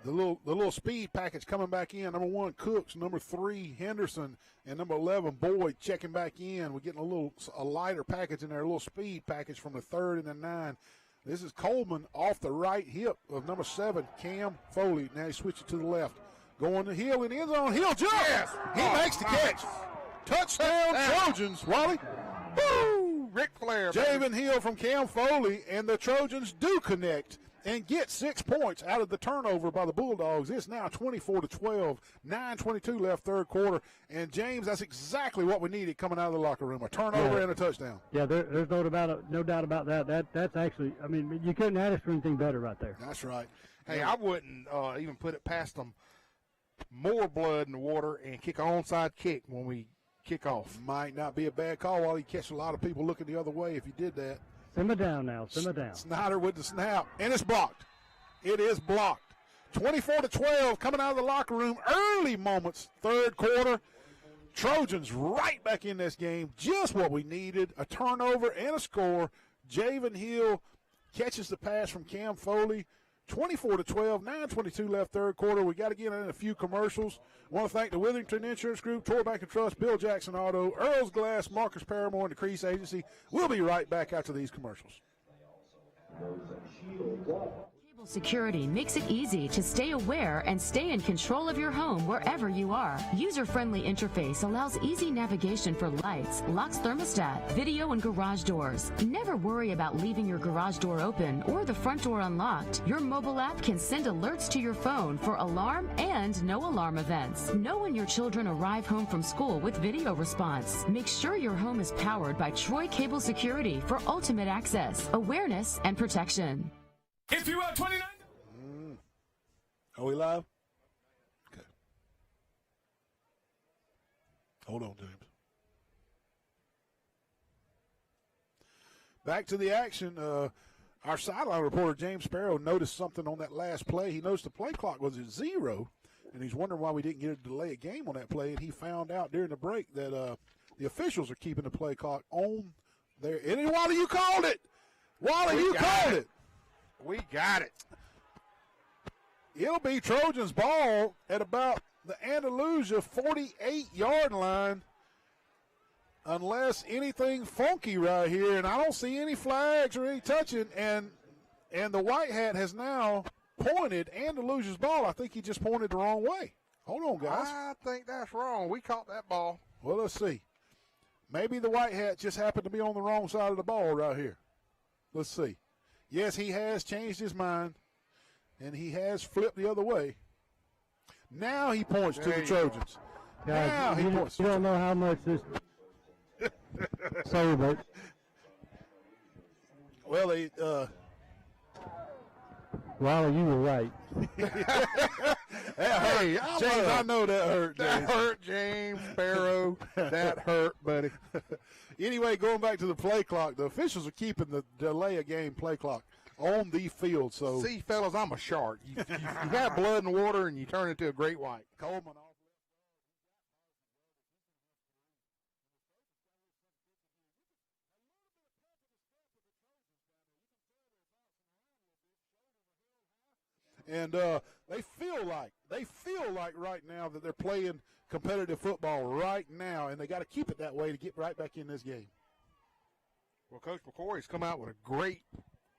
The little speed package coming back in. Number 1, Cooks. Number 3, Henderson. And number 11, Boyd, checking back in. We're getting a lighter package in there, a little speed package from the 3rd and the 9. This is Coleman off the right hip of number 7, Cam Foley. Now he switches to the left. Going to Hill in the end zone. Hill jump. Yes. He makes the catch. Touchdown, Trojans. Wally. Woo! Ric Flair. Javen Hill from Cam Foley, and the Trojans do connect and get 6 points out of the turnover by the Bulldogs. It's now 24-12, 9:22 left, 3rd quarter. And, James, that's exactly what we needed coming out of the locker room, a turnover and a touchdown. Yeah, there's no doubt about that. That's actually, I mean, you couldn't ask for anything better right there. That's right. Hey, I wouldn't even put it past them. More blood in the water and kick an onside kick when we kickoff. Might not be a bad call, while he catch a lot of people looking the other way if he did that. Simmer down now. Simmer down. Snyder with the snap, and it's blocked. It is blocked. 24-12 coming out of the locker room. Early moments, third quarter. Trojans right back in this game. Just what we needed. A turnover and a score. Javen Hill catches the pass from Cam Foley. 24-12, 9:22 left third quarter. We got to get in a few commercials. I want to thank the Witherington Insurance Group, Tor Bank and Trust, Bill Jackson Auto, Earl's Glass, Marcus Paramore, and the Crease Agency. We'll be right back after these commercials. Cable Security makes it easy to stay aware and stay in control of your home wherever you are. User-friendly interface allows easy navigation for lights, locks thermostat, video, and garage doors. Never worry about leaving your garage door open or the front door unlocked. Your mobile app can send alerts to your phone for alarm and no alarm events. Know when your children arrive home from school with video response. Make sure your home is powered by Troy Cable Security for ultimate access, awareness, and protection. If you are 29. Are we live? Okay. Hold on, James. Back to the action. Our sideline reporter, James Sparrow, noticed something on that last play. He noticed the play clock was at 0, and he's wondering why we didn't get a delay a game on that play. And he found out during the break that the officials are keeping the play clock on there. And Wally, you called it. Wally, you called it. We got it. It'll be Trojans ball at about the Andalusia 48-yard line unless anything funky right here. And I don't see any flags or any touching. And the white hat has now pointed Andalusia's ball. I think he just pointed the wrong way. Hold on, guys. I think that's wrong. We caught that ball. Well, let's see. Maybe the white hat just happened to be on the wrong side of the ball right here. Let's see. Yes, he has changed his mind, and he has flipped the other way. Now he points to the Trojans. Guys, now he points. You don't know how much this. Sorry, but. Well, they. Riley, you were right. Hey, James, I know that hurt. James. That hurt, James Sparrow. That hurt, buddy. Anyway, going back to the play clock, the officials are keeping the delay a game play clock on the field. So, see, fellas, I'm a shark. You have blood and water, and you turn into a great white. Coleman off. And they feel like right now that they're playing competitive football right now, and they got to keep it that way to get right back in this game. Well, Coach McCoy's come out with a great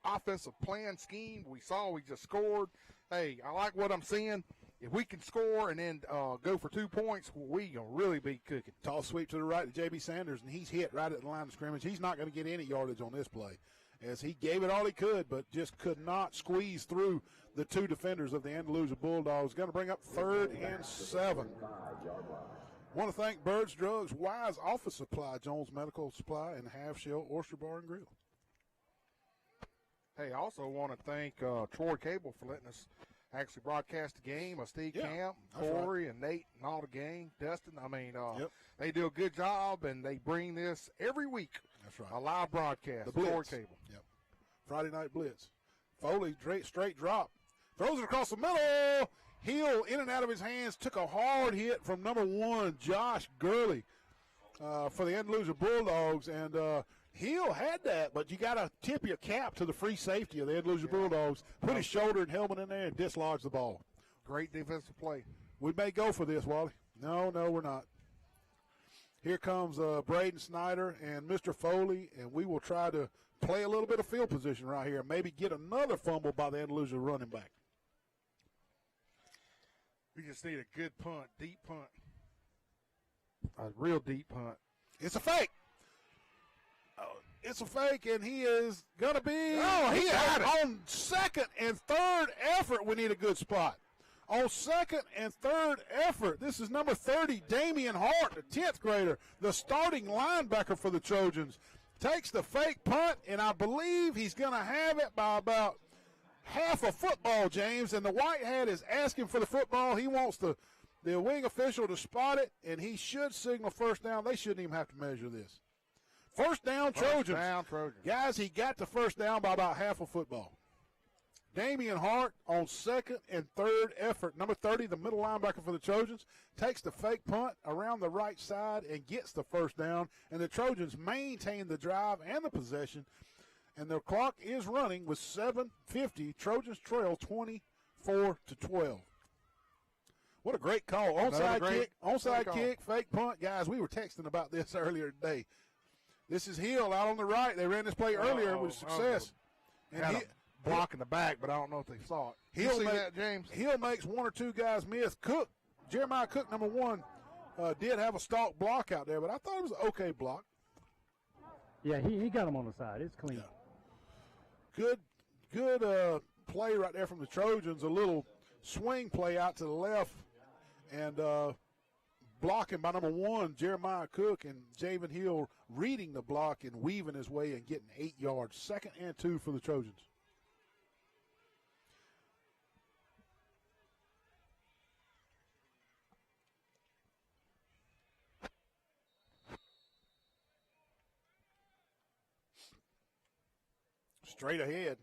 offensive plan scheme. We just scored. Hey, I like what I'm seeing. If we can score and then go for 2 points, we going to really be cooking. Toss sweep to the right to J.B. Sanders, and he's hit right at the line of scrimmage. He's not going to get any yardage on this play, as he gave it all he could, but just could not squeeze through the two defenders of the Andalusia Bulldogs. Going to bring up 3rd and 7. Want to thank Birds Drugs, Wise Office Supply, Jones Medical Supply, and Half Shell Oyster Bar and Grill. Hey, I also want to thank Troy Cable for letting us actually broadcast the game. Steve Camp, Corey, and Nate, and all the gang. Dustin, they do a good job, and they bring this every week. That's right. A live broadcast. The Blitz. Troy Cable. Yep. Friday Night Blitz. Foley, straight drop. Throws it across the middle. Hill, in and out of his hands, took a hard hit from number 1, Josh Gurley, for the Andalusia Bulldogs. And Hill had that, but you got to tip your cap to the free safety of the Andalusia Bulldogs. Put his shoulder and helmet in there and dislodge the ball. Great defensive play. We may go for this, Wally. No, we're not. Here comes Braden Snyder and Mr. Foley, and we will try to play a little bit of field position right here. Maybe get another fumble by the Andalusia running back. We just need a good punt, deep punt. A real deep punt. It's a fake. It's a fake, and he is going to be on 2nd and 3rd effort. We need a good spot. On 2nd and 3rd effort, this is number 30, Damian Hart, the 10th grader, the starting linebacker for the Trojans. Takes the fake punt, and I believe he's going to have it by about half a football, James. And the white hat is asking for the football. He wants to the wing official to spot it, and he should signal first down. They shouldn't even have to measure this. First down, Trojans. First down, Trojans. Guys, he got the first down by about half a football. Damian Hart on second and third effort. Number 30, the middle linebacker for the Trojans, takes the fake punt around the right side and gets the first down. And the Trojans maintain the drive and the possession. And the clock is running with 7:50. Trojans trail 24-12. What a great call. Onside kick, fake punt. Guys, we were texting about this earlier today. This is Hill out on the right. They ran this play earlier with success. And had a block in the back, but I don't know if they saw it. Hill see that, James? Hill makes one or two guys miss. Jeremiah Cook, number 1, did have a stalk block out there, but I thought it was an okay block. Yeah, he got him on the side. It's clean. Yeah. Good play right there from the Trojans. A little swing play out to the left, and blocking by number 1, Jeremiah Cook, and Javen Hill reading the block and weaving his way and getting 8 yards. 2nd and 2 for the Trojans. Straight ahead.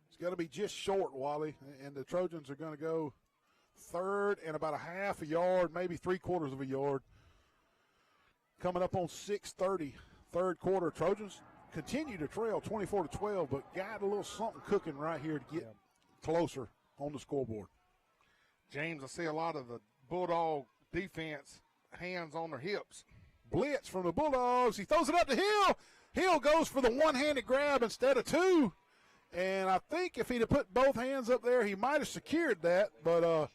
It's going to be just short, Wally, and the Trojans are going to go third and about a half a yard, maybe 3/4 of a yard. Coming up on 6:30, third quarter. Trojans continue to trail 24-12, but got a little something cooking right here to get closer on the scoreboard. James, I see a lot of the Bulldog defense hands on their hips. Blitz from the Bulldogs. He throws it up to Hill. Hill goes for the one-handed grab instead of two. And I think if he'd have put both hands up there, he might have secured that. But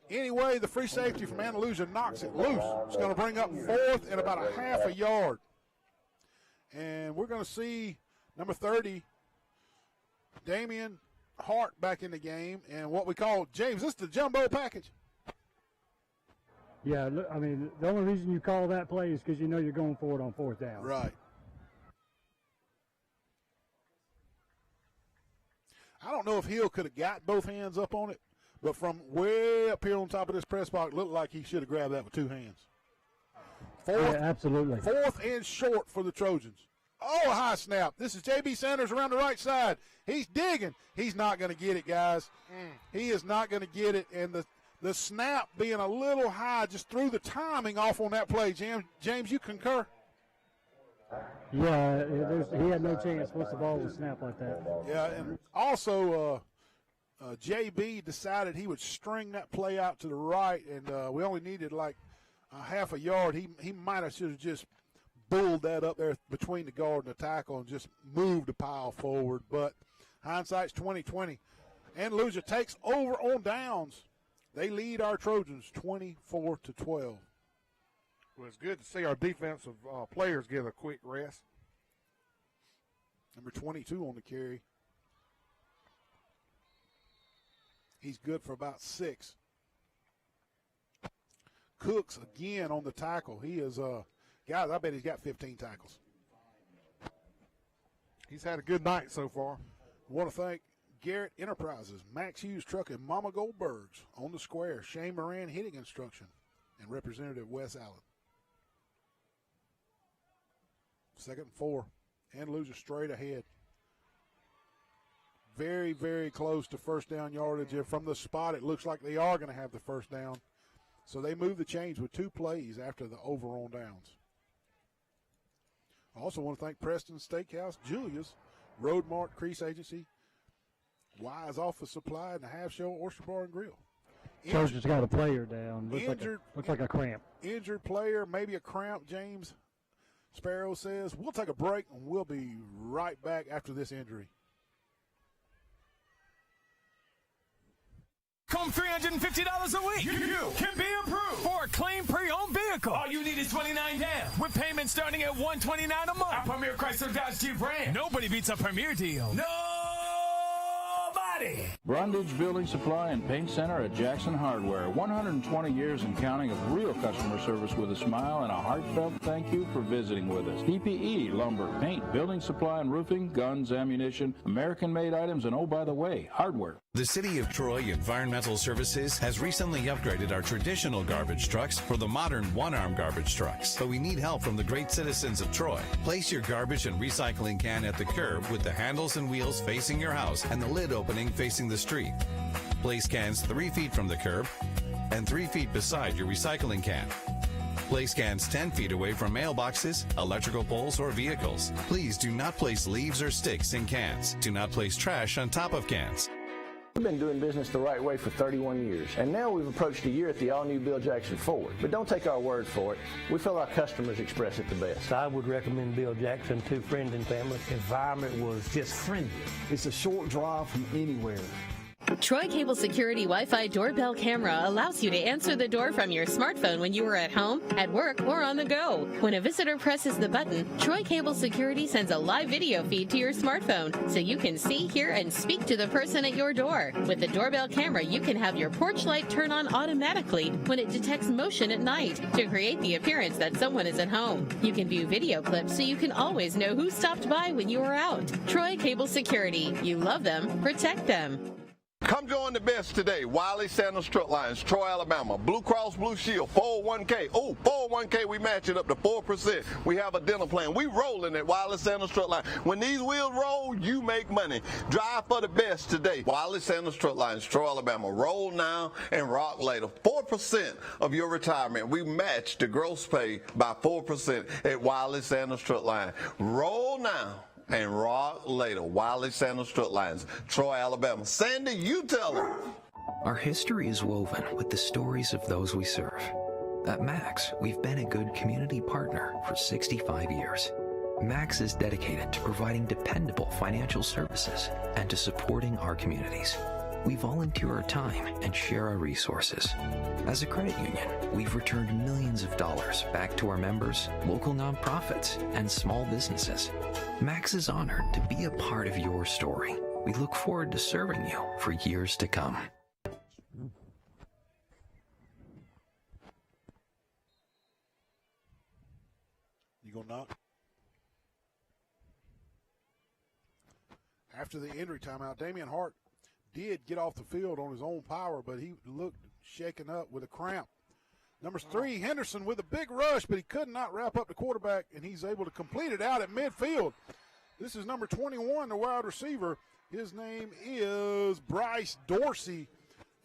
anyway, the free safety from Andalusia knocks it loose. It's going to bring up 4th and about a half a yard. And we're going to see number 30, Damian Hart, back in the game. And what we call, James, this is the jumbo package. Yeah, I mean, the only reason you call that play is because you know you're going for it on 4th down. Right. I don't know if Hill could have got both hands up on it, but from way up here on top of this press box, it looked like he should have grabbed that with 2 hands. Yeah, absolutely. 4th and short for the Trojans. Oh, a high snap. This is J.B. Sanders around the right side. He's digging. He's not going to get it, guys. He is not going to get it, and the snap being a little high just threw the timing off on that play. James, you concur? Yeah, he had no chance once the ball was snapped like that. Yeah, and also JB decided he would string that play out to the right, and we only needed like a half a yard. He might have should have just bulled that up there between the guard and the tackle and just moved the pile forward. But hindsight's 20/20. Andalusia takes over on downs. They lead our Trojans 24-12. Well, it's good to see our defensive players get a quick rest. Number 22 on the carry. He's good for about 6. Cooks again on the tackle. He is, guys, I bet he's got 15 tackles. He's had a good night so far. I want to thank Garrett Enterprises, Max Hughes Truck, and Mama Goldberg's on the square. Shane Moran hitting instruction, and Representative Wes Allen. 2nd and 4. Andalusia straight ahead. Very, very close to first down yardage. And from the spot, it looks like they are going to have the first down. So they move the chains with 2 plays after the over on downs. I also want to thank Preston Steakhouse, Julia's, Roadmark Crease Agency, Wise Office Supply, and the Half Show Oyster Bar and Grill. Trojans got a player down. Looks like a cramp. Injured player, maybe a cramp, James Sparrow says. We'll take a break, and we'll be right back after this injury. Come $350 a week. You can be approved for a clean pre-owned vehicle. All you need is $29 down, with payments starting at $129 a month. At Premier Chrysler Dodge Jeep Ram. Nobody beats a Premier deal. Nobody. Nobody! Brundage Building Supply and Paint Center at Jackson Hardware. 120 years and counting of real customer service with a smile and a heartfelt thank you for visiting with us. PPE, lumber, paint, building supply and roofing, guns, ammunition, American-made items, and oh, by the way, hardware. The City of Troy Environmental Services has recently upgraded our traditional garbage trucks for the modern one-arm garbage trucks. But we need help from the great citizens of Troy. Place your garbage and recycling can at the curb with the handles and wheels facing your house and the lid opening facing the street. Place cans 3 feet from the curb and 3 feet beside your recycling can. Place cans 10 feet away from mailboxes, electrical poles, or vehicles. Please do not place leaves or sticks in cans. Do not place trash on top of cans. We've been doing business the right way for 31 years, and now we've approached a year at the all-new Bill Jackson Ford. But don't take our word for it. We feel our customers express it the best. I would recommend Bill Jackson to friends and family. Environment was just friendly. It's a short drive from anywhere. Troy Cable Security Wi-Fi doorbell camera allows you to answer the door from your smartphone when you are at home, at work, or on the go. When a visitor presses the button, Troy Cable Security sends a live video feed to your smartphone so you can see, hear, and speak to the person at your door. With the doorbell camera, you can have your porch light turn on automatically when it detects motion at night to create the appearance that someone is at home. You can view video clips so you can always know who stopped by when you are out. Troy Cable Security. You love them, protect them. Come join the best today. Wiley Sandals Truck Lines, Troy, Alabama. Blue Cross Blue Shield, 401k. Oh, 401k, we match it up to 4%. We have a dental plan. We rolling at Wiley Sandals Truck Lines. When these wheels roll, you make money. Drive for the best today. Wiley Sandals Truck Lines, Troy, Alabama. Roll now and rock later. 4% of your retirement. We match the gross pay by 4% at Wiley Sandals Truck Line. Roll now and rock later. Wiley Sandals Truck Lines, Troy, Alabama. Sandy, you tell them. Our history is woven with the stories of those we serve. At Max, we've been a good community partner for 65 years. Max is dedicated to providing dependable financial services and to supporting our communities. We volunteer our time and share our resources. As a credit union, we've returned millions of dollars back to our members, local nonprofits, and small businesses. Max is honored to be a part of your story. We look forward to serving you for years to come. You gonna knock? After the injury timeout, Damian Hart did get off the field on his own power, but he looked shaken up with a cramp. Number 3, Henderson with a big rush, but he could not wrap up the quarterback, and he's able to complete it out at midfield. This is number 21, the wide receiver. His name is Bryce Dorsey,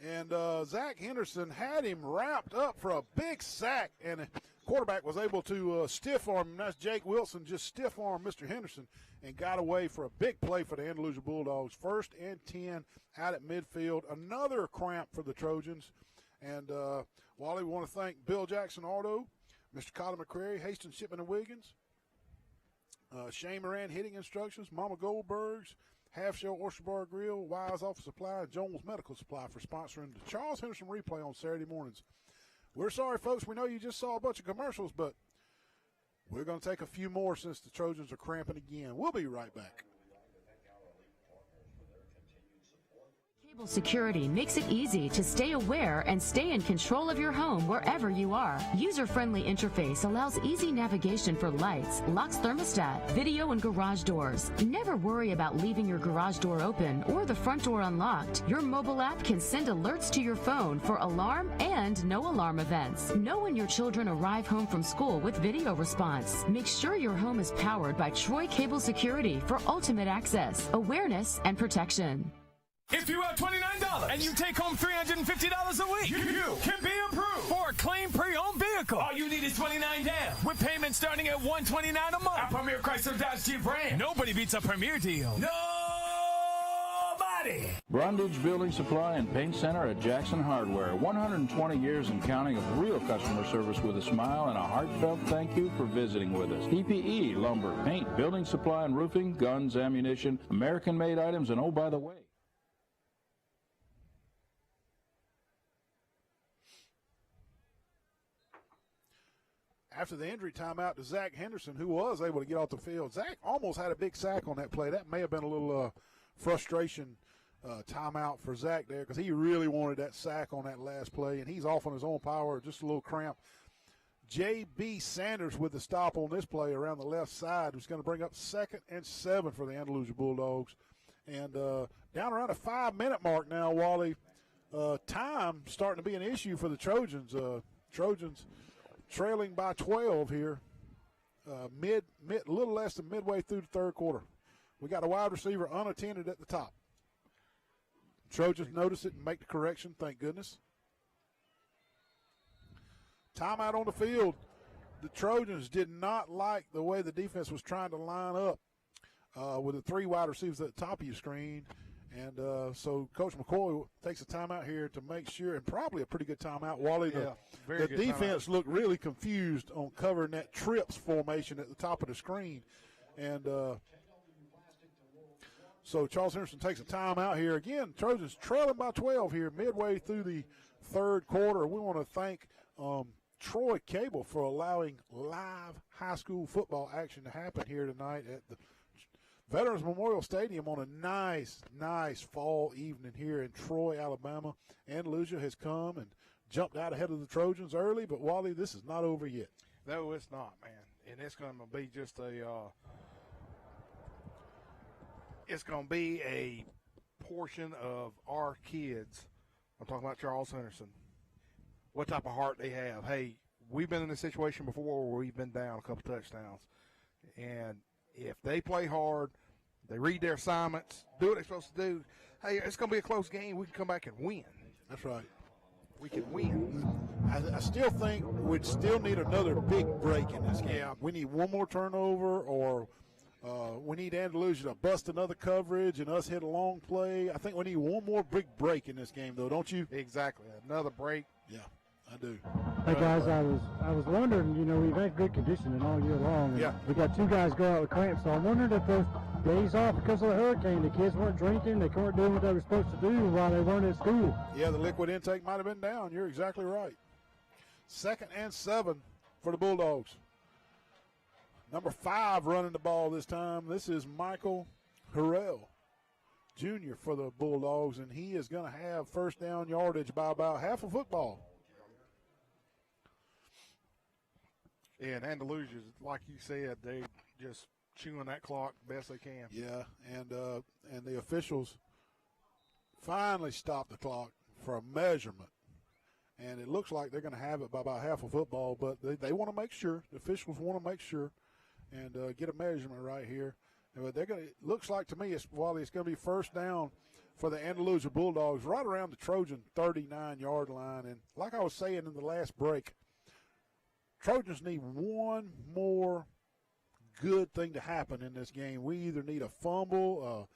and Zach Henderson had him wrapped up for a big sack, and the quarterback was able to stiff arm him. That's Jake Wilson, just stiff arm Mr. Henderson, and got away for a big play for the Andalusia Bulldogs. 1st and 10 out at midfield. Another cramp for the Trojans. And Wally, we want to thank Bill Jackson Auto, Mr. Colin McCrary, Hastings Shipman and Wiggins, Shane Moran Hitting Instructions, Mama Goldberg's, Half Shell Oyster Bar Grill, Wise Office Supply, and Jones Medical Supply for sponsoring the Charles Henderson replay on Saturday mornings. We're sorry, folks. We know you just saw a bunch of commercials, but we're going to take a few more since the Trojans are cramping again. We'll be right back. Cable Security makes it easy to stay aware and stay in control of your home wherever you are. User-friendly interface allows easy navigation for lights, locks thermostat, video, and garage doors. Never worry about leaving your garage door open or the front door unlocked. Your mobile app can send alerts to your phone for alarm and no alarm events. Know when your children arrive home from school with video response. Make sure your home is powered by Troy Cable Security for ultimate access, awareness, and protection. If you owe $29 and you take home $350 a week, you can be approved for a clean pre-owned vehicle. All you need is $29 down, with payments starting at $129 a month. At Premier Chrysler Dodge Jeep Ram. Nobody beats a Premier deal. Nobody. Brundage Building Supply and Paint Center at Jackson Hardware. 120 years and counting of real customer service with a smile and a heartfelt thank you for visiting with us. PPE, lumber, paint, building supply and roofing, guns, ammunition, American-made items, and oh, by the way, after the injury timeout to Zach Henderson, who was able to get off the field. Zach almost had a big sack on that play. That may have been a little frustration timeout for Zach there because he really wanted that sack on that last play, and he's off on his own power, just a little cramp. J.B. Sanders with the stop on this play around the left side, who's going to bring up 2nd and 7 for the Andalusia Bulldogs. And down around the 5-minute mark now, Wally, time starting to be an issue for the Trojans. Trojans trailing by 12 here, a little less than midway through the third quarter. We got a wide receiver unattended at the top. Trojans notice it and make the correction, thank goodness. Timeout on the field. The Trojans did not like the way the defense was trying to line up with the 3 wide receivers at the top of your screen. And so Coach McCoy takes a timeout here to make sure, and probably a pretty good timeout. Wally, the defense looked really confused on covering that trips formation at the top of the screen. And so Charles Henderson takes a timeout here. Again, Trojans trailing by 12 here midway through the third quarter. We want to thank Troy Cable for allowing live high school football action to happen here tonight at the Veterans Memorial Stadium on a nice fall evening here in Troy, Alabama. Andalusia has come and jumped out ahead of the Trojans early, but Wally, this is not over yet. No, it's not, man. And it's going to be just a portion of our kids. I'm talking about Charles Henderson. What type of heart they have. Hey, we've been in a situation before where we've been down a couple touchdowns. And if they play hard, they read their assignments, do what they're supposed to do, hey, it's going to be a close game. We can come back and win. That's right. We can win. I still think we'd still need another big break in this game. Yeah. We need one more turnover, or we need Andalusia to bust another coverage and us hit a long play. I think we need one more big break in this game, though, don't you? Exactly. Another break. Yeah, I do. Hey, guys, I was wondering, we've had good conditioning all year long. Yeah. We got 2 guys go out with cramps, so I'm wondering if those days off because of the hurricane, the kids weren't drinking, they weren't doing what they were supposed to do while they weren't at school. Yeah, the liquid intake might have been down. You're exactly right. 2nd and 7 for the Bulldogs. Number 5 running the ball this time. This is Michael Harrell Jr. for the Bulldogs, and he is going to have first down yardage by about half a football. Yeah, and Andalusia, like you said, they just chewing that clock best they can. Yeah, and the officials finally stopped the clock for a measurement. And it looks like they're going to have it by about half a football, but they want to make sure, the officials want to make sure and get a measurement right here. But they're going to, looks like to me, it's going to be first down for the Andalusia Bulldogs right around the Trojan 39-yard line. And like I was saying in the last break, Trojans need one more good thing to happen in this game. We either need a fumble,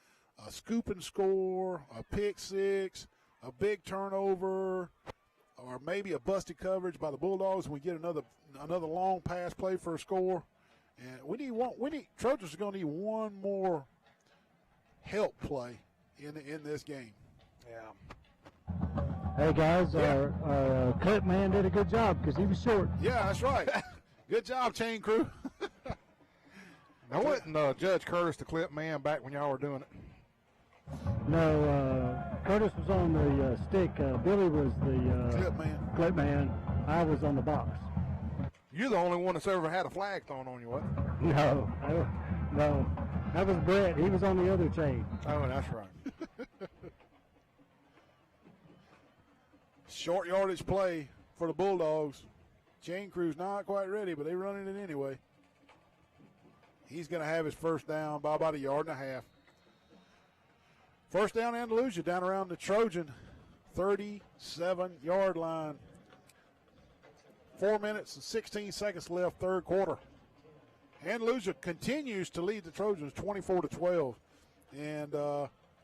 a scoop and score, a pick six, a big turnover, or maybe a busted coverage by the Bulldogs, and we get another long pass play for a score. And Trojans are going to need one more help play in this game. Yeah. Hey, guys, our clip man did a good job because he was short. Yeah, that's right. Good job, chain crew. Now, wasn't Judge Curtis the clip man back when y'all were doing it? No, Curtis was on the stick. Billy was the clip man. I was on the box. You're the only one that's ever had a flag thrown on you, what? No. That was Brett. He was on the other chain. Oh, that's right. Short yardage play for the Bulldogs. Chain crew's not quite ready, but they're running it anyway. He's going to have his first down by about 1.5 yards. First down, Andalusia, down around the Trojan 37-yard line. 4 minutes and 16 seconds left, third quarter. Andalusia continues to lead the Trojans 24-12. And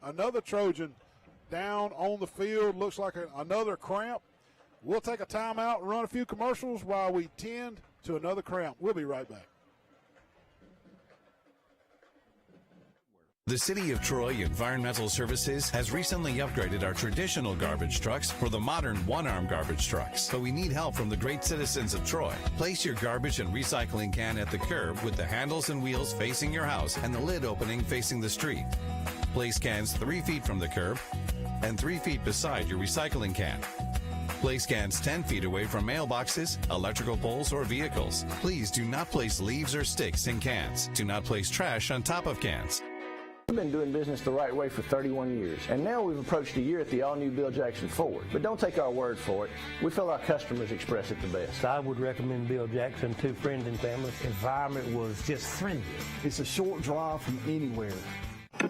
another Trojan down on the field. Looks like another cramp. We'll take a timeout and run a few commercials while we tend to another cramp. We'll be right back. The City of Troy Environmental Services has recently upgraded our traditional garbage trucks for the modern one-arm garbage trucks. But we need help from the great citizens of Troy. Place your garbage and recycling can at the curb with the handles and wheels facing your house and the lid opening facing the street. Place cans 3 feet from the curb and 3 feet beside your recycling can. Place cans 10 feet away from mailboxes, electrical poles, or vehicles. Please do not place leaves or sticks in cans. Do not place trash on top of cans. We've been doing business the right way for 31 years, and now we've approached a year at the all-new Bill Jackson Ford. But don't take our word for it. We feel our customers express it the best. I would recommend Bill Jackson to friends and family. Environment was just friendly. It's a short drive from anywhere.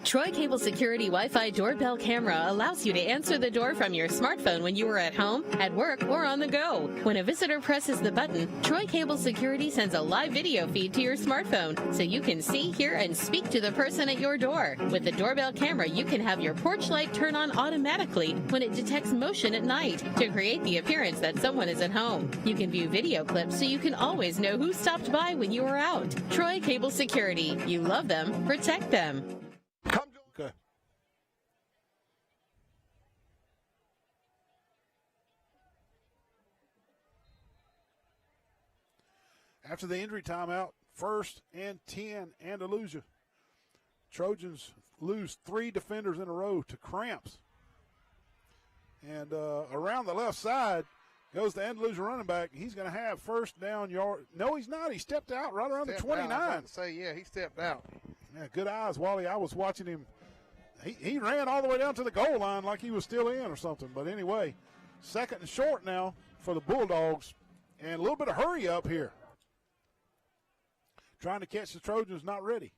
Troy Cable Security Wi-Fi doorbell camera allows you to answer the door from your smartphone when you are at home, at work, or on the go. When a visitor presses the button, Troy Cable Security sends a live video feed to your smartphone so you can see, hear, and speak to the person at your door. With the doorbell camera, you can have your porch light turn on automatically when it detects motion at night to create the appearance that someone is at home. You can view video clips so you can always know who stopped by when you are out. Troy Cable Security. You love them, protect them. Okay. After the injury timeout, 1st and 10, Andalusia. Trojans lose 3 defenders in a row to cramps. And around the left side goes the Andalusia running back. He's going to have first down yard. No, he's not. He stepped out right around the 29. I was about to say, yeah, he stepped out. Yeah, good eyes, Wally. I was watching him. He ran all the way down to the goal line like he was still in or something. But anyway, 2nd and short now for the Bulldogs. And a little bit of hurry up here. Trying to catch the Trojans, not ready.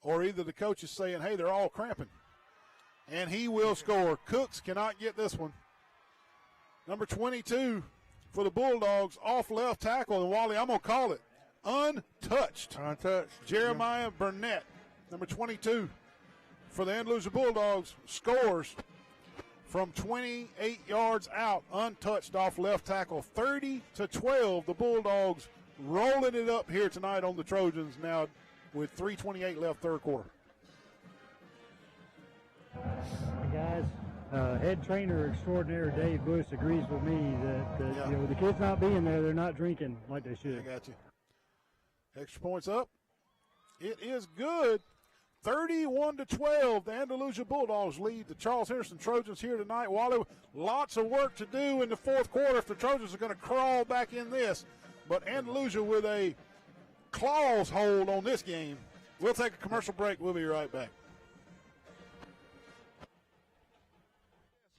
Or either the coach is saying, hey, they're all cramping. And he will score. Cooks cannot get this one. Number 22 for the Bulldogs, off left tackle. And Wally, I'm going to call it untouched. Jeremiah Burnett, number 22 for the Andalusia Bulldogs, scores from 28 yards out, untouched off left tackle. 30-12, the Bulldogs rolling it up here tonight on the Trojans now with 3:28 left, third quarter. Hey guys, head trainer extraordinaire Dave Bush agrees with me that you know, the kids not being there, they're not drinking like they should. I got you. Extra points up. It is good. 31-12, the Andalusia Bulldogs lead the Charles Henderson Trojans here tonight. Wally, lots of work to do in the fourth quarter if the Trojans are going to crawl back in this. But Andalusia with a claws hold on this game. We'll take a commercial break. We'll be right back.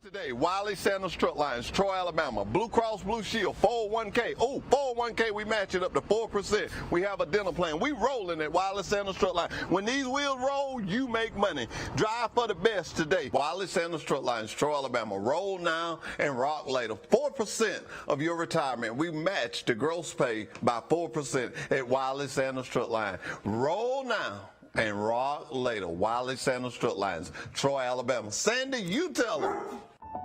Today, Wiley Sanders Truck Lines, Troy, Alabama, Blue Cross Blue Shield, 401k. Oh, 401k, we match it up to 4%. We have a dental plan. We rolling at Wiley Sanders Truck Line. When these wheels roll, you make money. Drive for the best today. Wiley Sanders Truck Lines, Troy, Alabama. Roll now and rock later. 4% of your retirement. We match the gross pay by 4% at Wiley Sanders Truck Line. Roll now and rock later. Wiley Sanders Truck Lines, Troy, Alabama. Sandy, you tell them.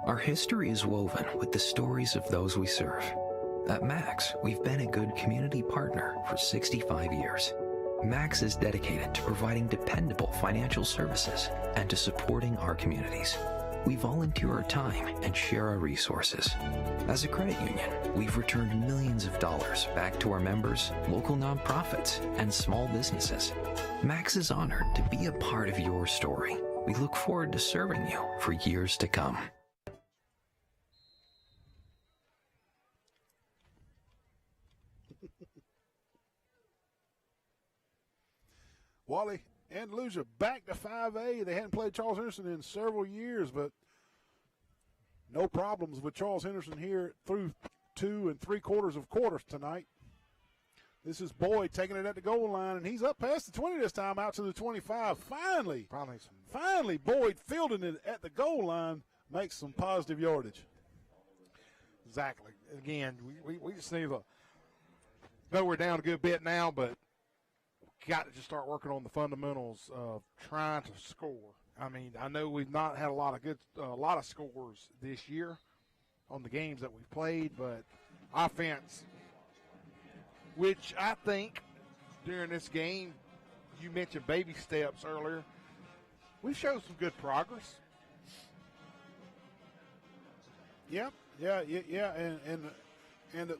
Our history is woven with the stories of those we serve. At Max, we've been a good community partner for 65 years. Max is dedicated to providing dependable financial services and to supporting our communities. We volunteer our time and share our resources. As a credit union, we've returned millions of dollars back to our members, local nonprofits, and small businesses. Max is honored to be a part of your story. We look forward to serving you for years to come. Wally, Andalusia back to 5A. They hadn't played Charles Henderson in several years, but no problems with Charles Henderson here through 2 3/4 quarters tonight. This is Boyd taking it at the goal line, and he's up past the 20 this time, out to the 25. Finally, Boyd fielding it at the goal line makes some positive yardage. Exactly. Again, we just need to know we're down a good bit now, but got to just start working on the fundamentals of trying to score. I mean, I know we've not had a lot of scores this year on the games that we've played, but offense, which I think during this game, you mentioned baby steps earlier, we showed some good progress. Yeah, and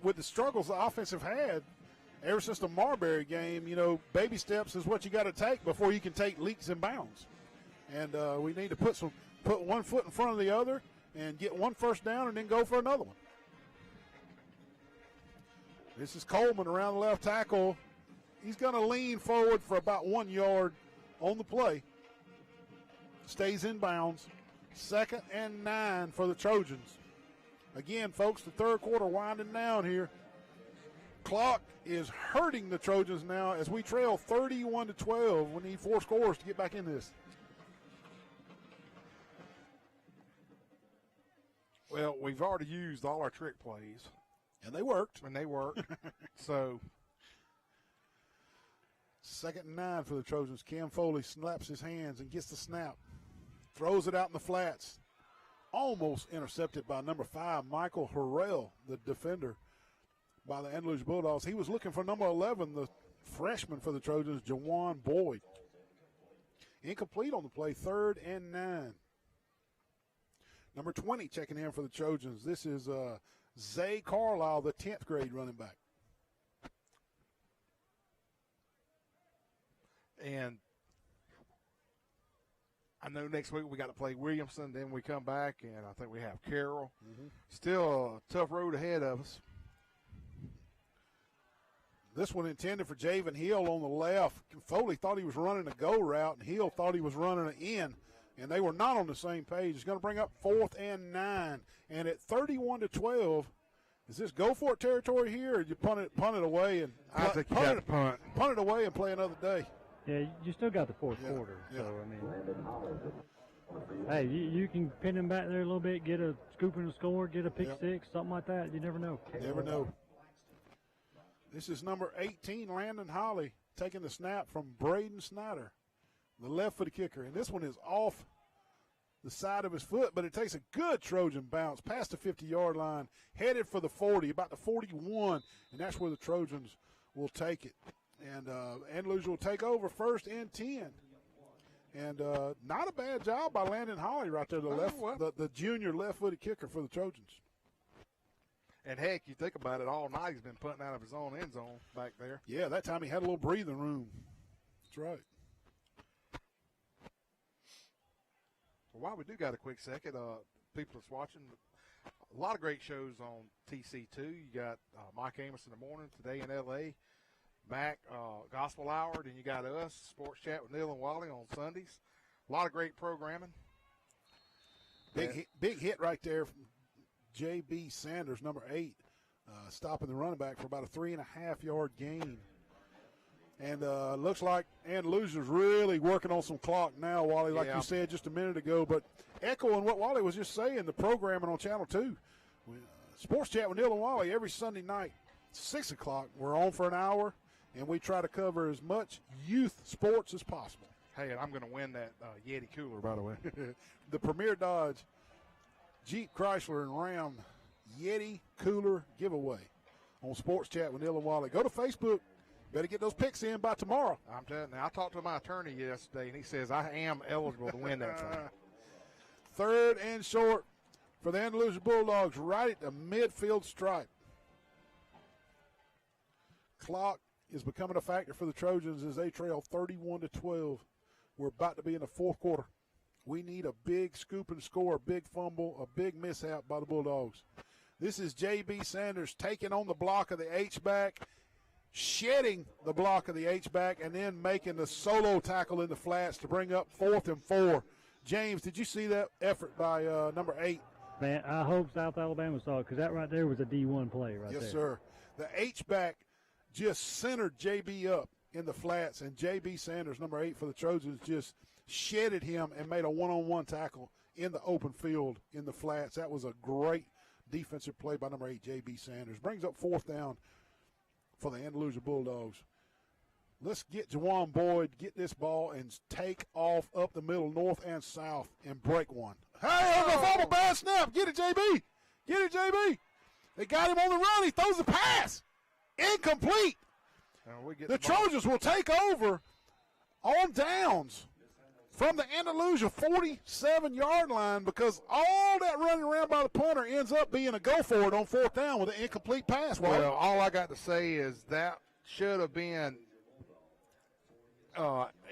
with the struggles the offense have had ever since the Marbury game, you know, baby steps is what you got to take before you can take leaps and bounds. And we need to put one foot in front of the other and get one first down and then go for another one. This is Coleman around the left tackle. He's going to lean forward for about 1 yard on the play. Stays in bounds. 2nd and 9 for the Trojans. Again, folks, the third quarter winding down here. Clock is hurting the Trojans now as we trail 31-12. We need 4 scores to get back in this. Well, we've already used all our trick plays. And they worked. So, 2nd and 9 for the Trojans. Cam Foley slaps his hands and gets the snap. Throws it out in the flats. Almost intercepted by number 5, Michael Harrell, the defender by the Andalusia Bulldogs. He was looking for number 11, the freshman for the Trojans, Jaquan Boyd. Incomplete on the play, 3rd and 9. Number 20 checking in for the Trojans. This is Zay Carlisle, the 10th grade running back. And I know next week we got to play Williamson, then we come back, and I think we have Carroll. Still a tough road ahead of us. This one intended for Javen Hill on the left. Foley thought he was running a go route, and Hill thought he was running an in, and they were not on the same page. It's going to bring up 4th and 9. And at 31-12, is this go for it territory here, or you punt it away and I think you got to punt it away and play another day? Yeah, you still got the fourth quarter. So, I mean, hey, you can pin him back there a little bit, get a scoop and a score, get a pick six, something like that. You never know. Never know. This is number 18, Landon Holly, taking the snap from Braden Snyder, the left-footed kicker. And this one is off the side of his foot, but it takes a good Trojan bounce past the 50-yard line, headed for the 40, about the 41, and that's where the Trojans will take it. And Andalusia will take over 1st and 10. And not a bad job by Landon Holly right there, the junior left-footed kicker for the Trojans. And, heck, you think about it, all night he's been punting out of his own end zone back there. Yeah, that time he had a little breathing room. That's right. Well, while we do got a quick second, people that's watching, a lot of great shows on TC2. You got Mike Amos in the morning, Today in L.A., Mac, Gospel Hour, then you got us, Sports Chat with Neil and Wally on Sundays. A lot of great programming. Big hit right there from J.B. Sanders, number 8, stopping the running back for about a 3.5-yard gain. And looks like Andalusia's really working on some clock now, Wally, like you said just a minute ago. But echoing what Wally was just saying, the programming on Channel 2. Sports Chat with Neil and Wally every Sunday night, 6 o'clock. We're on for an hour, and we try to cover as much youth sports as possible. Hey, and I'm going to win that Yeti cooler, by the way. The Premier Dodge Jeep, Chrysler, and Ram Yeti cooler giveaway on Sports Chat with Neil and Wally. Go to Facebook. Better get those picks in by tomorrow. I'm telling you, I talked to my attorney yesterday, and he says I am eligible to win that thing. 3rd and short for the Andalusia Bulldogs, right at the midfield stripe. Clock is becoming a factor for the Trojans as they trail 31-12. We're about to be in the 4th quarter. We need a big scoop and score, a big fumble, a big mishap by the Bulldogs. This is J.B. Sanders taking on the block of the H-back, shedding the block of the H-back, and then making the solo tackle in the flats to bring up 4th and 4. James, did you see that effort by number 8? Man, I hope South Alabama saw it, because that right there was a D1 play right there. Yes, sir. The H-back just centered J.B. up in the flats, and J.B. Sanders, number 8 for the Trojans, just shedded him and made a one-on-one tackle in the open field in the flats. That was a great defensive play by number 8, J.B. Sanders. Brings up 4th down for the Andalusia Bulldogs. Let's get Jaquan Boyd, get this ball, and take off up the middle, north and south, and break one. Hey, on the fumble, bad snap. Get it, JB. Get it, JB. They got him on the run. He throws the pass. Incomplete. The Trojans will take over on downs from the Andalusia 47-yard line because all that running around by the punter ends up being a go for it on 4th down with an incomplete pass. Well, all I got to say is that should have been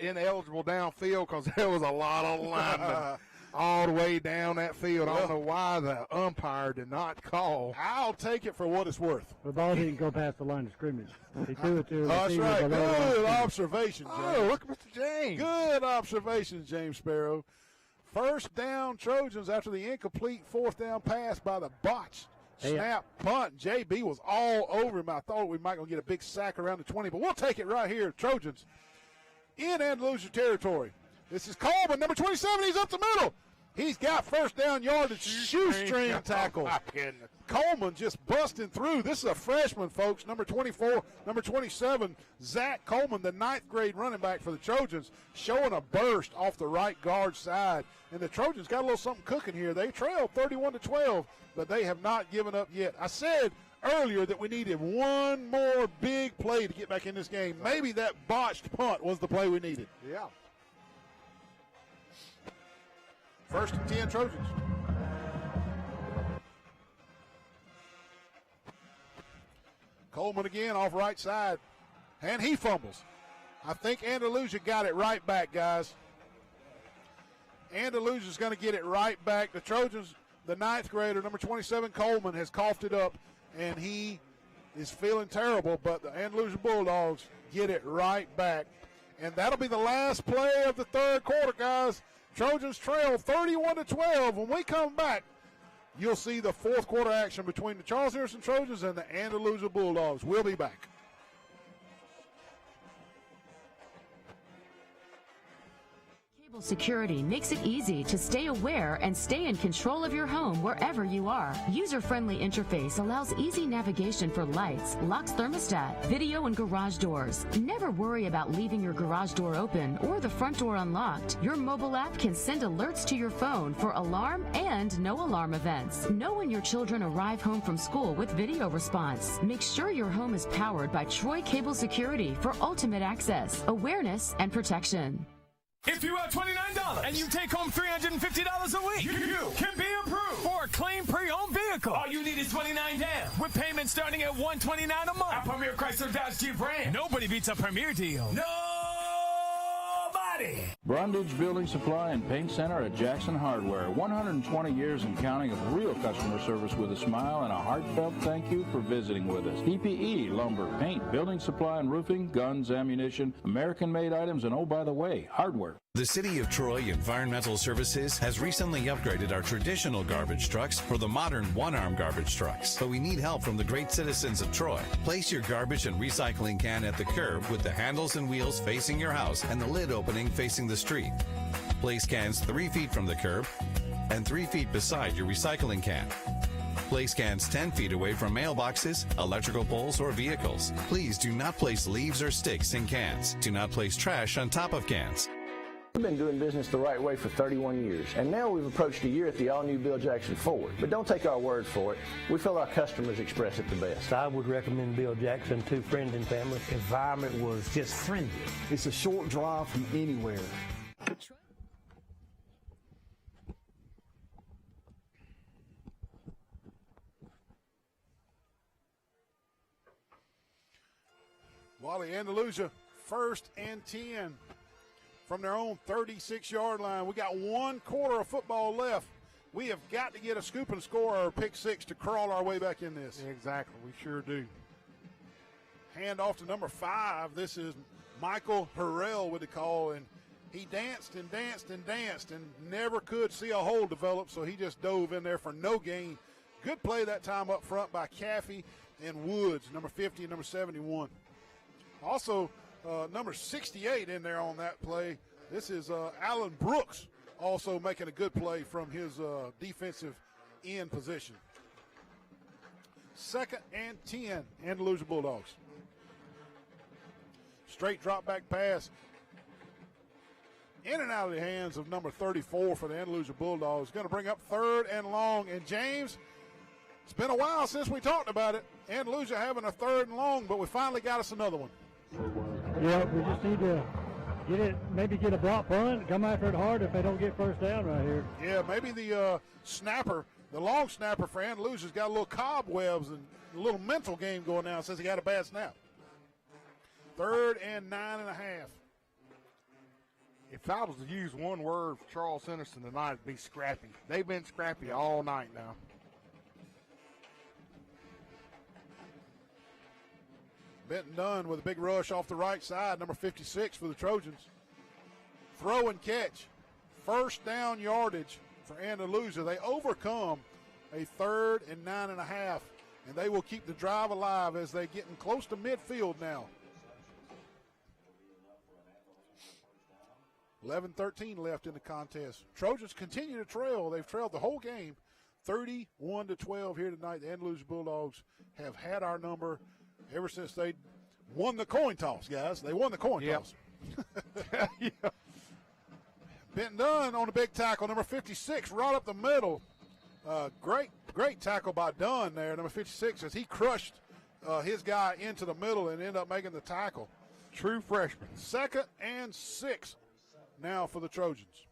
ineligible downfield because there was a lot of linemen all the way down that field. I don't know why the umpire did not call. I'll take it for what it's worth. The ball didn't go past the line of scrimmage. He threw it to the That's right. Good observation, James. Oh, look at Mr. James. Good observation, James Sparrow. First down, Trojans after the incomplete fourth down pass by the botched snap punt. JB was all over him. I thought we might going to get a big sack around the 20, but we'll take it right here. Trojans in Andalusia territory. This is Coleman, number 27. He's up the middle. He's got first down yardage, shoestring tackle. Coleman just busting through. This is a freshman, folks, number 24, number 27, Zach Coleman, the 9th grade running back for the Trojans, showing a burst off the right guard side. And the Trojans got a little something cooking here. They trailed 31-12, but they have not given up yet. I said earlier that we needed one more big play to get back in this game. Maybe that botched punt was the play we needed. Yeah. First and 10 Trojans. Coleman again off right side, and he fumbles. I think Andalusia got it right back, guys. Andalusia's going to get it right back. The Trojans, the 9th grader, number 27, Coleman, has coughed it up, and he is feeling terrible, but the Andalusia Bulldogs get it right back. And that'll be the last play of the third quarter, guys. Trojans trail 31-12. When we come back, you'll see the fourth quarter action between the Charles Henderson Trojans and the Andalusia Bulldogs. We'll be back. Security makes it easy to stay aware and stay in control of your home wherever you are. User-friendly interface allows easy navigation for lights, locks thermostat, video and garage doors. Never worry about leaving your garage door open or the front door unlocked. Your mobile app can send alerts to your phone for alarm and no alarm events. Know when your children arrive home from school with video response. Make sure your home is powered by Troy Cable Security for ultimate access, awareness, and protection. If you have $29 and you take home $350 a week, you can be approved for a clean pre-owned vehicle. All you need is $29 down, with payments starting at $129 a month. At Premier Chrysler Dodge Jeep Ram. Nobody beats a Premier deal. Nobody. Brundage Building Supply and Paint Center at Jackson Hardware. 120 years and counting of real customer service with a smile and a heartfelt thank you for visiting with us. PPE, lumber, paint, building supply and roofing, guns, ammunition, American-made items, and oh, by the way, hardware. The City of Troy Environmental Services has recently upgraded our traditional garbage trucks for the modern one-arm garbage trucks. But we need help from the great citizens of Troy. Place your garbage and recycling can at the curb with the handles and wheels facing your house and the lid opening facing the street. Place cans 3 feet from the curb and 3 feet beside your recycling can. Place cans 10 feet away from mailboxes, electrical poles, or vehicles. Please do not place leaves or sticks in cans. Do not place trash on top of cans. We've been doing business the right way for 31 years, and now we've approached a year at the all-new Bill Jackson Ford. But don't take our word for it. We feel our customers express it the best. I would recommend Bill Jackson to friends and family. Environment was just friendly. It's a short drive from anywhere. Wally, Andalusia, 1st and 10 from their own 36-yard line. We got 1 quarter of football left. We have got to get a scoop and score or a pick 6 to crawl our way back in this. Exactly, we sure do. Hand off to number 5. This is Michael Harrell with the call, and he danced and danced and danced and never could see a hole develop, so he just dove in there for no gain. Good play that time up front by Caffey and Woods, number 50 and number 71. Also, number 68 in there on that play. This is Alan Brooks also making a good play from his defensive end position. 2nd and 10, Andalusia Bulldogs. Straight drop back pass. In and out of the hands of number 34 for the Andalusia Bulldogs. Going to bring up 3rd and long. And James, it's been a while since we talked about it. Andalusia having a 3rd and long, but we finally got us another one. Yeah, we just need to get it, maybe get a block punt, come after it hard if they don't get first down right here. Yeah, maybe the snapper, the long snapper for Andalusia's got a little cobwebs and a little mental game going now since he got a bad snap. 3rd and 9.5. If I was to use one word for Charles Henderson tonight, it'd be scrappy. They've been scrappy all night now. Benton Dunn with a big rush off the right side, number 56 for the Trojans. Throw and catch. First down yardage for Andalusia. They overcome a 3rd and 9.5, and they will keep the drive alive as they getting close to midfield now. 11-13 left in the contest. Trojans continue to trail. They've trailed the whole game, 31-12 here tonight. The Andalusia Bulldogs have had our number ever since they won the coin toss, guys. They won the coin toss. Yeah. Benton Dunn on the big tackle, number 56, right up the middle. Great tackle by Dunn there, number 56, as he crushed his guy into the middle and ended up making the tackle. True freshman. 2nd and 6 now for the Trojans.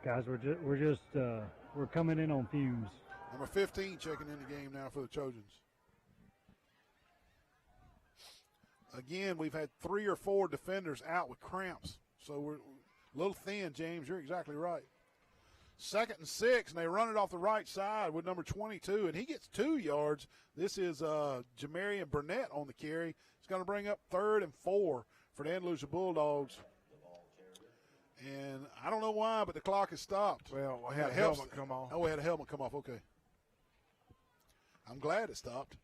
Guys, we're coming in on fumes. Number 15 checking in the game now for the Trojans. Again, we've had 3 or 4 defenders out with cramps, so we're a little thin, James. You're exactly right. 2nd and 6, and they run it off the right side with number 22, and he gets 2 yards. This is Jamarian Burnett on the carry. It's going to bring up 3rd and 4 for the Andalusia Bulldogs. And I don't know why, but the clock has stopped. Well, I had a helmet come off. Oh, we had a helmet come off. Okay. I'm glad it stopped.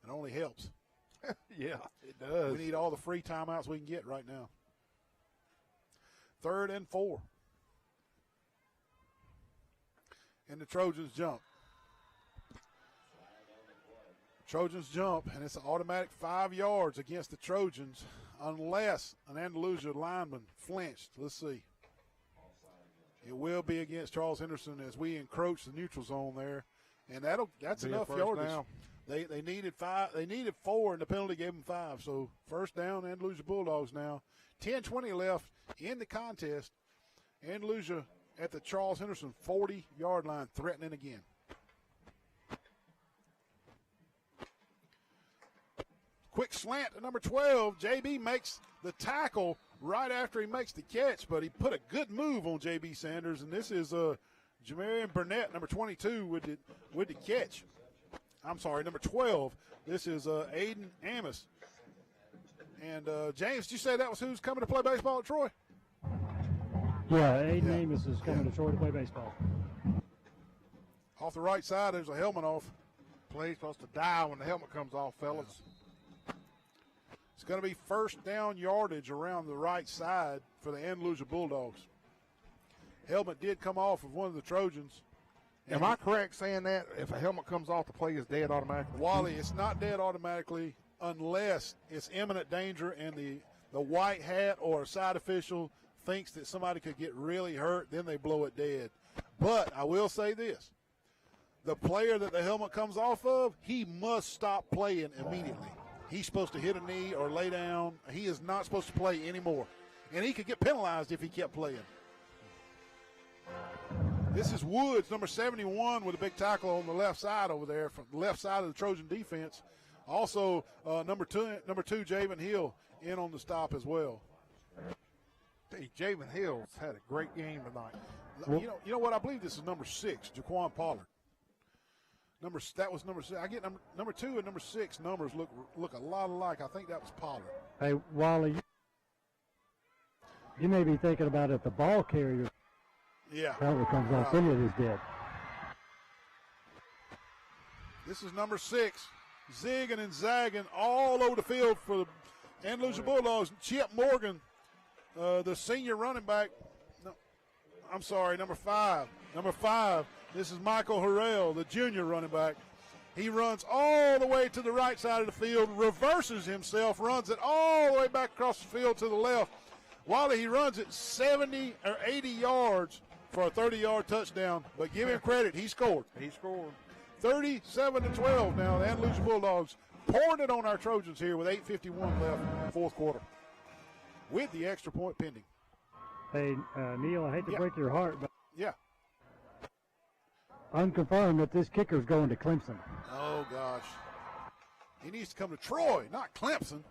It only helps. Yeah, it does. We need all the free timeouts we can get right now. 3rd and 4. And the Trojans jump. Trojans jump, and it's an automatic 5 yards against the Trojans unless an Andalusia lineman flinched. Let's see. It will be against Charles Henderson as we encroach the neutral zone there, and that's enough yardage. Down. They needed 5. They needed 4, and the penalty gave them 5. So first down, Andalusia Bulldogs now. 10-20 left in the contest. Andalusia at the Charles Henderson 40-yard line, threatening again. Quick slant to number 12. JB makes the tackle right after he makes the catch, but he put a good move on JB Sanders, and this is Jamarian Burnett, number 22, with the catch. I'm sorry, number 12. This is Aiden Amos. And, James, did you say that was who's coming to play baseball at Troy? Yeah, Aiden Amos is coming to Troy to play baseball. Off the right side, there's a helmet off. Play's supposed to die when the helmet comes off, fellas. It's going to be first down yardage around the right side for the Andalusia Bulldogs. Helmet did come off of one of the Trojans. Am I correct saying that if a helmet comes off, the play is dead automatically? Wally, it's not dead automatically unless it's imminent danger and the white hat or side official thinks that somebody could get really hurt, then they blow it dead. But I will say this. The player that the helmet comes off of, he must stop playing immediately. He's supposed to hit a knee or lay down. He is not supposed to play anymore. And he could get penalized if he kept playing. This is Woods, number 71, with a big tackle on the left side over there, from the left side of the Trojan defense. Also, number two, Javen Hill, in on the stop as well. Hey, Javen Hill's had a great game tonight. You know what? I believe this is number 6, Jaquan Pollard. That was number 6. I get number 2 and number 6 numbers look a lot alike. I think that was Pollard. Hey, Wally, you may be thinking about it. The ball carrier. Yeah. Helmet comes off. Then it is dead. This is number 6, zigging and zagging all over the field for the Andalusia Bulldogs. Chip Morgan, the senior running back. No, I'm sorry, number 5. Number 5. This is Michael Harrell, the junior running back. He runs all the way to the right side of the field, reverses himself, runs it all the way back across the field to the left. While he runs it 70 or 80 yards for a 30-yard touchdown. But give him credit, he scored. He scored. 37-12 now. The Andalusia Bulldogs pouring it on our Trojans here with 8:51 left, fourth quarter, with the extra point pending. Hey, Neil, I hate to break your heart, but unconfirmed that this kicker's going to Clemson. Oh, gosh. He needs to come to Troy, not Clemson.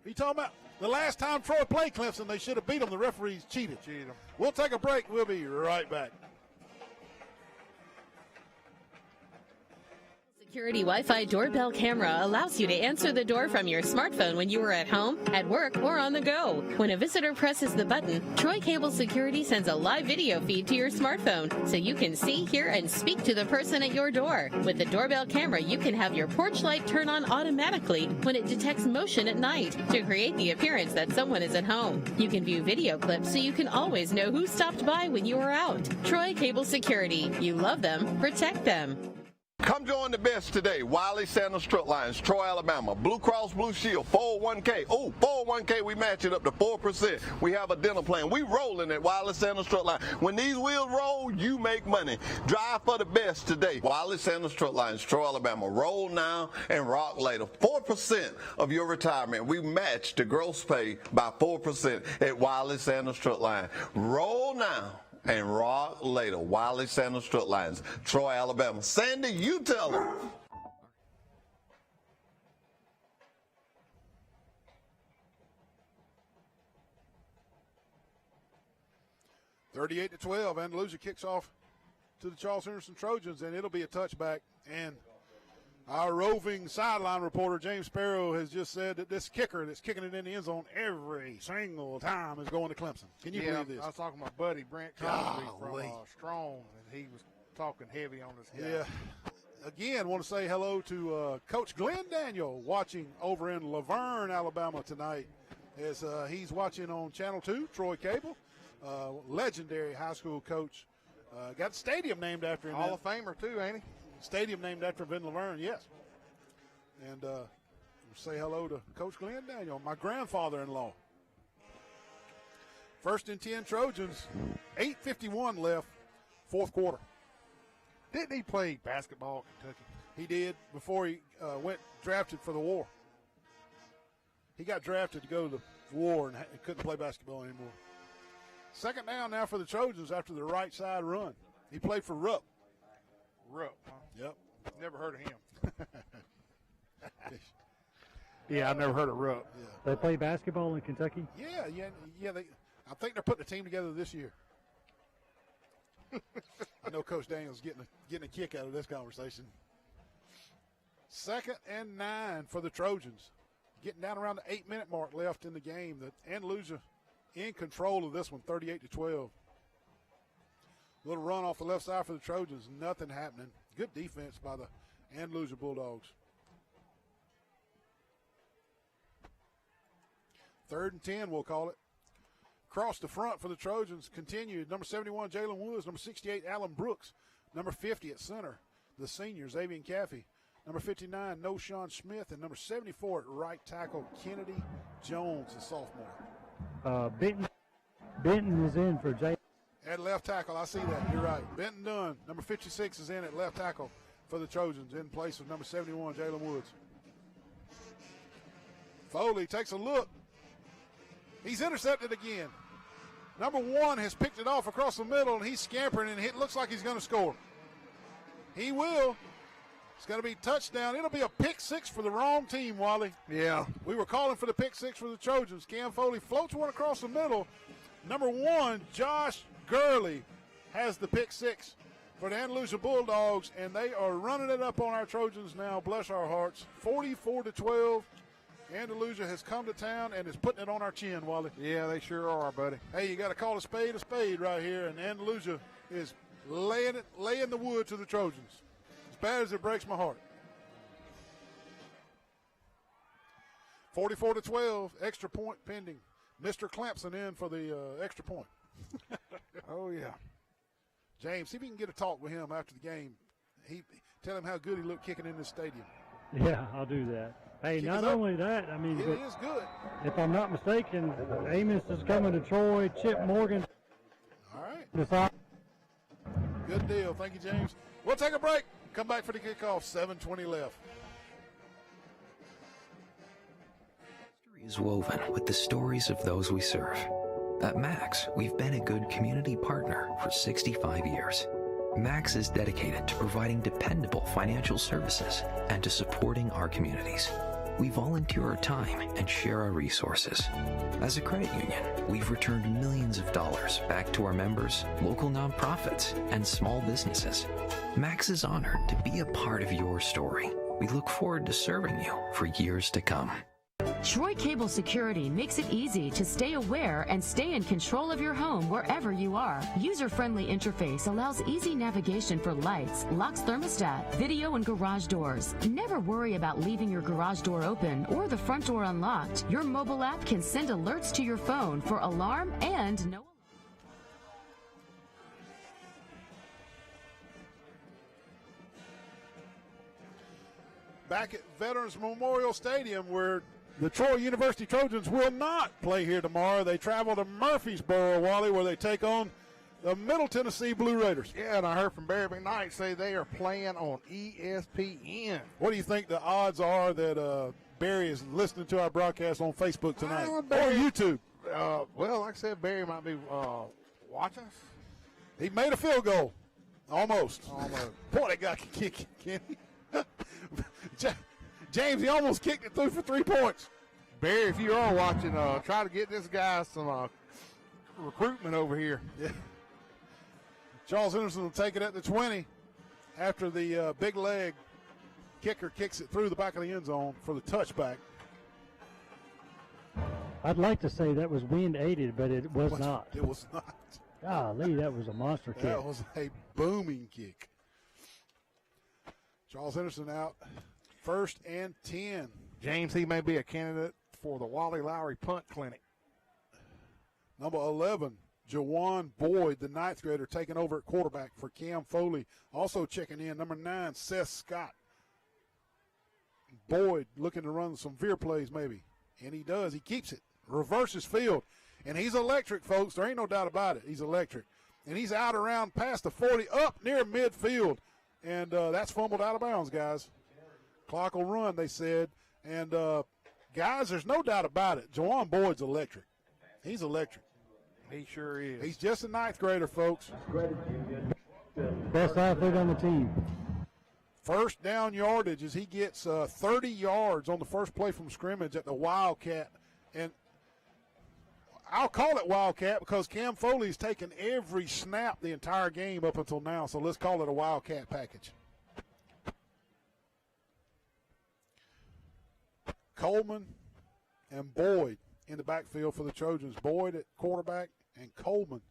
Are you talking about the last time Troy played Clemson? They should have beat them. The referees cheated. Cheated them. We'll take a break. We'll be right back. Security Wi-Fi doorbell camera allows you to answer the door from your smartphone when you are at home, at work, or on the go. When a visitor presses the button, Troy Cable Security sends a live video feed to your smartphone so you can see, hear, and speak to the person at your door. With the doorbell camera, you can have your porch light turn on automatically when it detects motion at night to create the appearance that someone is at home. You can view video clips so you can always know who stopped by when you are out. Troy Cable Security. You love them, protect them. Come join the best today. Wiley Sanders Strut Lines, Troy, Alabama. Blue Cross Blue Shield, 401k. Oh, 401k, we match it up to 4%. We have a dental plan. We rolling at Wiley Sanders Strut Lines. When these wheels roll, you make money. Drive for the best today. Wiley Sanders Strut Lines, Troy, Alabama. Roll now and rock later. 4% of your retirement. We match the gross pay by 4% at Wiley Sanders Strut Line. Roll now and rock later. Wiley Sanders Strut Lines, Troy, Alabama. Sandy, you tell them. (38-12). Andalusia kicks off to the Charles Henderson Trojans, and it'll be a touchback. And our roving sideline reporter, James Sparrow, has just said that this kicker that's kicking it in the end zone every single time is going to Clemson. Can you believe this? I was talking to my buddy, Brent Cosby from Strong, and he was talking heavy on this guy. Yeah. Again, want to say hello to Coach Glenn Daniel watching over in Laverne, Alabama tonight as he's watching on Channel 2, Troy Cable. Legendary high school coach. Got a stadium named after him. Hall of Famer, too, ain't he? Stadium named after him in Laverne, yes. And say hello to Coach Glenn Daniel, my grandfather-in-law. 1st and 10 Trojans, 8:51 left, fourth quarter. Didn't he play basketball at Kentucky? He did before he went drafted for the war. He got drafted to go to the war and couldn't play basketball anymore. 2nd down now for the Trojans after the right side run. He played for Rupp. Rupp, huh? Yep. Never heard of him. Yeah, I've never heard of Rupp. Yeah. They play basketball in Kentucky? Yeah. I think they're putting a team together this year. I know Coach Daniel's getting a kick out of this conversation. 2nd and 9 for the Trojans. Getting down around the 8-minute mark left in the game. The Andalusia in control of this one, 38-12. Little run off the left side for the Trojans. Nothing happening. Good defense by the Andalusia Bulldogs. 3rd and 10, we'll call it. Across the front for the Trojans continued. Number 71, Jalen Woods. Number 68, Alan Brooks. Number 50 at center, the senior, Xavier Caffey. Number 59, Noshawn Smith. And number 74 at right tackle, Kennedy Jones, the sophomore. Benton is in for Jay. At left tackle, I see that. You're right. Benton Dunn, number 56, is in at left tackle for the Trojans in place of number 71, Jalen Woods. Foley takes a look. He's intercepted again. Number 1 has picked it off across the middle, and he's scampering, and it looks like he's going to score. He will. It's going to be touchdown. It'll be a pick 6 for the wrong team, Wally. Yeah. We were calling for the pick 6 for the Trojans. Cam Foley floats one across the middle. Number 1, Josh Gurley, has the pick 6 for the Andalusia Bulldogs, and they are running it up on our Trojans now. Bless our hearts. 44-12. Andalusia has come to town and is putting it on our chin, Wally. Yeah, they sure are, buddy. Hey, you got to call a spade right here, and Andalusia is laying the wood to the Trojans. As bad as it breaks my heart. 44-12, extra point pending. Mr. Clampson in for the extra point. Oh, yeah. James, see if you can get a talk with him after the game. Tell him how good he looked kicking in this stadium. Yeah, I'll do that. Hey, Kick not us up. only that, I mean, It is good. if I'm not mistaken, Amos is coming to Troy, Chip Morgan. All right. Good deal. Thank you, James. We'll take a break. Come back for the kickoff. 7:20 left. History is woven with the stories of those we serve. At Max, we've been a good community partner for 65 years. Max is dedicated to providing dependable financial services and to supporting our communities. we volunteer our time and share our resources. As a credit union, we've returned millions of dollars back to our members, local nonprofits, and small businesses. Max is honored to be a part of your story. We look forward to serving you for years to come. Troy Cable Security makes it easy to stay aware and stay in control of your home wherever you are. User-friendly interface allows easy navigation for lights, locks thermostat, video, and garage doors. Never worry about leaving your garage door open or the front door unlocked. Your mobile app can send alerts to your phone for alarm and no. Back at Veterans Memorial Stadium, where the Troy University Trojans will not play here tomorrow. They travel to Murfreesboro, Wally, where they take on the Middle Tennessee Blue Raiders. Yeah, and I heard from Barry McKnight say they are playing on ESPN. What do you think the odds are that Barry is listening to our broadcast on Facebook tonight or YouTube? Well, like I said, Barry might be watching us. He made a field goal. Almost. Boy, that guy can kick, Kenny. James, he almost kicked it through for 3 points. Barry, if you are watching, try to get this guy some recruitment over here. Yeah. Charles Henderson will take it at the 20 after the big leg kicker kicks it through the back of the end zone for the touchback. I'd like to say that was wind aided, but it was not. It was not. Golly, that was a monster kick. That was a booming kick. Charles Henderson out. 1st and 10. James, he may be a candidate for the Wally Lowry Punt Clinic. Number 11, Jaquan Boyd, the 9th grader, taking over at quarterback for Cam Foley. Also checking in, number 9, Seth Scott. Boyd looking to run some veer plays maybe, and he does. He keeps it. Reverses field, and he's electric, folks. There ain't no doubt about it. He's electric. And he's out around past the 40, up near midfield, and that's fumbled out of bounds, guys. Clock will run, they said. And, guys, there's no doubt about it. Jaquan Boyd's electric. He's electric. He sure is. He's just a 9th grader, folks. Best athlete on the team. First down yardage as he gets 30 yards on the first play from scrimmage at the Wildcat. And I'll call it Wildcat because Cam Foley's taken every snap the entire game up until now, so let's call it a Wildcat package. Coleman and Boyd in the backfield for the Trojans. Boyd at quarterback and Coleman.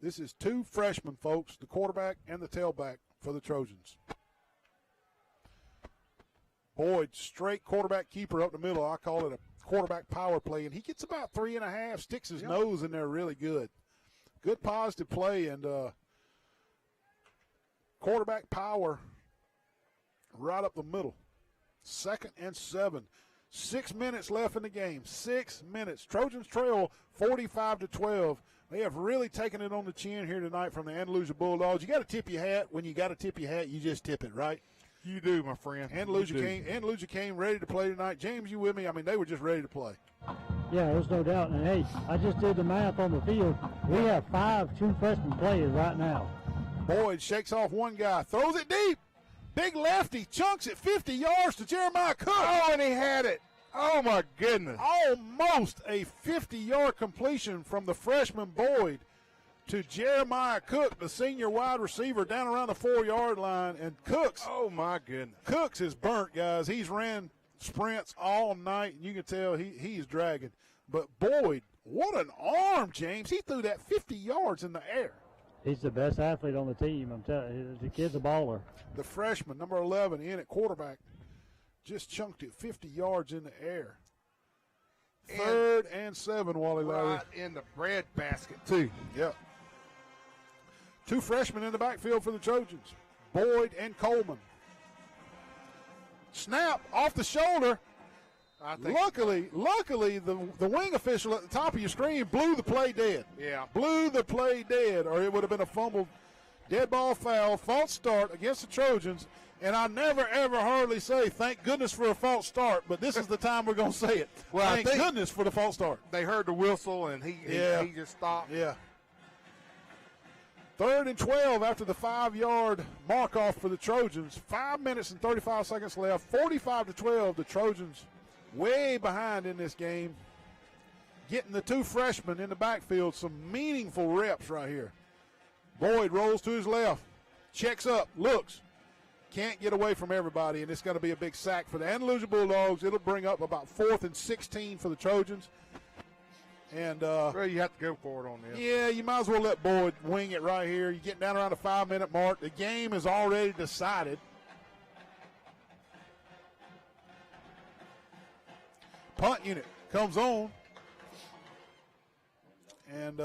This is 2 freshmen, folks, the quarterback and the tailback for the Trojans. Boyd, straight quarterback keeper up the middle. I call it a quarterback power play, and he gets about 3.5, sticks his nose in there really good. Good positive play, and quarterback power right up the middle. 2nd and 7. 6 minutes left in the game. 6 minutes. Trojans trail 45-12. They have really taken it on the chin here tonight from the Andalusia Bulldogs. You got to tip your hat. When you got to tip your hat, you just tip it, right? You do, my friend. Andalusia came ready to play tonight. James, you with me? I mean, they were just ready to play. Yeah, there's no doubt. And, hey, I just did the math on the field. We have 5 true freshmen players right now. Boyd shakes off one guy, throws it deep. Big lefty chunks it 50 yards to Jeremiah Cook. Oh, and he had it. Oh, my goodness. Almost a 50-yard completion from the freshman Boyd to Jeremiah Cook, the senior wide receiver, down around the 4-yard line. And Cooks. Oh, my goodness. Cooks is burnt, guys. He's ran sprints all night, and you can tell he's dragging. But Boyd, what an arm, James. He threw that 50 yards in the air. He's the best athlete on the team. I'm telling you, the kid's a baller. The freshman, number 11, in at quarterback, just chunked it 50 yards in the air. 3rd and 7, Wally Lowry. Right in the bread basket, too. Yep. 2 freshmen in the backfield for the Trojans, Boyd and Coleman. Snap off the shoulder. Luckily, the wing official at the top of your screen blew the play dead. Yeah. Blew the play dead, or it would have been a fumble, dead ball foul, false start against the Trojans. And I never, ever hardly say, thank goodness for a false start, but this is the time we're going to say it. Well, thank goodness for the false start. They heard the whistle, and he just stopped. Yeah. 3rd and 12 after the 5-yard mark off for the Trojans. 5 minutes and 35 seconds left. 45-12, the Trojans way behind in this game. Getting the two freshmen in the backfield some meaningful reps right here. Boyd rolls to his left, checks up, looks. Can't get away from everybody, and it's going to be a big sack for the Andalusia Bulldogs. It'll bring up about 4th and 16 for the Trojans. And well, you have to go for it on this. Yeah, you might as well let Boyd wing it right here. You're getting down around the 5-minute mark. The game is already decided. Punt unit comes on. And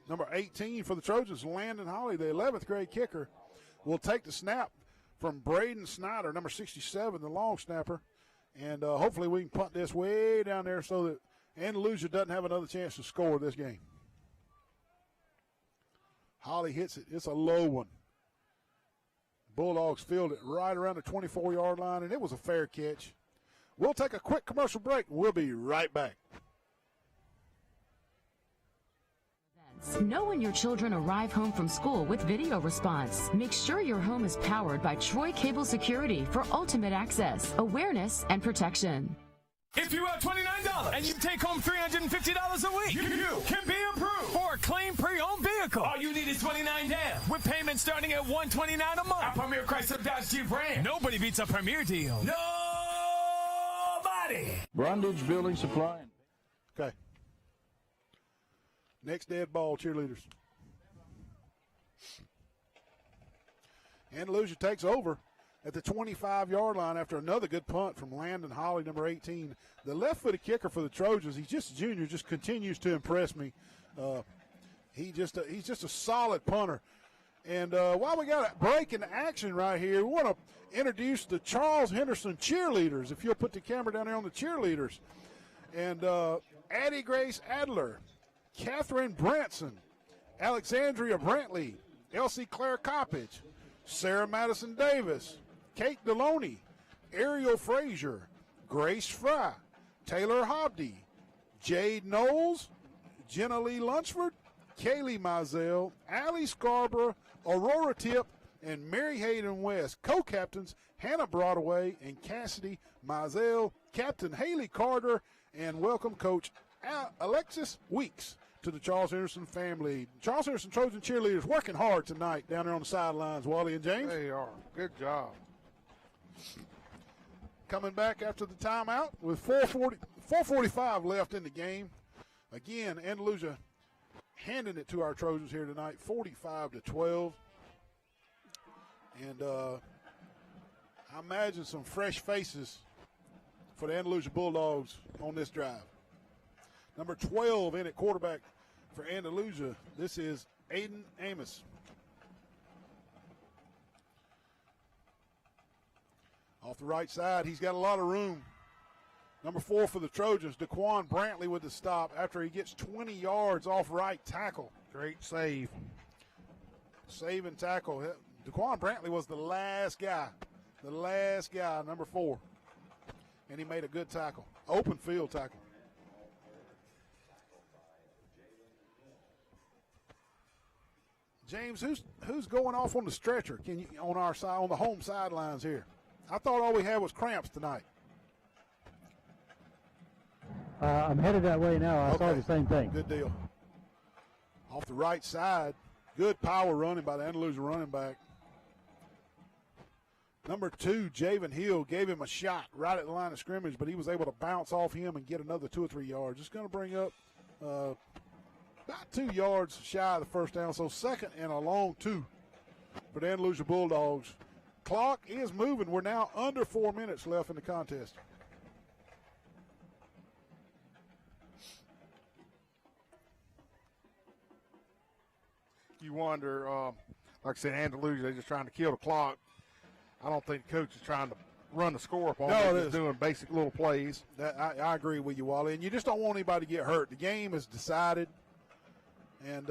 number 18 for the Trojans, Landon Holly, the 11th grade kicker, will take the snap from Braden Snyder, number 67, the long snapper. And hopefully we can punt this way down there so that Andalusia doesn't have another chance to score this game. Holly hits it. It's a low one. Bulldogs field it right around the 24-yard line, and it was a fair catch. We'll take a quick commercial break, and we'll be right back. Know when your children arrive home from school with video response. Make sure your home is powered by Troy Cable Security for ultimate access, awareness, and protection. If you have $29 and you take home $350 a week, you can be approved for a clean pre-owned vehicle. All you need is $29 down, with payments starting at $129 a month. At Premier Chrysler Dodge Jeep Ram. Nobody beats a Premier deal. Nobody. Brundage Building Supply. Okay. Next dead ball, cheerleaders. Andalusia takes over at the 25-yard line after another good punt from Landon Holly, number 18. The left-footed kicker for the Trojans, he's just a junior, just continues to impress me. He's just a solid punter. And while we got a break in action right here, we want to introduce the Charles Henderson cheerleaders. If you'll put the camera down there on the cheerleaders. And Addie Grace Adler, Catherine Branson, Alexandria Brantley, Elsie Claire Coppage, Sarah Madison Davis, Kate Deloney, Ariel Frazier, Grace Fry, Taylor Hobdy, Jade Knowles, Jenna Lee Lunchford, Kaylee Mizell, Allie Scarborough, Aurora Tip, and Mary Hayden West. Co-captains Hannah Broadway and Cassidy Mizell, Captain Haley Carter, and welcome Coach Alexis Weeks to the Charles Henderson family. Charles Henderson Trojan cheerleaders working hard tonight down there on the sidelines, Wally and James. They are. Good job. Coming back after the timeout with 4:45 left in the game. Again, Andalusia handing it to our Trojans here tonight, 45-12. And I imagine some fresh faces for the Andalusia Bulldogs on this drive. Number 12 in at quarterback for Andalusia. This is Aiden Amos. Off the right side, he's got a lot of room. Number 4 for the Trojans, Jaquan Brantley with the stop after he gets 20 yards off right tackle. Great save. Save and tackle. Jaquan Brantley was the last guy, number 4. And he made a good tackle, open field tackle. James, who's going off on the stretcher? Can you on our side, on the home sidelines here? I thought all we had was cramps tonight. I'm headed that way now. I saw the same thing. Good deal. Off the right side, good power running by the Andalusia running back. Number 2, Javen Hill, gave him a shot right at the line of scrimmage, but he was able to bounce off him and get another 2 or 3 yards. It's going to bring up about 2 yards shy of the first down, so second and a long 2 for the Andalusia Bulldogs. Clock is moving. We're now under 4 minutes left in the contest. You wonder, like I said, Andalusia, they're just trying to kill the clock. I don't think the coach is trying to run the score up on them. They're just doing basic little plays. I agree with you, Wally. And you just don't want anybody to get hurt. The game is decided. And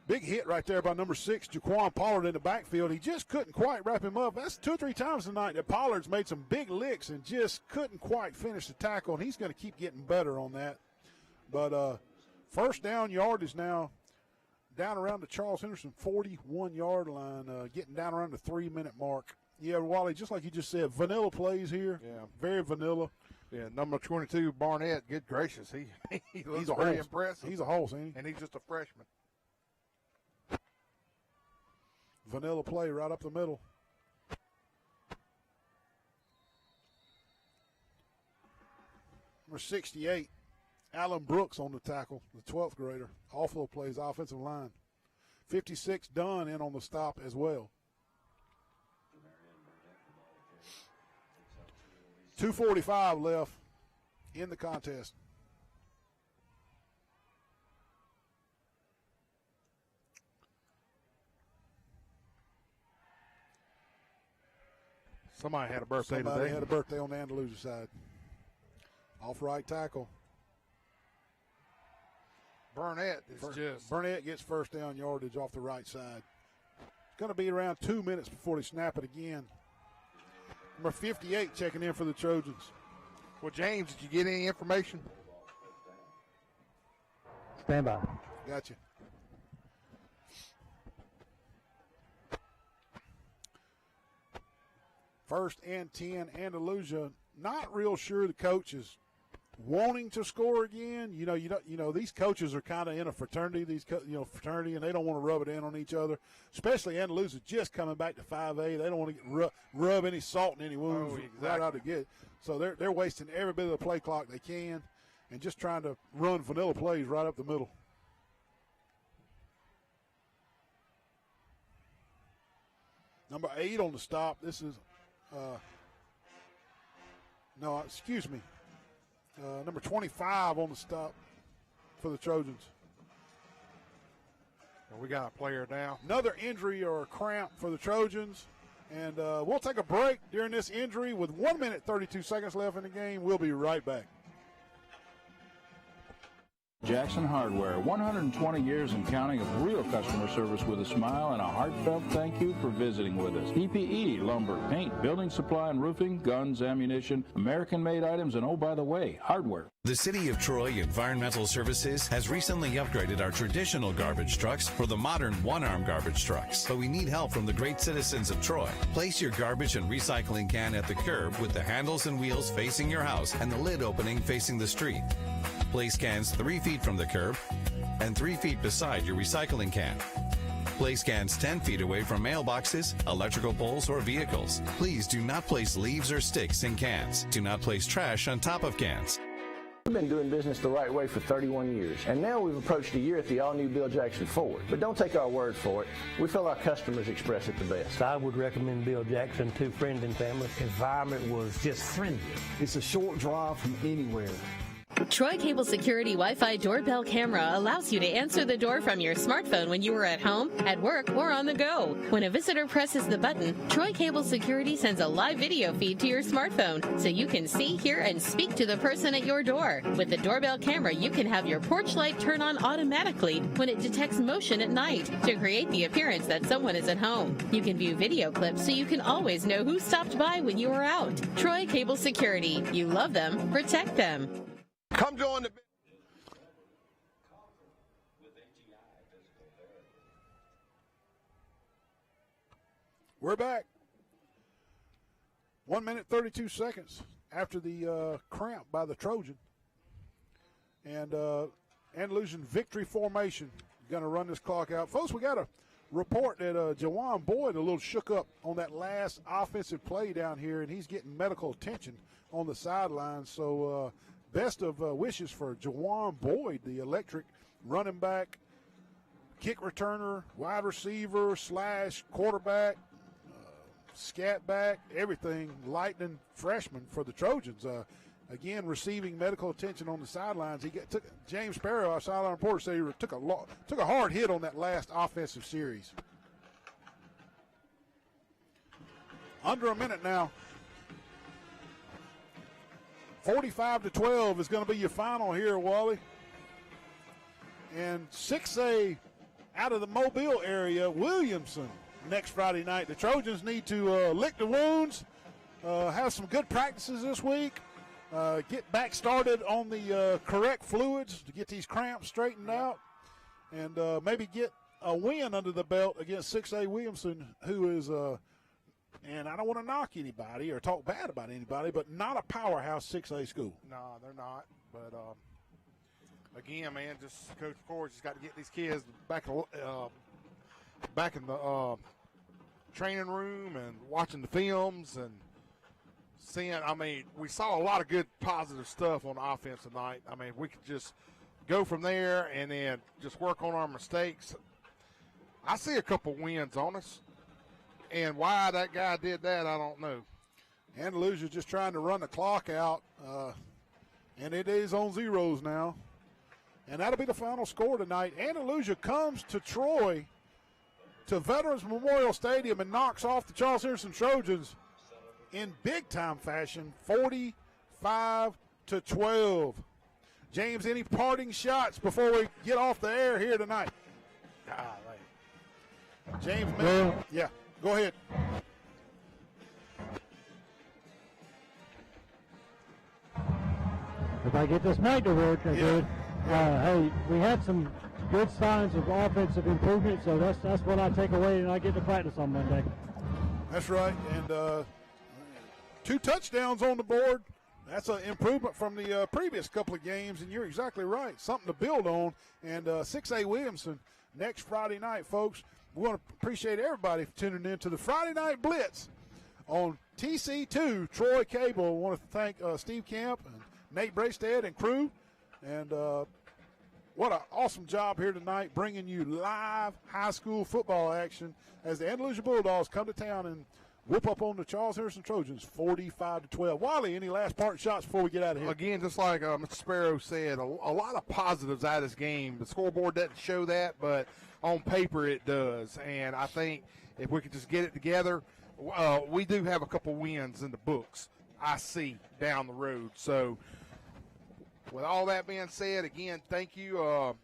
big hit right there by number 6, Jaquan Pollard in the backfield. He just couldn't quite wrap him up. That's 2 or 3 times tonight that Pollard's made some big licks and just couldn't quite finish the tackle. And he's going to keep getting better on that. But first down yard is now down around the Charles Henderson 41-yard line, getting down around the 3-minute mark Yeah, Wally, just like you just said, vanilla plays here. Yeah. Very vanilla. Yeah, number 22, Barnett, good gracious. He looks very impressive. He's a horse, ain't he? And he's just a freshman. Vanilla play right up the middle. Number 68, Alan Brooks on the tackle, the 12th grader. Also plays offensive line. 56, Dunn in on the stop as well. 2:45 left in the contest. Somebody had a birthday Somebody today. had a birthday on the Andalusia side. Off right tackle. Burnett is just. Burnett gets first down yardage off the right side. It's going to be around 2 minutes before they snap it again. Number 58 checking in for the Trojans. Well, James, did you get any information? Stand by. Gotcha. First and 10, Andalusia. Not real sure the coach is wanting to score again. These coaches are kind of in a fraternity. Fraternity, and they don't want to rub it in on each other. Especially Andalusia just coming back to 5A. They don't want to rub any salt in any wounds right out to get. So they're wasting every bit of the play clock they can, and just trying to run vanilla plays right up the middle. Number 8 on the stop. This is, number 25 on the stop for the Trojans. We got a player now. Another injury or a cramp for the Trojans. And we'll take a break during this injury with 1 minute, 32 seconds left in the game. We'll be right back. Jackson Hardware, 120 years and counting of real customer service with a smile and a heartfelt thank you for visiting with us. PPE, lumber, paint, building supply and roofing, guns, ammunition, American-made items, and oh, by the way, hardware. The City of Troy Environmental Services has recently upgraded our traditional garbage trucks for the modern one-arm garbage trucks. But we need help from the great citizens of Troy. Place your garbage and recycling can at the curb with the handles and wheels facing your house and the lid opening facing the street. Place cans 3 feet from the curb and 3 feet beside your recycling can. Place cans 10 feet away from mailboxes, electrical poles, or vehicles. Please do not place leaves or sticks in cans. Do not place trash on top of cans. We've been doing business the right way for 31 years, and now we've approached a year at the all-new Bill Jackson Ford. But don't take our word for it. We feel our customers express it the best. I would recommend Bill Jackson to friends and family. Environment was just friendly. It's a short drive from anywhere. Troy Cable Security Wi-Fi doorbell camera allows you to answer the door from your smartphone when you are at home, at work, or on the go. When a visitor presses the button, Troy Cable Security sends a live video feed to your smartphone so you can see, hear, and speak to the person at your door. With the doorbell camera, you can have your porch light turn on automatically when it detects motion at night to create the appearance that someone is at home. You can view video clips so you can always know who stopped by when you were out. Troy Cable Security. You love them, protect them. Come join the. We're back. 1 minute, 32 seconds after the cramp by the Trojan. And Andalusian victory formation going to run this clock out. Folks, we got a report that Jaquan Boyd a little shook up on that last offensive play down here, and he's getting medical attention on the sidelines. So, best of wishes for Jaquan Boyd, the electric running back, kick returner, wide receiver / quarterback, scat back, everything, lightning freshman for the Trojans. Again, receiving medical attention on the sidelines. Took James Sparrow, our sideline reporter, said he took a hard hit on that last offensive series. Under a minute now. 45-12 is going to be your final here, Wally. And 6A out of the Mobile area, Williamson, next Friday night. The Trojans need to lick the wounds, have some good practices this week, get back started on the correct fluids to get these cramps straightened out, and maybe get a win under the belt against 6A Williamson, who is And I don't want to knock anybody or talk bad about anybody, but not a powerhouse 6A school. No, they're not. But again, man, just Coach Ford just got to get these kids back in the training room and watching the films and seeing. I mean, we saw a lot of good positive stuff on offense tonight. I mean, if we could just go from there and then just work on our mistakes. I see a couple wins on us, and why that guy did that, I don't know. Andalusia just trying to run the clock out, and it is on zeros now. And that'll be the final score tonight. Andalusia comes to Troy, to Veterans Memorial Stadium, and knocks off the Charles Henderson Trojans in big-time fashion, 45-12. James, any parting shots before we get off the air here tonight? James, yeah, go ahead. If I get this mic to work, I did. Hey, we had some good signs of offensive improvement, so that's what I take away, and I get to practice on Monday. That's right, and 2 touchdowns on the board. That's an improvement from the previous couple of games, and you're exactly right. Something to build on. And 6A Williamson next Friday night, folks. We want to appreciate everybody for tuning in to the Friday Night Blitz on TC2 Troy Cable. I want to thank Steve Camp and Nate Braystead and crew. And what an awesome job here tonight, bringing you live high school football action as the Andalusia Bulldogs come to town and whip up on the Charles Henderson Trojans, 45-12. Wally, any last parting shots before we get out of here? Again, just like Mr. Sparrow said, a lot of positives out of this game. The scoreboard doesn't show that, but on paper it does. And I think if we could just get it together, we do have a couple wins in the books, I see, down the road. So with all that being said, again, thank you,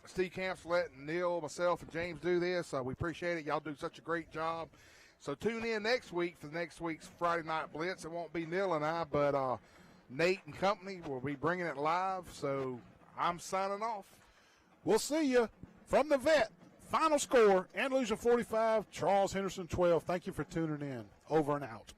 Steve Camps, for letting Neil, myself, and James do this. We appreciate it. Y'all do such a great job. So tune in next week for next week's Friday Night Blitz. It won't be Neil and I, but Nate and company will be bringing it live. So I'm signing off. We'll see you from the vet. Final score, Andalusia 45, Charles Henderson 12. Thank you for tuning in. Over and out.